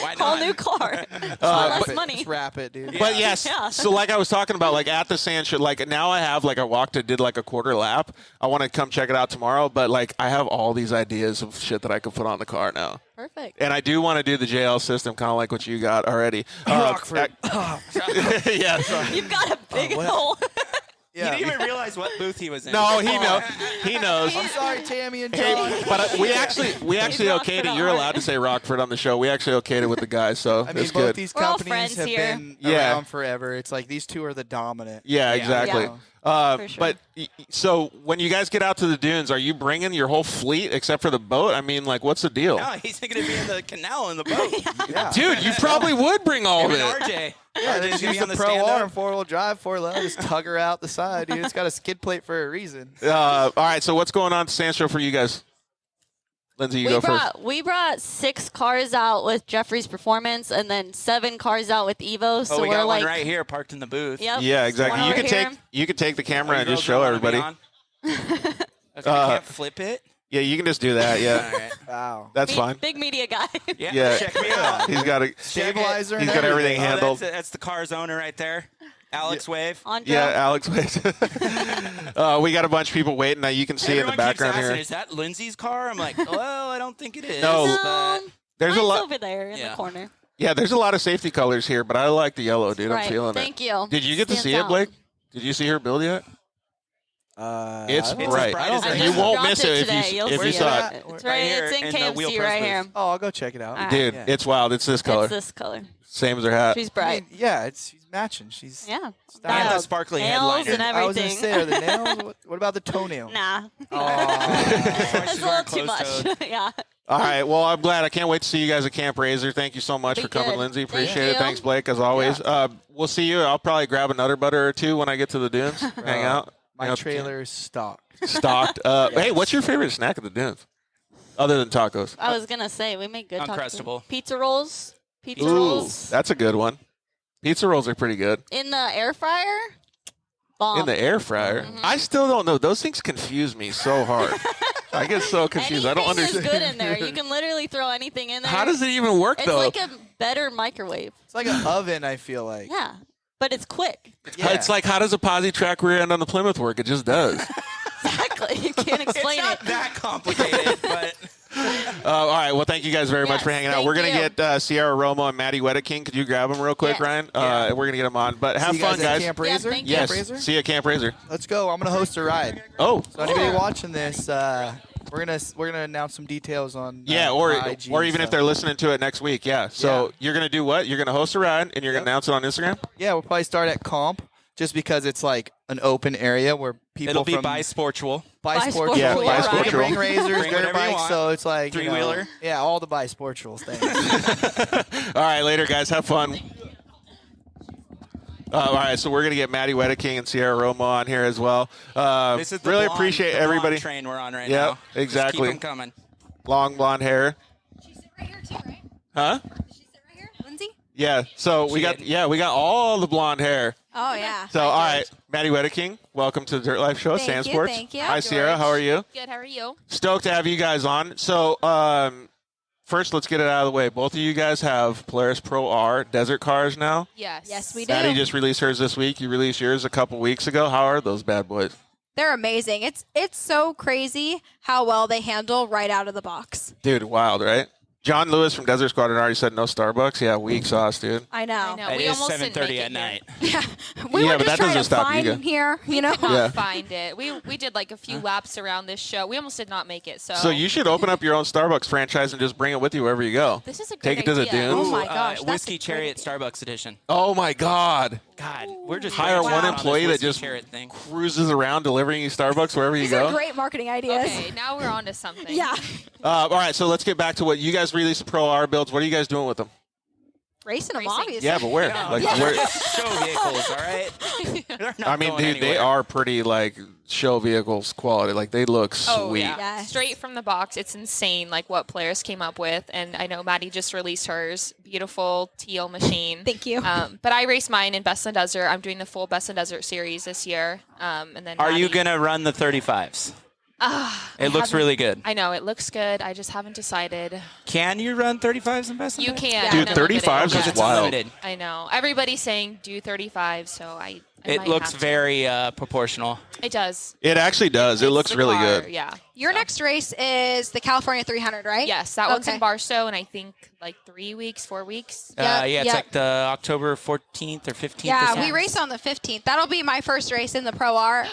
Why Whole not? new car. Less money. Just wrap it, dude. But yes, Yeah. so like I was talking about, like at the sand show, like now I have like I walked and did like a quarter lap. I want to come check it out tomorrow, but like I have all these ideas of shit that I could put on the car now. Perfect. And I do want to do the JL system, kind of like what you got already. Rockford. Yeah. You've got a big hole. He didn't even realize what booth he was in. No, he knows. He knows. I'm sorry, Tammy and Hey, John. but we actually okayed it. You're allowed to say Rockford on the show. We actually okayed it with the guys, so I mean, it's both good. these We're all companies friends have here. been Yeah. around forever. It's like these two are the dominant. Yeah, exactly. Yeah. For sure. But so when you guys get out to the dunes, are you bringing your whole fleet except for the boat? I mean, like, what's the deal? No, he's going to be in the canal in the boat. Yeah. Dude, you probably would bring all of Him it. and RJ. Yeah, RJ's just gonna use be on the the Pro stand-up. R 4-wheel drive, 4 just tug her out the side, dude. It's got a skid plate for a reason. All right, so what's going on at Sand Show for you guys? Lindsay, you go first. We brought 6 cars out with Jeffrey's Performance, and then 7 cars out with Evo. So we we're got like, one right here parked in the booth. Yep. Yeah, exactly. One You over can here. take the camera and just Girls show don't wanna be everybody. on? I can't flip it. Yeah, you can just do that. Yeah, All right. Wow. that's fine. Big media guy. Yeah, Check me out. he's got a Stabilizer and He's got everything Oh, handled. that's the car's owner right there. Alex Wave. Andre. Yeah, Alex, wait. We got a bunch of people waiting. Now you can see in the Everyone keeps background asking, here. Is that Lindsay's car? I'm like, well, I don't think it is. No. but There's a Mine's lot. over there in Yeah. the corner. Yeah, there's a lot of safety colors here, but I like the yellow, dude. I'm Right. feeling Thank it. you. Did you get to Stands see it, out. Blake? Did you see her build yet? It's I don't know. bright. bright as I it You just won't dropped miss it it if today. you You'll if you see saw it. it. It's Right right. here It's in in the wheel KFC press right here. booth. Oh, I'll go check it out. All right. Dude, Yeah. it's wild. It's this color. It's this color. Same as her hat. She's I bright. mean, yeah, she's matching. She's Yeah. And the Dialed. sparkly Nails headliner. and I was gonna everything. say, are the nails? What about the toenail? Nah. That's That's a little too much. Yeah. All right. Well, I'm glad. I can't wait to see you guys at Camp Razor. Thank you so much Be for coming, good. Lindsay. Thank Appreciate it. you. Thanks, Blake, as always. We'll see you. I'll probably grab another butter or two when I get to the dunes. Hang out. My You know, trailer is stocked. stocked up. Hey, what's your favorite snack at the dunes? Other than tacos. I was gonna say we make good tacos. Uncrustable. Pizza rolls. Pizza Ooh, rolls that's a good one. Pizza rolls are pretty good. in the air fryer. Bomb. In the air fryer. I still don't know. Those things confuse me so hard. I get so confused. I don't Anything understand. is good in there. You can literally throw anything in there. How does it even work, It's though? like a better microwave. It's like an oven. I feel like. Yeah, but it's quick. Yeah. It's like, how does a posi track rear end on the Plymouth work? It just does. Exactly. You can't explain It's not it. that complicated, but All right. Well, thank you guys very much Yes, for hanging out. thank We're going to you. get Sierra Romo and Maddie Wedeking. Could you grab them real quick, Yes. Ryan? We're going to get them on. But have See you fun, guys. guys. At Camp Yeah, Razor? thank you. Yes. Camp Razor? See you at Camp Razor. Let's go. I'm gonna host a ride. Oh. So anybody watching this, we're gonna announce some details on. Yeah, my IG or and even if stuff. they're listening to it next week. Yeah. So Yeah. you're going to do what? You're going to host a ride, and you're going to announce it on Instagram? Yeah, we'll probably start at Comp, just because it's like an open area where people it'll be from bisportual. bisportual. Yeah, We bisportual. can bring razors, Bring dirt whatever you bikes, want. so it's like you know, Three-wheeler. yeah, all the bisportual things. All right, later, guys. Have fun. All right, so we're going to get Maddie Wedeking and Sierra Romo on here as well. This is the really blonde- appreciate the blonde everybody. train we're on right Yep, now. Just exactly. keep them coming. Long blonde hair. Right here too, right? Huh? Did she sit right here? Lindsay? Yeah. So we got all the blonde hair. Oh, yeah. So all right, Maddie Wedeking, welcome to the Dirt Life Show, Thank Sand you, Sports. thank you. Hi, Sierra. How are you? Good, how are you? Stoked to have you guys on. So first, let's get it out of the way. Both of you guys have Polaris Pro R desert cars now. Yes. Yes, we do. Maddie just released hers this week. You released yours a couple weeks ago. How are those bad boys? They're amazing. It's so crazy how well they handle right out of the box. Dude, wild, right? John Lewis from Desert Squadron already said no Starbucks. Yeah, weak sauce, dude. I know. It we is almost 7:30 at night. We Yeah, were but just that trying doesn't to stop you find guys. here, you know? Could not Yeah. find it. We did like a few laps around this show. We almost did not make it. So you should open up your own Starbucks franchise and just bring it with you wherever you go. This is a Take it great to the idea. dunes. Oh my gosh, that's Whiskey a great Chariot Starbucks edition. Oh my God! God, we're just Hire branching one out on this employee that Whiskey just Chariot thing. cruises around delivering you Starbucks wherever you These go. are great marketing ideas. Okay, now we're on to something. Yeah. All right, so let's get back to what you guys released the Pro R builds. What are you guys doing with them? Racing them, obviously. Yeah, but where? Like, where? Show vehicles, all right? They're not I mean, going dude, they anywhere. are pretty like show vehicles quality. Like they look Oh sweet. yeah. Yes. Straight from the box. It's insane, like what players came up with. And I know Maddie just released hers. Beautiful teal machine. Thank you. But I race mine in Best in Desert. I'm doing the full Best in Desert series this year. And then Are you Maddie- gonna run the 35s? It looks really good. I know it looks good. I just haven't decided. Can you run 35s in Best? You can. Dude, unlimited. 35s is Because it's wild. unlimited. I know. Everybody's saying do 35, so I It might looks have to. very proportional. It does. It actually does. It It's looks the really car, good. Yeah. Your next race is the California 300, right? Yes, that one's in Okay. Barstow, and I think like 3 weeks, 4 weeks. Yeah, it's yep. like the October 14th or 15th. Yeah, or we race on the 15th. That'll be my first race in the Pro R,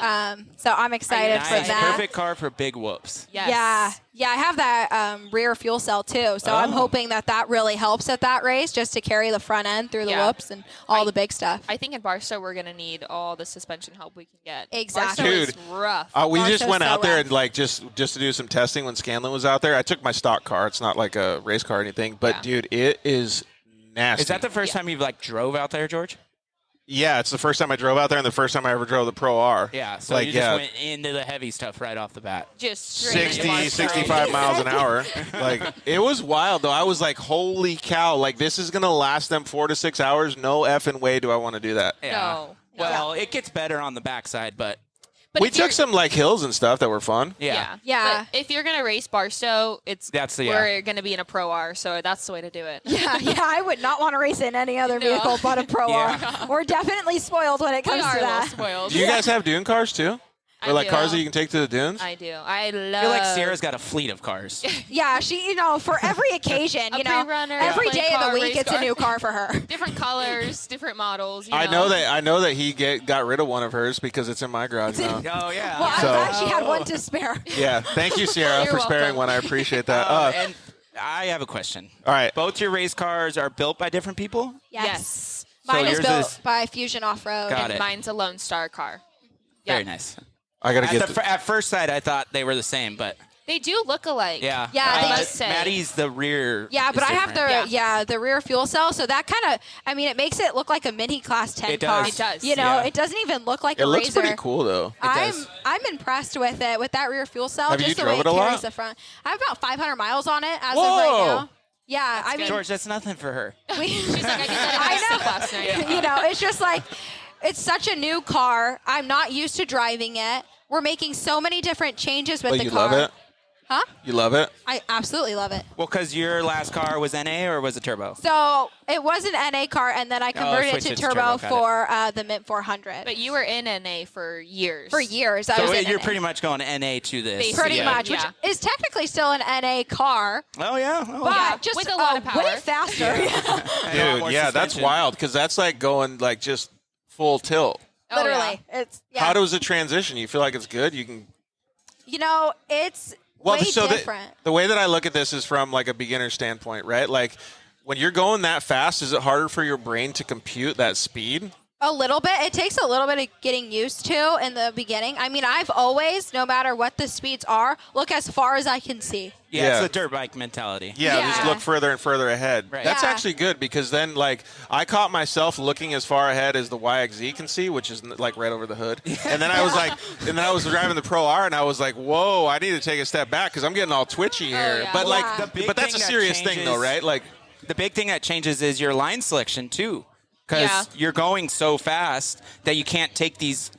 so I'm excited for nice. that. Perfect car for big whoops. Yes. Yeah, Yeah, I have that rear fuel cell too, so I'm hoping that really helps at that race, just to carry the front end through the whoops and all the big stuff. I think in Barstow we're gonna need all the suspension help we can get. Exactly. Barstow Dude, is rough. We just Barstow's went so out there rough. and like just to do some testing when Scanlon was out there. I took my stock car. It's not like a race car or anything, but dude, it is nasty. Is that the first time you've like drove out there, George? Yeah, it's the first time I drove out there and the first time I ever drove the Pro R. Yeah, so like, you just went into the heavy stuff right off the bat. Just straight 60, 65 miles an hour. Like, it was wild, though. I was like, holy cow. Like, this is going to last them 4 to 6 hours. No effing way do I want to do that. Yeah. No. Well, it gets better on the backside, but we took some, like, hills and stuff that were fun. Yeah. But if you're gonna race Barstow, That's we're gonna be in a Pro R, so that's the way to do it. Yeah, I would not want to race in any other vehicle but a Pro R. We're definitely spoiled when it comes We are to a little that. spoiled. Do you guys have dune cars, too? Or, like, do. cars that you can take to the dunes? I do. I love. I feel like Sierra's got a fleet of cars. Yeah, she, for every occasion, pre-runner, every play day of car, the week, race it's car. a new car for her. Different colors, different models. I know that he got rid of one of hers because it's in my garage now. Oh, yeah. Well, I'm glad she had one to spare. Yeah, thank you, Sierra, You're for sparing welcome. one. I appreciate that. And I have a question. All right. Both your race cars are built by different people? Yes. So Mine is yours built is- by Fusion Off-Road. Got And it. mine's a Lone Star car. Very nice. I got to get At first sight, I thought they were the same, but They do look alike. yeah. Yeah, I they- must say. Maddie's the rear. Yeah, but is I have different. the rear fuel cell, so that kind of, it makes it look like a mini class 10 It car. does. It does. You know, it doesn't even look like It a looks razor. pretty cool, though. I'm impressed with it, with that rear fuel cell. Have you just the way drove it it a carries lot? the front. I have about 500 miles on it as of Whoa. right now. Yeah, I mean, George, that's nothing for her. She's like, I did that last night. it's just like, it's such a new car. I'm not used to driving it. We're making so many different changes with Well, the you car. love it? Huh? You love it? I absolutely love it. Well, because your last car was NA or was it turbo? So it was an NA car, and then I converted it switched to it to turbo turbo, for the Mint 400. But you were in NA for years. For years, I So was in you're NA. pretty much going NA to this. Basically. Pretty much, Yeah. which is technically still an NA car, Oh, yeah. Oh, but Yeah, just with a lot of power. way faster. And a lot Dude, more yeah, that's suspension. wild because that's like going like just full tilt. Oh, Literally, it's How does it transition? You feel like it's good? You can. it's way different. The way that I look at this is from like a beginner standpoint, right? Like when you're going that fast, is it harder for your brain to compute that speed? A little bit. It takes a little bit of getting used to in the beginning. I mean, I've always, no matter what the speeds are, look as far as I can see. Yeah, Yeah. it's a dirt bike mentality. Yeah, just look further and further ahead. Right. That's Yeah. actually good because then, like, I caught myself looking as far ahead as the YXZ can see, which is like right over the hood. And then I was like, and then I was driving the Pro R, and I was like, whoa, I need to take a step back because I'm getting all twitchy here. yeah. But like, Yeah. The big but that's a thing that serious thing, though, changes- right? Like, The big thing that changes is your line selection, too. Because Yeah. you're going so fast that you can't take these,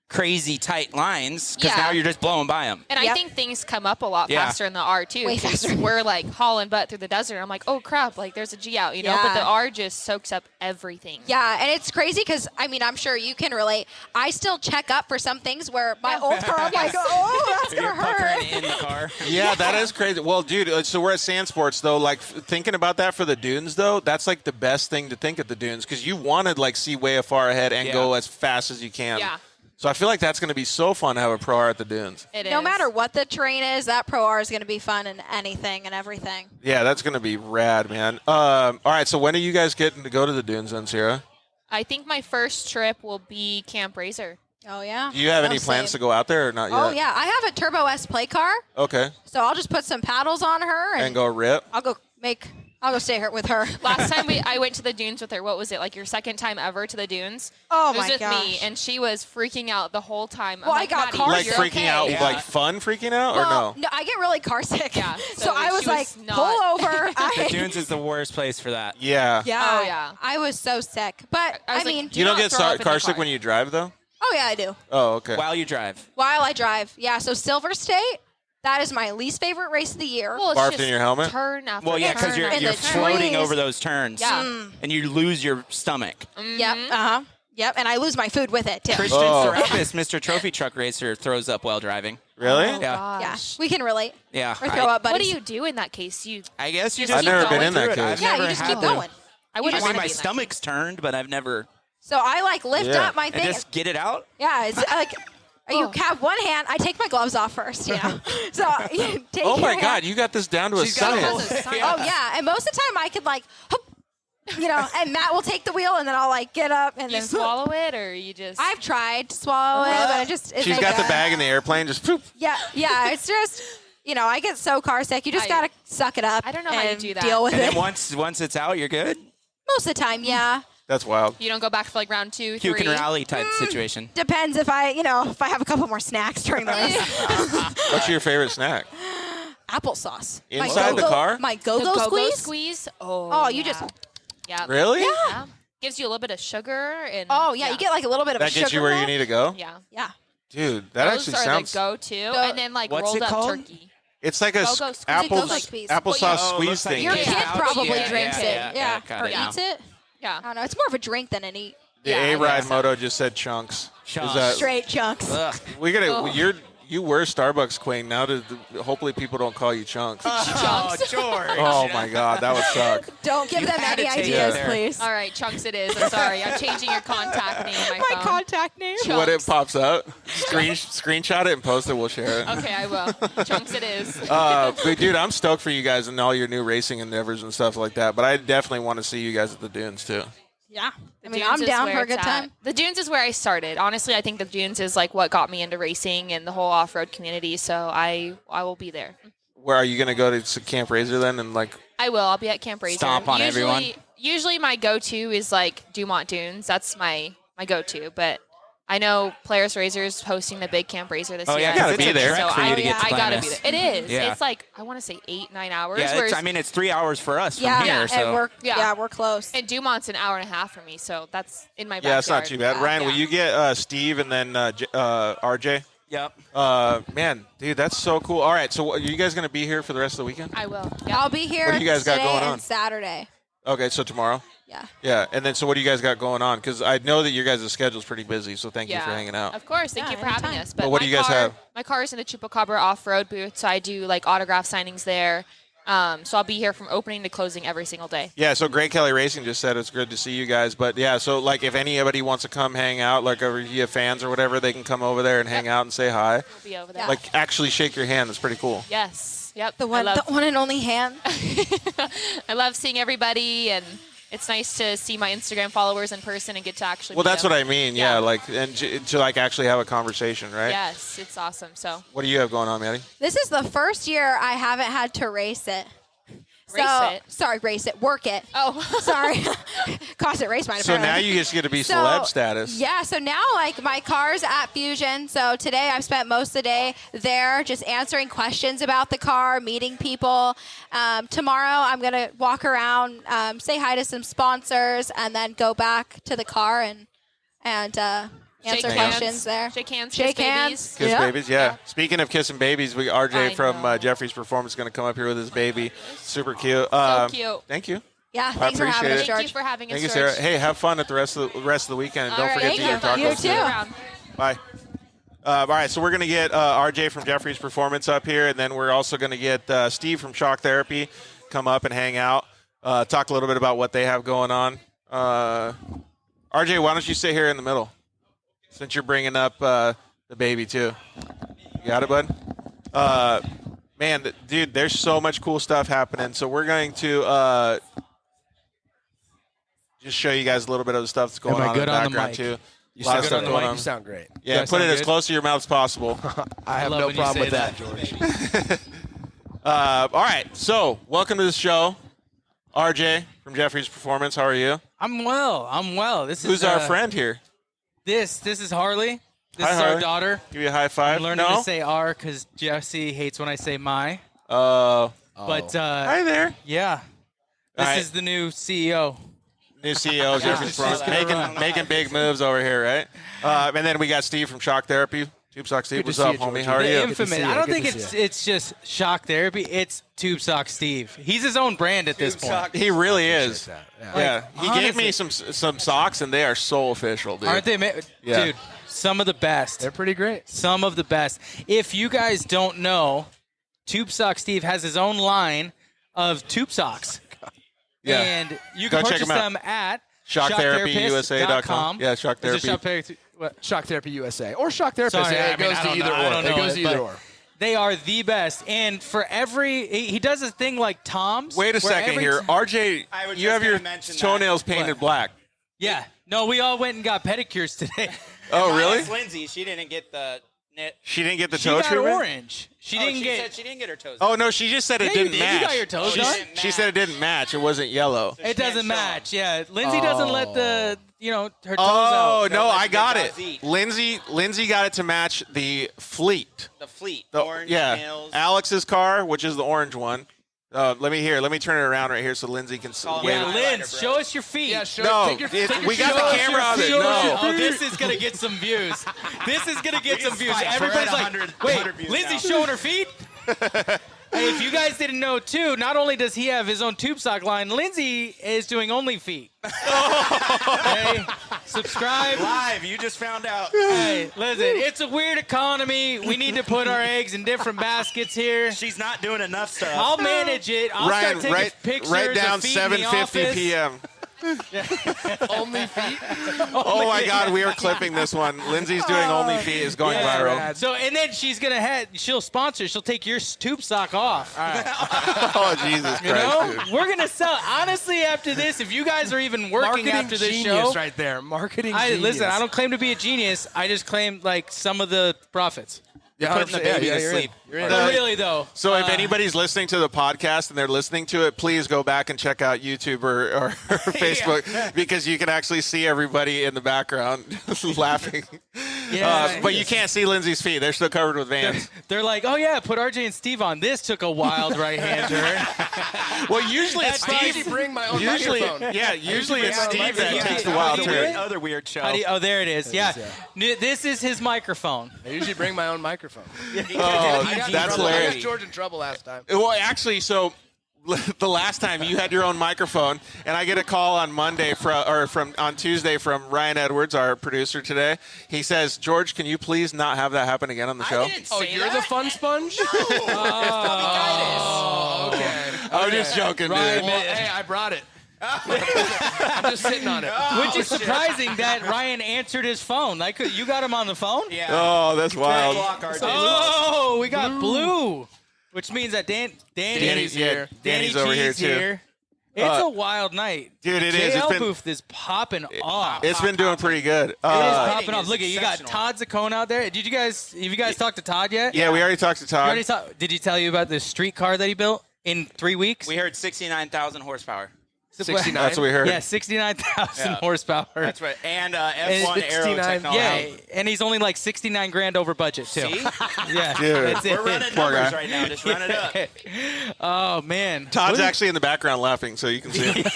crazy tight lines because Yeah. now you're just blowing by them. And I Yep. think things come up a lot Yeah. faster in the R too. Way 'cause faster. We're like hauling butt through the desert. I'm like, oh crap, like there's a G out, Yeah. But the R just soaks up everything. Yeah, and it's crazy because, I'm sure you can relate. I still check up for some things where my old car, I'm like, oh, that's going You're to hurt. puckering in the car. yeah, that is crazy. Well, dude, so we're at Sand Sports, though. Like, thinking about that for the dunes, though, that's like the best thing to think at the dunes because you want to like see way far ahead and Yeah. go as fast as you can. Yeah. So I feel like that's going to be so fun to have a Pro R at the dunes. It No is. matter what the terrain is, that Pro R is going to be fun in anything and everything. Yeah, that's going to be rad, man. All right, so when are you guys getting to go to the dunes then, Sierra? I think my first trip will be Camp Razor. Oh, yeah. Do you have any plans to go out there or not yet? Oh, yeah. I have a Turbo S play car, Okay. so I'll just put some paddles on her And go rip? I'll go stay here with her. Last time I went to the dunes with her, what was it, like your second time ever to the dunes? Oh, it was my with me, gosh. and she was freaking out the whole time. I'm Well, I like, got Maddie, car Like sick. freaking okay. out, Yeah. like fun freaking out or Well, no? I get really car sick. Yeah, So so I was she like, was not- pull over. The dunes is the worst place for that. Yeah. Yeah. Oh, yeah. I was so sick. But, I was like, mean, do You don't not get throw up in the car sick car. when you drive, though? oh, yeah, I do. Oh, okay. While you drive. While I drive. Yeah, so Silver State, that is my least favorite race of the year. Well, it's Barfed just in your helmet? turn after Well, yeah, turn because you're, after In you're the turn. floating trees. over those turns. Yeah. And you lose your stomach. Yep, uh-huh. Yep, and I lose my food with it, too. Christian Oh. Serapis, Mr. Trophy Truck Racer, throws up while driving. Really? Oh, Yeah. Yeah, gosh. we can relate. Yeah. Or throw up, What buddies. do you do in that case? You I guess you Just just I've never keep been going in that through it. case. I've Yeah, never you just had keep to. going. I I wouldn't mean, want to my be in that. stomach's turned, but I've never. So I, lift Yeah. up my And thing. just get it out. Yeah, it's like You have one hand. I take my gloves off first, So you take Oh my your God, hand. you got this down to a science. Oh yeah, and most of the time I could like, hoop, and Matt will take the wheel, and then I'll like get up and You then swallow it, or you just? I've tried to swallow it, but it just. She's got the bag in the airplane, just poop. Yeah. It's just. I get so car sick. You just gotta suck it up. I don't know how you do that. Deal with And it. then once it's out, you're good. Most of the time, yeah. That's wild. You don't go back for like round 2, 3. Puke and rally type situation. Depends if I have a couple more snacks during the race. What's your favorite snack? Applesauce. Inside the car? My The go-go go-go squeeze. Oh, you just. Yeah. Really? Yeah. Gives you a little bit of sugar and. Oh yeah, you get like a little bit of That a gets sugar you where you rush. need to go? Yeah. Yeah. Dude, that Those actually are sounds. the go-to, and then like What's rolled it up called? turkey. It's like a Go-go squeeze. apple Go-go squeeze. applesauce Oh, squeeze looks like thing. Your Yeah. kid probably Yeah, drinks yeah, it. yeah, got Or it. eats it. Yeah. I don't know. It's more of a drink than an eat. The A-Ride Moto just said chunks. Chunks. Is that, Straight chunks. we gotta. Oh. You were Starbucks queen. Now, hopefully, people don't call you chunks. Oh, George. Oh my God, that would suck. Don't give them had any to take ideas, it there. please. All right, Chunks it is. I'm sorry. I'm changing your contact name on my phone. contact name. When it pops up, screenshot it and post it. We'll share it. Okay, I will. Chunks it is. But dude, I'm stoked for you guys and all your new racing endeavors and stuff like that. But I definitely want to see you guys at the Dunes too. Yeah. I mean, Dunes I'm is down where for a it's good at. time. The Dunes is where I started. Honestly, I think the Dunes is like what got me into racing and the whole off-road community. So I will be there. Where are you gonna go to Camp Razor then? And like, I will. I'll be at Camp Razor. Stomp on everyone. Usually my go-to is like Dumont Dunes. That's my go-to. But I know Polaris Razor's hosting the big Camp Razor this year. yeah, 'cause it's So a trek so for you to get to I gotta be Glamis. there. It is. Yeah. It's like I want to say 8-9 hours. Yeah, whereas- it's 3 hours for us Yeah, from here. and So we're close. and Dumont's an hour and a half for me, so that's in my backyard. yeah, that's not too bad. Ryan, will you get Steve and then RJ? yep. Man, dude, that's so cool. All right, so are you guys gonna be here for the rest of the weekend? I will. Yeah. I'll be here What do you guys got today going and on? Saturday. Okay, so tomorrow. Yeah. Yeah, and then so what do you guys got going on? Because I know that your guys' schedule's pretty busy, so thank you Yeah. for hanging out. Of course, thank Yeah, you for having anytime. us. But what do my you guys car, have? My car is in the Chupacabra off-road booth, so I do like autograph signings there. So I'll be here from opening to closing every single day. Yeah, so Great Kelly Racing just said it's good to see you guys. But yeah, so like if anybody wants to come hang out, like or you have fans or whatever, they can come over there and hang out and say hi. We'll be over there. Like actually shake your hand. That's pretty cool. Yes. Yep. The one and only hand. I love seeing everybody, and it's nice to see my Instagram followers in person and get to actually. Well, meet that's them. what I mean. Yeah, like and to like actually have a conversation, right? Yes, it's awesome. So What do you have going on, Maddie? This is the first year I haven't had to race it. Sorry, race it. Work it. Oh. Sorry. Cost it race mine. So apparently. now you just get to be celeb status. Yeah, so now like my car's at Fusion. So today I've spent most of the day there just answering questions about the car, meeting people. Tomorrow I'm going to walk around, say hi to some sponsors, and then go back to the car and answer questions there. Shake hands. Shake kiss hands. babies. Kiss Yeah. babies, yeah. Speaking of kissing babies, RJ I from know. Jeffrey's Performance is going to come up here with his baby. Super cute. So cute. Thank you. Yeah, thanks for having us, appreciate it. George. Thank you for having us, Thank you, George. Sarah. Hey, have fun at the rest of the weekend, and All don't right, forget to thank eat your you. tacos. You too. Around. Bye. All right, so we're going to get RJ from Jeffrey's Performance up here, and then we're also going to get Steve from Shock Therapy come up and hang out, talk a little bit about what they have going on. RJ, why don't you sit here in the middle, since you're bringing up the baby too. You got it, bud? Man, dude, there's so much cool stuff happening. So we're going to just show you guys a little bit of the stuff that's going Am I on in good the on the background mic? too. You A lot of sound good stuff on the going mic? on. You sound great. Yeah, Do I put sound it as good? close to your mouth as possible. I have love no when you problem say with that, George. All right, so welcome to the show, RJ from Jeffrey's Performance. How are you? I'm well. This Who's is our friend here? This is Harley. This Hi, is Harley. our daughter. Give you a high five. I'm learning No? to say R because Jesse hates when I say my. Oh. But Hi there. Yeah, this All right. is the new CEO. New CEO of Jeffrey's Performance, making big moves over here, right? And then we got Steve from Shock Therapy. Tube Sock Steve, Good what's to see up, you, homie? George. How are The you? Infamous. I don't think it's just Shock Therapy. It's Tube Sock Steve. He's his own brand at this point. He really is. Yeah. Like, He gave me honestly. some socks, and they are so official, dude. Aren't they? Yeah. Dude, some of the best. They're pretty great. Some of the best. If you guys don't know, Tube Sock Steve has his own line of tube socks. Yeah. And you Go can check purchase him out. them at ShockTherapyUSA.com. Yeah, Shock Is it Therapy. Shock Therapy? What? Shock Therapy USA or Shock Therapist. Sorry, it goes to either or. It goes to either or. They are the best, and for every he does a thing like Tom's. Wait a second here, RJ. You have your toenails painted black. Yeah. No, we all went and got pedicures today. Oh, really? Lindsay, she didn't get the knit. She didn't get the She toe got treatment? orange. She didn't get. Said she didn't get her toes. Oh, no, she just said it Yeah, you didn't did. You match. got your toes she, done? she said it didn't match. It wasn't yellow. It doesn't match. Yeah, Lindsay doesn't let her toes Oh, out. no, I got it. Lindsay got it to match the Fleet. The Fleet. The, orange yeah, nails. Alex's car, which is the orange one. Let me turn it around right here so Lindsay can see. Yeah, Linz, show us your feet. Yeah, show. No, take your, take your we got show us the camera your on it. feet. No. Oh, this is gonna get some views. This is gonna get some views. spikes. Everybody's We're at like, 100 wait, views Lindsay's now. showing her feet? Hey, if you guys didn't know, too, not only does he have his own tube sock line, Lindsay is doing only feet. Hey, subscribe. Live, you just found out. Hey, listen, it's a weird economy. We need to put our eggs in different baskets here. She's not doing enough stuff. I'll manage it. I'll Ryan, start taking pictures write down of feet in the 7:50 office. p.m. Only feet. Oh my God, we are clipping this one. Lindsay's doing only feet is going viral. So and then she'll sponsor. She'll take your tube sock off. Oh Jesus Christ! You know, dude. we're gonna sell. Honestly, after this, if you guys are even working Marketing after this genius show, right there. Marketing genius. Listen, I don't claim to be a genius. I just claim like some of the profits. Yeah, Putting the baby to you're sleep. in. But really though. So if anybody's listening to the podcast and they're listening to it, please go back and check out YouTube or Facebook because you can actually see everybody in the background laughing. Yeah. But you can't see Lindsay's feet. They're still covered with Vans. They're like, oh yeah, put RJ and Steve on. This took a wild right hand turn. Well, usually it's I Steve. usually bring my own Usually, microphone. yeah, usually it's bring my Steve that own takes the microphone. wild turn. Other weird show. Oh, there it is. Yeah. This is his microphone. I usually bring my own microphone. Oh, I got that's I got hilarious. George in trouble last time. Well, actually, so the last time you had your own microphone, and I get a call on Monday on Tuesday from Ryan Edwards, our producer today. He says, "George, can you please not have that happen again on the show?" Oh, you're the fun sponge? Oh, okay. I'm just joking, Ryan, dude. well, hey, I brought it. I'm just sitting on it. Which is surprising that Ryan answered his phone. Like you got him on the phone? Yeah. Oh, that's wild. Oh, we got blue. Which means that Danny's here. Danny's Danny over here G's too. here. It's a wild night. Dude, it is. JL It's been- Booth is popping off. It's been doing pretty good. It is popping off. Look at you got Todd Zacone out there. Have you guys talked to Todd yet? Yeah, we already talked to Todd. Did he tell you about the street car that he built in 3 weeks? We heard 69,000 horsepower. 69. That's what we heard. Yeah, 69,000 horsepower. That's right. And F1 aero 69, technology. Yeah, and he's only like 69 grand over budget too. See? Yeah, Dude. that's it. We're running Poor numbers guy. right now. Just run it up. Oh man, Todd's actually in the background laughing, so you can see him.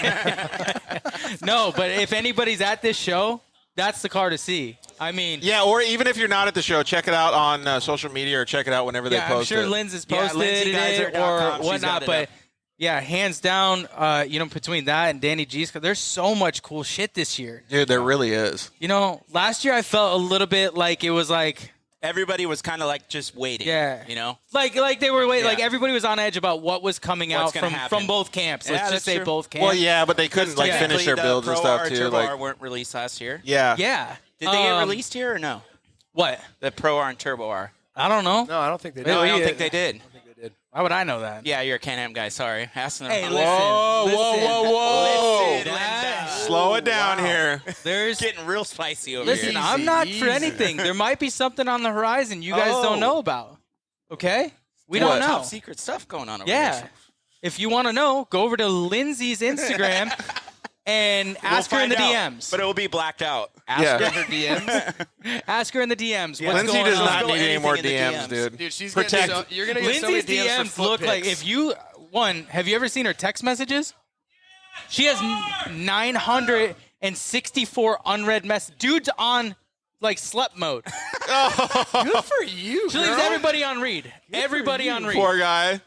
No, but if anybody's at this show, that's the car to see. I mean, Yeah, or even if you're not at the show, check it out on social media or check it out whenever they yeah, post I'm sure it. Linz has Yeah, posted it LindsayGeyser.com, or she's whatnot, got it but up. yeah, hands down, between that and Danny G's, there's so much cool shit this year. Dude, there really is. You know, last year I felt a little bit like it was like. Everybody was kind of like just waiting. Yeah. You know? Like they were waiting. Yeah. Like everybody was on edge about what was coming What's out gonna happen. from both camps. Yeah, Let's that's just say true. both camps. Well, yeah, but they couldn't like finish their The builds and Pro stuff R, too. Turbo Like, R weren't released last year. yeah, Yeah. Did they get released here or no? What? The Pro R and Turbo R. I don't know. No, I don't think they did. No, I don't think they did. Why would I know that? Yeah, you're a Can-Am guy. Sorry. Asking Hey, them. listen. whoa! Linda. Slow it down here. There's Getting real spicy over listen. here. I'm not for anything. There might be something on the horizon you guys don't know about. Okay, we don't know. Top secret stuff going on over Yeah. here. If you want to know, go over to Lindsay's Instagram and ask her in the find out, DMs. But it will be blacked out. Ask Yeah. her in her DMs. Ask her in the DMs. What's Lindsay going does on. not need any more anything in the DMs, DMs. dude. Dude, she's Protect. getting you're gonna get Lindsay's so many DMs, DMs look like if you have you ever seen her text messages? She has 964 unread messages. Dude's on like slept mode. Good for you. She leaves everybody on read. Everybody on read. Poor guy.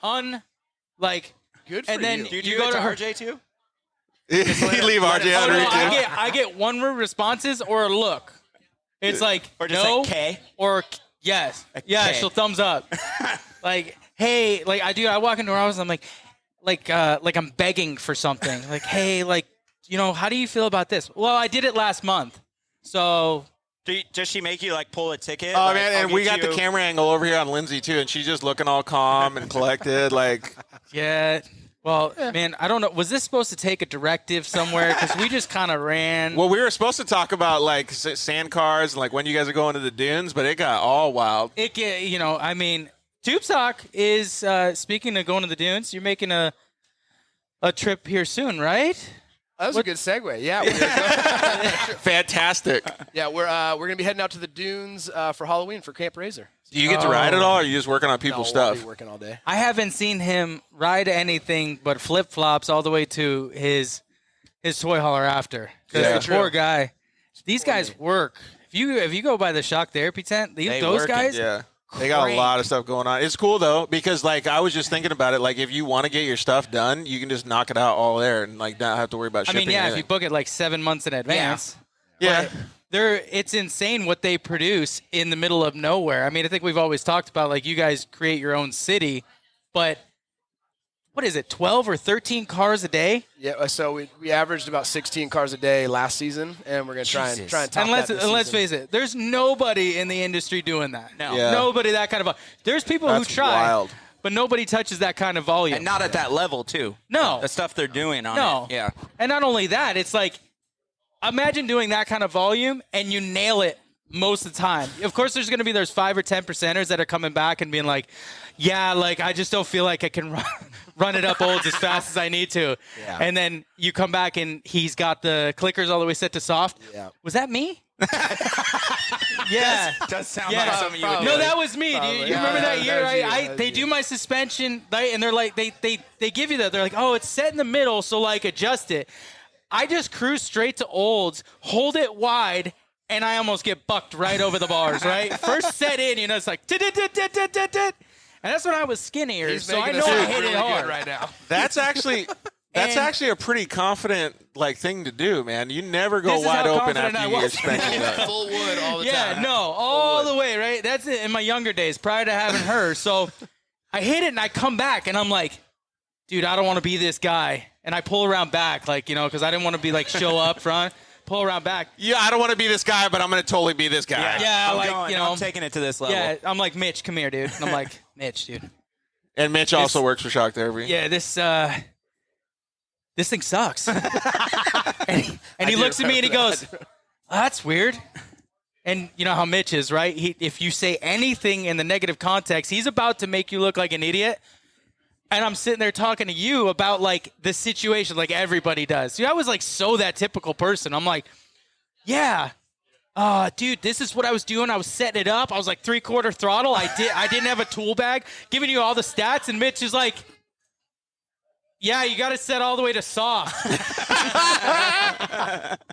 Good for and then you. you go to her. RJ too? He leave RJ Oh, on no, read too. I get one word responses or a look. It's like Or just no like K? or yes. Yeah, K. she'll thumbs up. Like hey, like I walk into her house and I'm like I'm begging for something. Like hey, like how do you feel about this? Well, I did it last month. So does she make you like pull a ticket? Oh Like, man, I'll and we get got the you- camera angle over here on Lindsay too, and she's just looking all calm and collected. Like, yeah. Well, man, I don't know. Was this supposed to take a directive somewhere? Because we just kind of ran. well, we were supposed to talk about like sand cars and like when you guys are going to the dunes, but it got all wild. Tube Sock is speaking of going to the dunes. You're making a trip here soon, right? That was a good segue. Yeah. Fantastic. Yeah, we're gonna be heading out to the dunes for Halloween for Camp Razor. Do you get to ride at all, or are you just working on people's No, I'll stuff? be working all day. I haven't seen him ride anything but flip flops all the way to his toy hauler after. Yeah. The poor guy. These guys work. If you go by the shock therapy tent, those guys. Yeah. They got a lot of stuff going on. It's cool though, because like I was just thinking about it. Like if you want to get your stuff done, you can just knock it out all there and like not have to worry about shipping. If you book it like 7 months in advance. Yeah. It's insane what they produce in the middle of nowhere. I mean, I think we've always talked about like you guys create your own city, but what is it, 12 or 13 cars a day? Yeah, so we averaged about 16 cars a day last season, and we're gonna try and top that this let's season. face it, there's nobody in the industry doing that. No. Yeah. Nobody that kind of. There's people That's who try, wild. but nobody touches that kind of volume. And not at that level, too. No. The stuff they're doing on No. it. Yeah. And not only that, it's like, imagine doing that kind of volume and you nail it most of the time. Of course, there's going to be those 5 or 10%ers that are coming back and being like, yeah, like I just don't feel like I can run it up olds as fast as I need to. Yeah. And then you come back and he's got the clickers all the way set to soft. Yeah. Was that me? Yeah. Does sound Yeah. like something you would do. No, that was me. Do you remember that year? that was you, that was They you. do my suspension, and they're like, they give you that. They're like, oh, it's set in the middle, so like adjust it. I just cruise straight to olds, hold it wide, and I almost get bucked right over the bars. Right, first set in, it's like, and that's when I was skinnier, He's so I making know us I look hit really it hard good right now. That's actually a pretty confident like thing to do, man. You never go This is wide how open confident after I you get was. spanked. up. Full wood all the Yeah, time. no, all the way, right? That's it in my younger days prior to having her. So I hit it and I come back and I'm like, dude, I don't want to be this guy. And I pull around back, like, because I didn't want to be like show up front, pull around back. Yeah, I don't want to be this guy, but I'm going to totally be this guy. Yeah, I'm like, going, I'm taking it to this level. Yeah, I'm like, Mitch, come here, dude. And I'm like, Mitch, dude. And Mitch also works for Shock Therapy. Yeah, this thing sucks. and he looks at me and he goes, oh, that's weird. And you know how Mitch is, right? If you say anything in the negative context, he's about to make you look like an idiot. And I'm sitting there talking to you about like the situation, like everybody does. See, I was like that typical person. I'm like, yeah, dude, this is what I was doing. I was setting it up. I was like 3/4 throttle. I didn't have a tool bag, giving you all the stats. And Mitch is like, yeah, you got to set all the way to soft.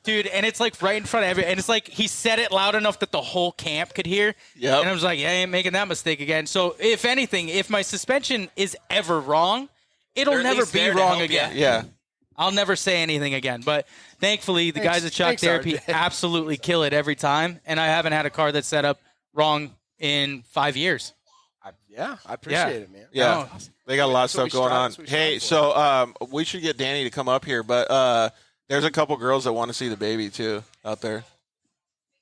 Dude, and it's like right in front of everyone. And it's like he said it loud enough that the whole camp could hear. Yep. And I was like, yeah, I ain't making that mistake again. So if anything, if my suspension is ever wrong, it'll They're at never least be there to wrong help you. again. Yeah. I'll never say anything again. But thankfully, the guys at Shock Thanks, Therapy RJ. absolutely kill it every time. And I haven't had a car that's set up wrong in 5 years. I appreciate it, man. Yeah. No. They got a lot of That's what stuff going on. that's what we Hey, strive so we should get Danny to come up here, but there's a couple girls that want to see the baby too out there.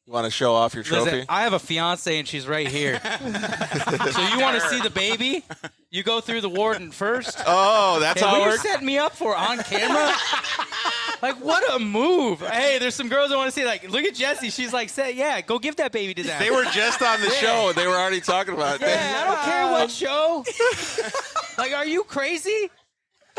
You want to show off your trophy? Listen, I have a fiance and she's right here. So you want to see the baby? You go through the warden first. Oh, that's Hey, how what it you works? setting me up for on camera? Like, what a move. Hey, there's some girls that want to see, like, look at Jessie. She's like, yeah, go give that baby to them. They were just on the show and they were already talking about it. Yeah, I don't care what show. Like, are you crazy?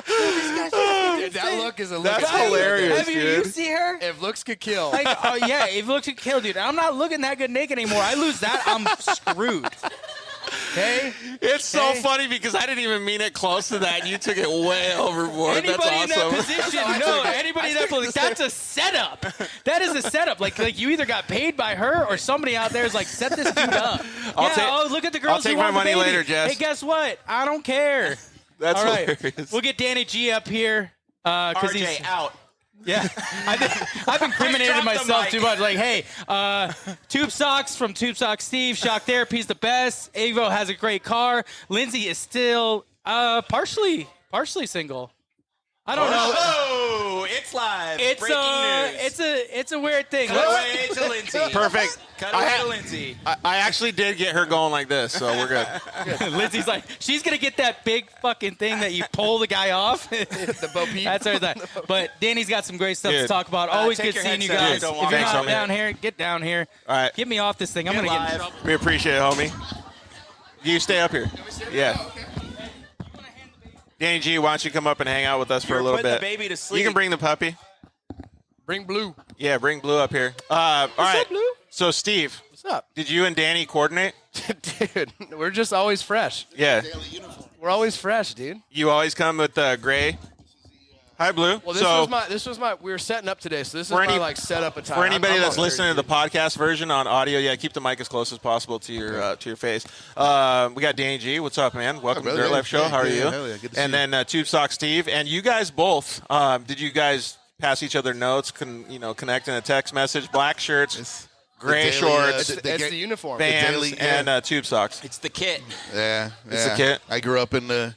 Dude, that look is a look. That's at hilarious, Have you dude. see her? If looks could kill. Like, oh yeah, if looks could kill, dude. I'm not looking that good naked anymore. I lose that, I'm screwed. Okay? It's so Okay. funny because I didn't even mean it close to that. You took it way overboard. Anybody That's in that awesome. position, no. Anybody in that position, that's a setup. That is a setup. Like you either got paid by her or somebody out there is like, set this dude up. Look at the girls. I'll take who my want the money baby. later, Jess. Hey, guess what? I don't care. That's All right, hilarious. we'll get Danny G up here because he's RJ out. Yeah, I've incriminated Drop the myself mic. too much. Like, hey, Tube Socks from Tube Sock Steve, Shock Therapy's the best. Avo has a great car. Lindsay is still partially single. I don't know. Oh, It's live. It's breaking news. it's a weird thing. Cut away to Lindsay. Perfect. Cut away to Lindsay. I actually did get her going like this, so we're good. Lindsay's like, she's gonna get that big fucking thing that you pull the guy off. The Bo Peep. That's her thing. But Danny's got some great stuff to Dude. talk about. Always take good your seeing you headset off. guys. Don't If walk you're Thanks, not homie. down here, get down here. All right. Get me off this thing. I'm gonna get in trouble. We appreciate it, homie. You stay up here. Yeah. Danny G, why don't you come up and hang out with us for a little putting bit? the baby to sleep. You can bring the puppy. Bring Blue. Yeah, bring Blue up here. All right. up, Blue? So, Steve, What's up? did you and Danny coordinate? Dude, we're just always fresh. Yeah. We're always fresh, dude. You always come with gray. Hi, Blue. Well, so, this was my. We were setting up today, so this is For my any- like setup attire. for anybody I'm that's on listening to the podcast version on audio, yeah, keep the mic as close as possible to your face. We got Danny G. What's up, man? Welcome to brother. Dirt Life Show. Yeah, How are yeah, you? hell yeah, good to and see you. then Tube Sock Steve. And you guys both, did you guys pass each other notes, connect in a text message? Black shirts, gray daily, shorts, It's the uniform. Vans, daily, and Tube Socks. It's the kit. Yeah, It's a kit. I grew up in the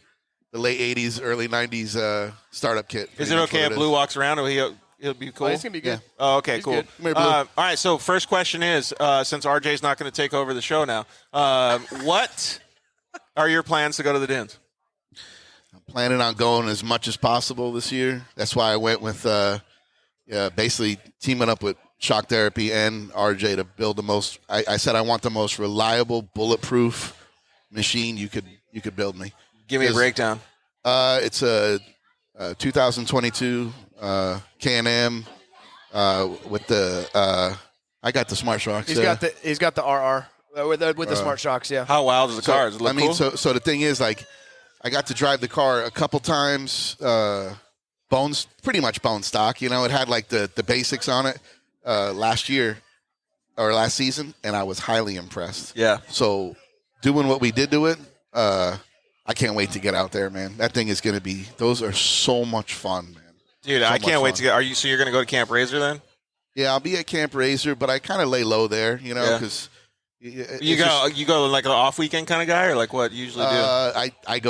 late '80s, early '90s startup kit. Is it okay if Blue walks around? Or he'll be cool? Oh, he's gonna be good. Oh, okay, He's cool. good. Come here, Blue. All right, so first question is, since RJ's not going to take over the show now, what are your plans to go to the Dunes? Planning on going as much as possible this year. That's why I went with basically teaming up with Shock Therapy and RJ to build the most. I said I want the most reliable, bulletproof machine you could build me. Give me a breakdown. It's a 2022 Can-Am with the. I got the Smart Shocks. He's got the RR with the smart shocks. Yeah. How wild is the car? Does it look cool? so the thing is, like, I got to drive the car a couple times. Pretty much bone stock. You know, it had like the basics on it last season, and I was highly impressed. Yeah. So doing what we did to it, I can't wait to get out there, man. That thing is going to be. Those are so much fun, man. Dude, So I much can't wait fun. to get. So you're going to go to Camp Razor then? Yeah, I'll be at Camp Razor, but I kind of lay low there, you know, Yeah. because You go like an off weekend kind of guy, or like what you usually do? I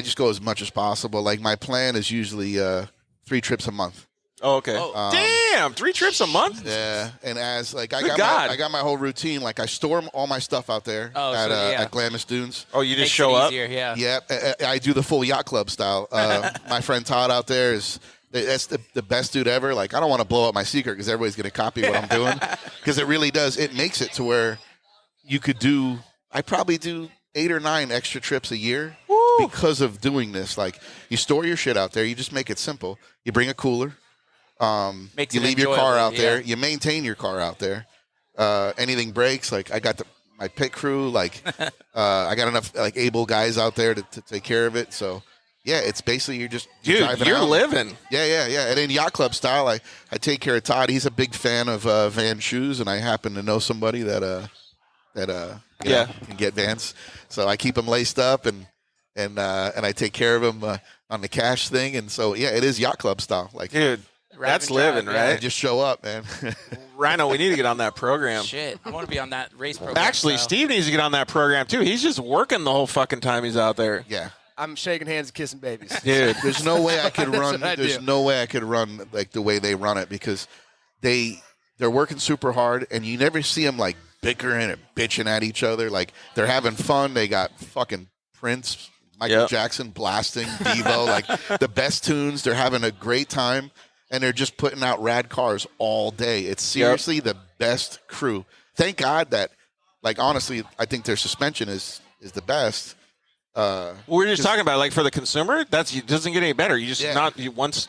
just go as much as possible. Like my plan is usually 3 trips a month. Oh, okay. Damn, 3 trips a month? Yeah, and as like I Good got God. I got my whole routine. Like I store all my stuff out there at Glamis Dunes. Oh, you just Makes show it up? easier, yeah. Yeah, I do the full yacht club style. My friend Todd out there that's the best dude ever. Like I don't want to blow up my secret because everybody's going to copy what I'm doing because it really does. It makes it to where you could do. I probably do 8 or 9 extra trips a year because of doing this. Like you store your shit out there. You just make it simple. You bring a cooler. Makes You it leave your car enjoyable, out there. yeah. You maintain your car out there. Anything breaks, like I got my pit crew. Like I got enough like able guys out there to take care of it. So yeah, it's basically you're just driving you're out. living. Yeah. And in yacht club style, I take care of Todd. He's a big fan of Van shoes, and I happen to know somebody that can get Vans. So I keep them laced up and I take care of them on the cash thing. And so yeah, it is yacht club style. Like Dude, that's living, yeah, right? just show up, man. Rhino, we need to get on that program. Shit, I want to be on that race program. Actually, so. Steve needs to get on that program too. He's just working the whole fucking time he's out there. Yeah. I'm shaking hands and kissing babies. Dude, there's no way I could That's run. what I There's do. no way I could run like the way they run it because they're working super hard, and you never see them like bickering and bitching at each other. Like they're having fun. They got fucking Prince, Michael Jackson blasting, Devo, like the best tunes. They're having a great time, and they're just putting out rad cars all day. It's seriously the best crew. Thank God that, like honestly, I think their suspension is the best. we were just talking about like for the consumer, it doesn't get any better. You just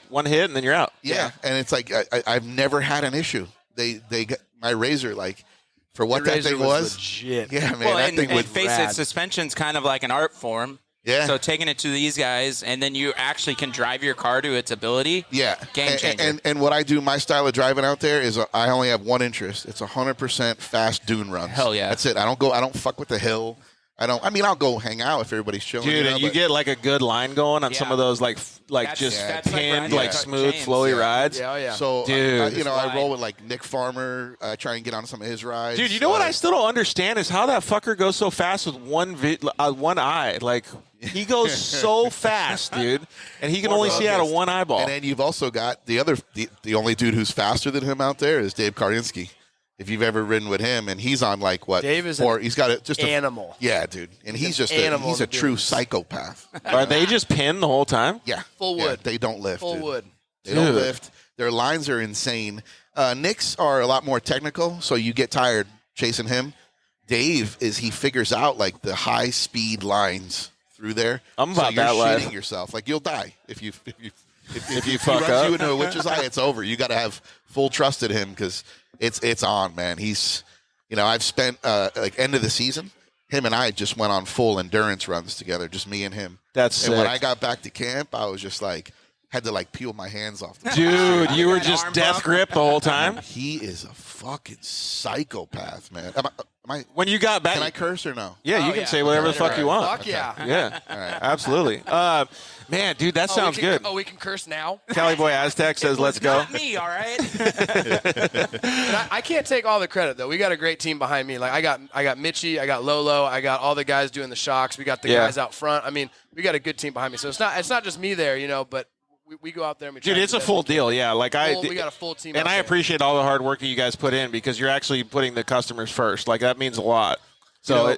one hit and then you're out. Yeah, and it's like I've never had an issue. They got my Razor like for what that thing was. Legit. Yeah, man, Well, that and, thing and was face rad. it, suspension's kind of like an art form. Yeah. So taking it to these guys, and then you actually can drive your car to its ability. Yeah, Game changer. And what I do, my style of driving out there is I only have one interest. It's 100% fast dune runs. Hell yeah. That's it. I don't fuck with the hill. I'll go hang out if everybody's chilling. Dude, and you but- get like a good line going on some of those That's pinned, like smooth, chains, flowy rides. So, dude, I roll with like Nick Farmer. I try and get on some of his rides. Dude, you know what I still don't understand is how that fucker goes so fast with one eye. Like, he goes so fast, dude, and he can only see out of one eyeball. And then you've also got the only dude who's faster than him out there is Dave Kardinsky. If you've ever ridden with him, and he's on like what? Dave is he's got just an animal. Yeah, dude, and he's just animal he's a true psychopath. Are they just pinned the whole time? Yeah, Full yeah, wood. They don't lift. Full dude. wood. They don't lift. Their lines are insane. Nick's are a lot more technical, so you get tired chasing him. Dave he figures out like the high speed lines through there. I'm about so you're that life. shitting yourself. Like you'll die if you fuck runs up. you into a witch's eye, it's over. You got to have full trust in him because it's on, man. He's, I've spent like end of the season, him and I just went on full endurance runs together, just me and him. That's and when sick. I got back to camp, I was just like had to like peel my hands off. Dude, you were just death grip the whole time? He is a fucking psychopath, man. Am I when you got back, can I curse or no? Yeah, you can say whatever the fuck you want. Fuck yeah. Yeah, All right. absolutely. Man, dude, that sounds good. Oh, we can curse now? Cali Boy Aztec says, let's go. Not me, all right? I can't take all the credit though. We got a great team behind me. Like I got Mitchie, I got Lolo, I got all the guys doing the shocks. We got the guys out front. I mean, we got a good team behind me. So it's not just me there, but we go out there and we try Dude, to it's do a that. full deal. Yeah, like We got a full team. and out I there. appreciate all the hard work that you guys put in because you're actually putting the customers first. Like that means a lot. So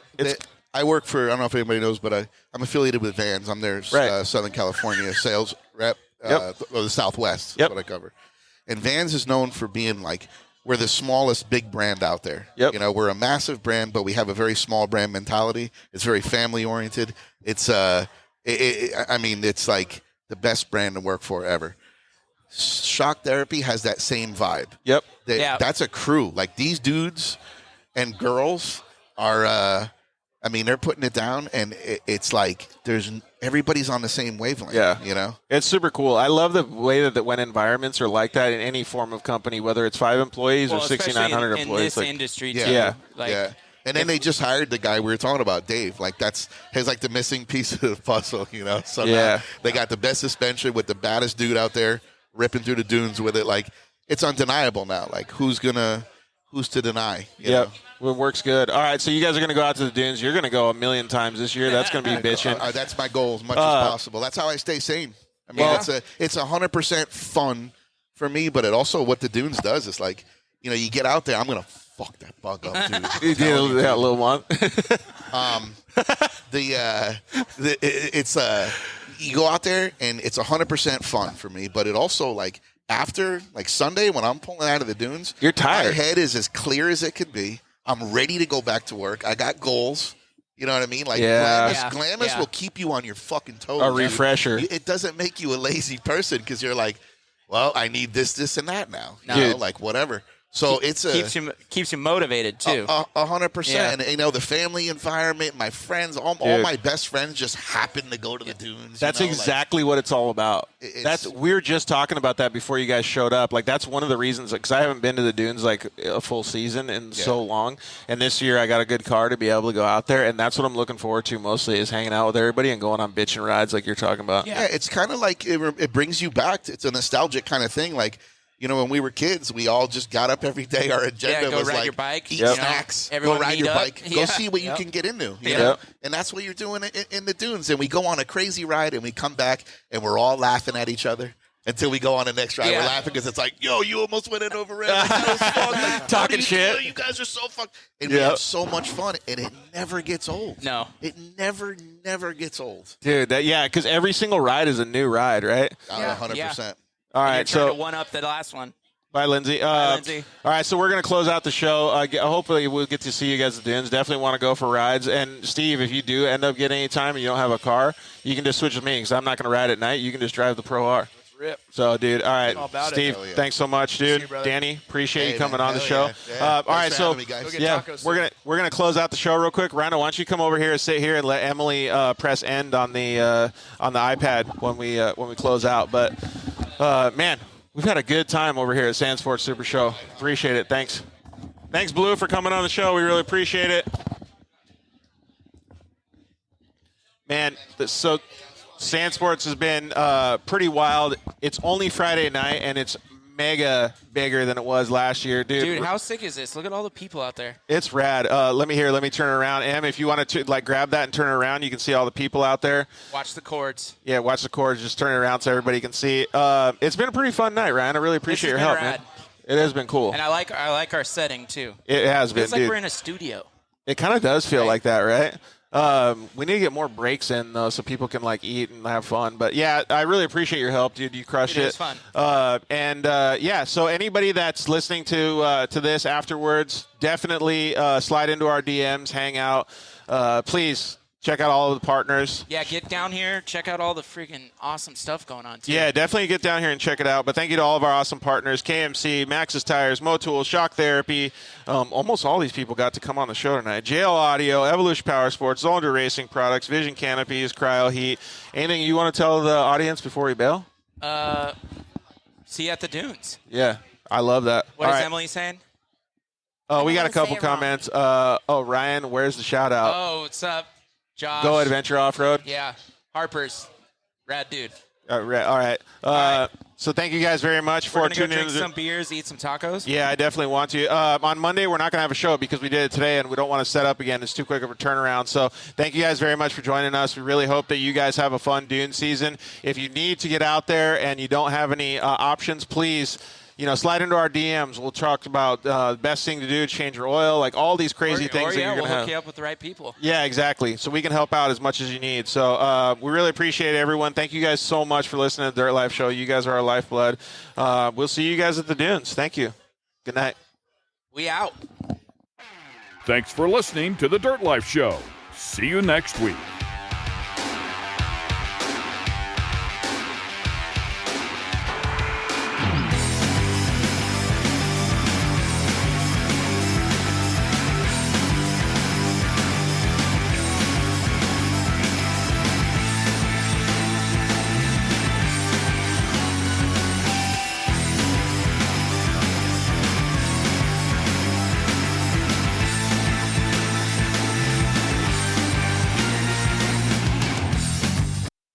I work for, I don't know if anybody knows, but I'm affiliated with Vans. I'm their Southern California sales rep, or the Southwest is what I cover. And Vans is known for being like, we're the smallest big brand out there. Yep. We're a massive brand, but we have a very small brand mentality. It's very family oriented. It's, it's like the best brand to work for ever. Shock Therapy has that same vibe. Yep. That's a crew. Like these dudes and girls are, they're putting it down, and it's like everybody's on the same wavelength. Yeah. It's super cool. I love the way that when environments are like that in any form of company, whether it's 5 employees or 6,900 employees. In this industry, too. Yeah. Like, And then they just hired the guy we were talking about, Dave. Like that's his like the missing piece of the puzzle, So now they got the best suspension with the baddest dude out there ripping through the dunes with it. Like it's undeniable now. Like who's to deny? Yep. It works good. All right, so you guys are going to go out to the dunes. You're going to go 1,000,000 times this year. That's going to be bitching. That's my goal as much as possible. That's how I stay sane. It's 100% fun for me, but it also what the dunes does is like, you get out there. I'm going to fuck that bug up, dude. You did that little one. You go out there and it's 100% fun for me, but it also like after like Sunday when I'm pulling out of the dunes, you're tired. My head is as clear as it could be. I'm ready to go back to work. I got goals. You know what I mean? Like Glamis will keep you on your fucking toes. A refresher. It doesn't make you a lazy person because you're like, well, I need this, and that now. Like whatever. So keeps you motivated too. 100%. And the family environment, my friends, all my best friends just happen to go to the dunes. That's exactly what it's all about. We were just talking about that before you guys showed up. Like that's one of the reasons because I haven't been to the dunes like a full season in so long. And this year I got a good car to be able to go out there, and that's what I'm looking forward to mostly is hanging out with everybody and going on bitching rides like you're talking about. Yeah, it's kind of like it brings you back. It's a nostalgic kind of thing. Like. When we were kids, we all just got up every day. Our agenda go was ride like your bike, eat snacks, go ride your bike, go Yeah. see what you can get into. You know? And that's what you're doing in the dunes. And we go on a crazy ride, and we come back, and we're all laughing at each other until we go on the next ride. We're laughing because it's like, yo, you almost went in over it. Like, that was fun. Like, talking shit. You guys are so fun, and we have so much fun, and it never gets old. No, it never gets old, dude. Because every single ride is a new ride, right? 100%. All right, and you're trying to one up the last one. Bye, Lindsay. Bye, Lindsay. All right, so we're going to close out the show. Hopefully, we'll get to see you guys at the dunes. Definitely want to go for rides. And, Steve, if you do end up getting any time and you don't have a car, you can just switch with me because I'm not going to ride at night. You can just drive the Pro R. Let's rip. So, dude, all right. Steve, thanks so much, dude. Danny, appreciate you coming on the show. All right, so we're gonna close out the show real quick. Rhino, why don't you come over here and sit here and let Emily press end on the iPad when we close out. But, man. We've had a good time over here at Sand Sports Super Show. Appreciate it. Thanks. Thanks, Blue, for coming on the show. We really appreciate it. Man, so Sand Sports has been pretty wild. It's only Friday night, and it's mega bigger than it was last year, dude. Dude, how sick is this? Look at all the people out there. It's rad. Let me turn it around. Em, if you want to like grab that and turn it around, you can see all the people out there. Watch the cords. Yeah, watch the cords. Just turn it around so everybody can see. It's been a pretty fun night, Ryan. I really appreciate your help, man. It has been cool. And I like our setting too. It has been. It's like dude. we're in a studio. It kind of does feel like that, right? We need to get more breaks in though, so people can like eat and have fun. But yeah, I really appreciate your help, dude. You crushed it. It was fun. Yeah, so anybody that's listening to this afterwards, definitely slide into our DMs, hang out. Please check out all of the partners. Yeah, get down here. Check out all the freaking awesome stuff going on, too. Yeah, definitely get down here and check it out. But thank you to all of our awesome partners, KMC, Maxxis Tires, Motul, Shock Therapy. Almost all these people got to come on the show tonight. JL Audio, Evolution Power Sports, Zolander Racing Products, Vision Canopies, Cryo Heat. Anything you want to tell the audience before we bail? See you at the dunes. Yeah, I love that. What all is right. Emily saying? Oh, we got a couple comments. Ryan, where's the shout out? Oh, what's up, Josh? Go Adventure Off-Road. Yeah, Harper's. Rad dude. All right. So thank you guys very much for tuning in. Drink some beers, eat some tacos. Yeah, I definitely want to. On Monday, we're not going to have a show because we did it today, and we don't want to set up again. It's too quick of a turnaround. So thank you guys very much for joining us. We really hope that you guys have a fun Dune season. If you need to get out there and you don't have any options, please slide into our DMs. We'll talk about the best thing to do, change your oil, like all these crazy things that you're going to have. We'll hook you up with the right people. Yeah, exactly. So we can help out as much as you need. So we really appreciate everyone. Thank you guys so much for listening to the Dirt Life Show. You guys are our lifeblood. We'll see you guys at the dunes. Thank you. Good night. We out. Thanks for listening to the Dirt Life Show. See you next week.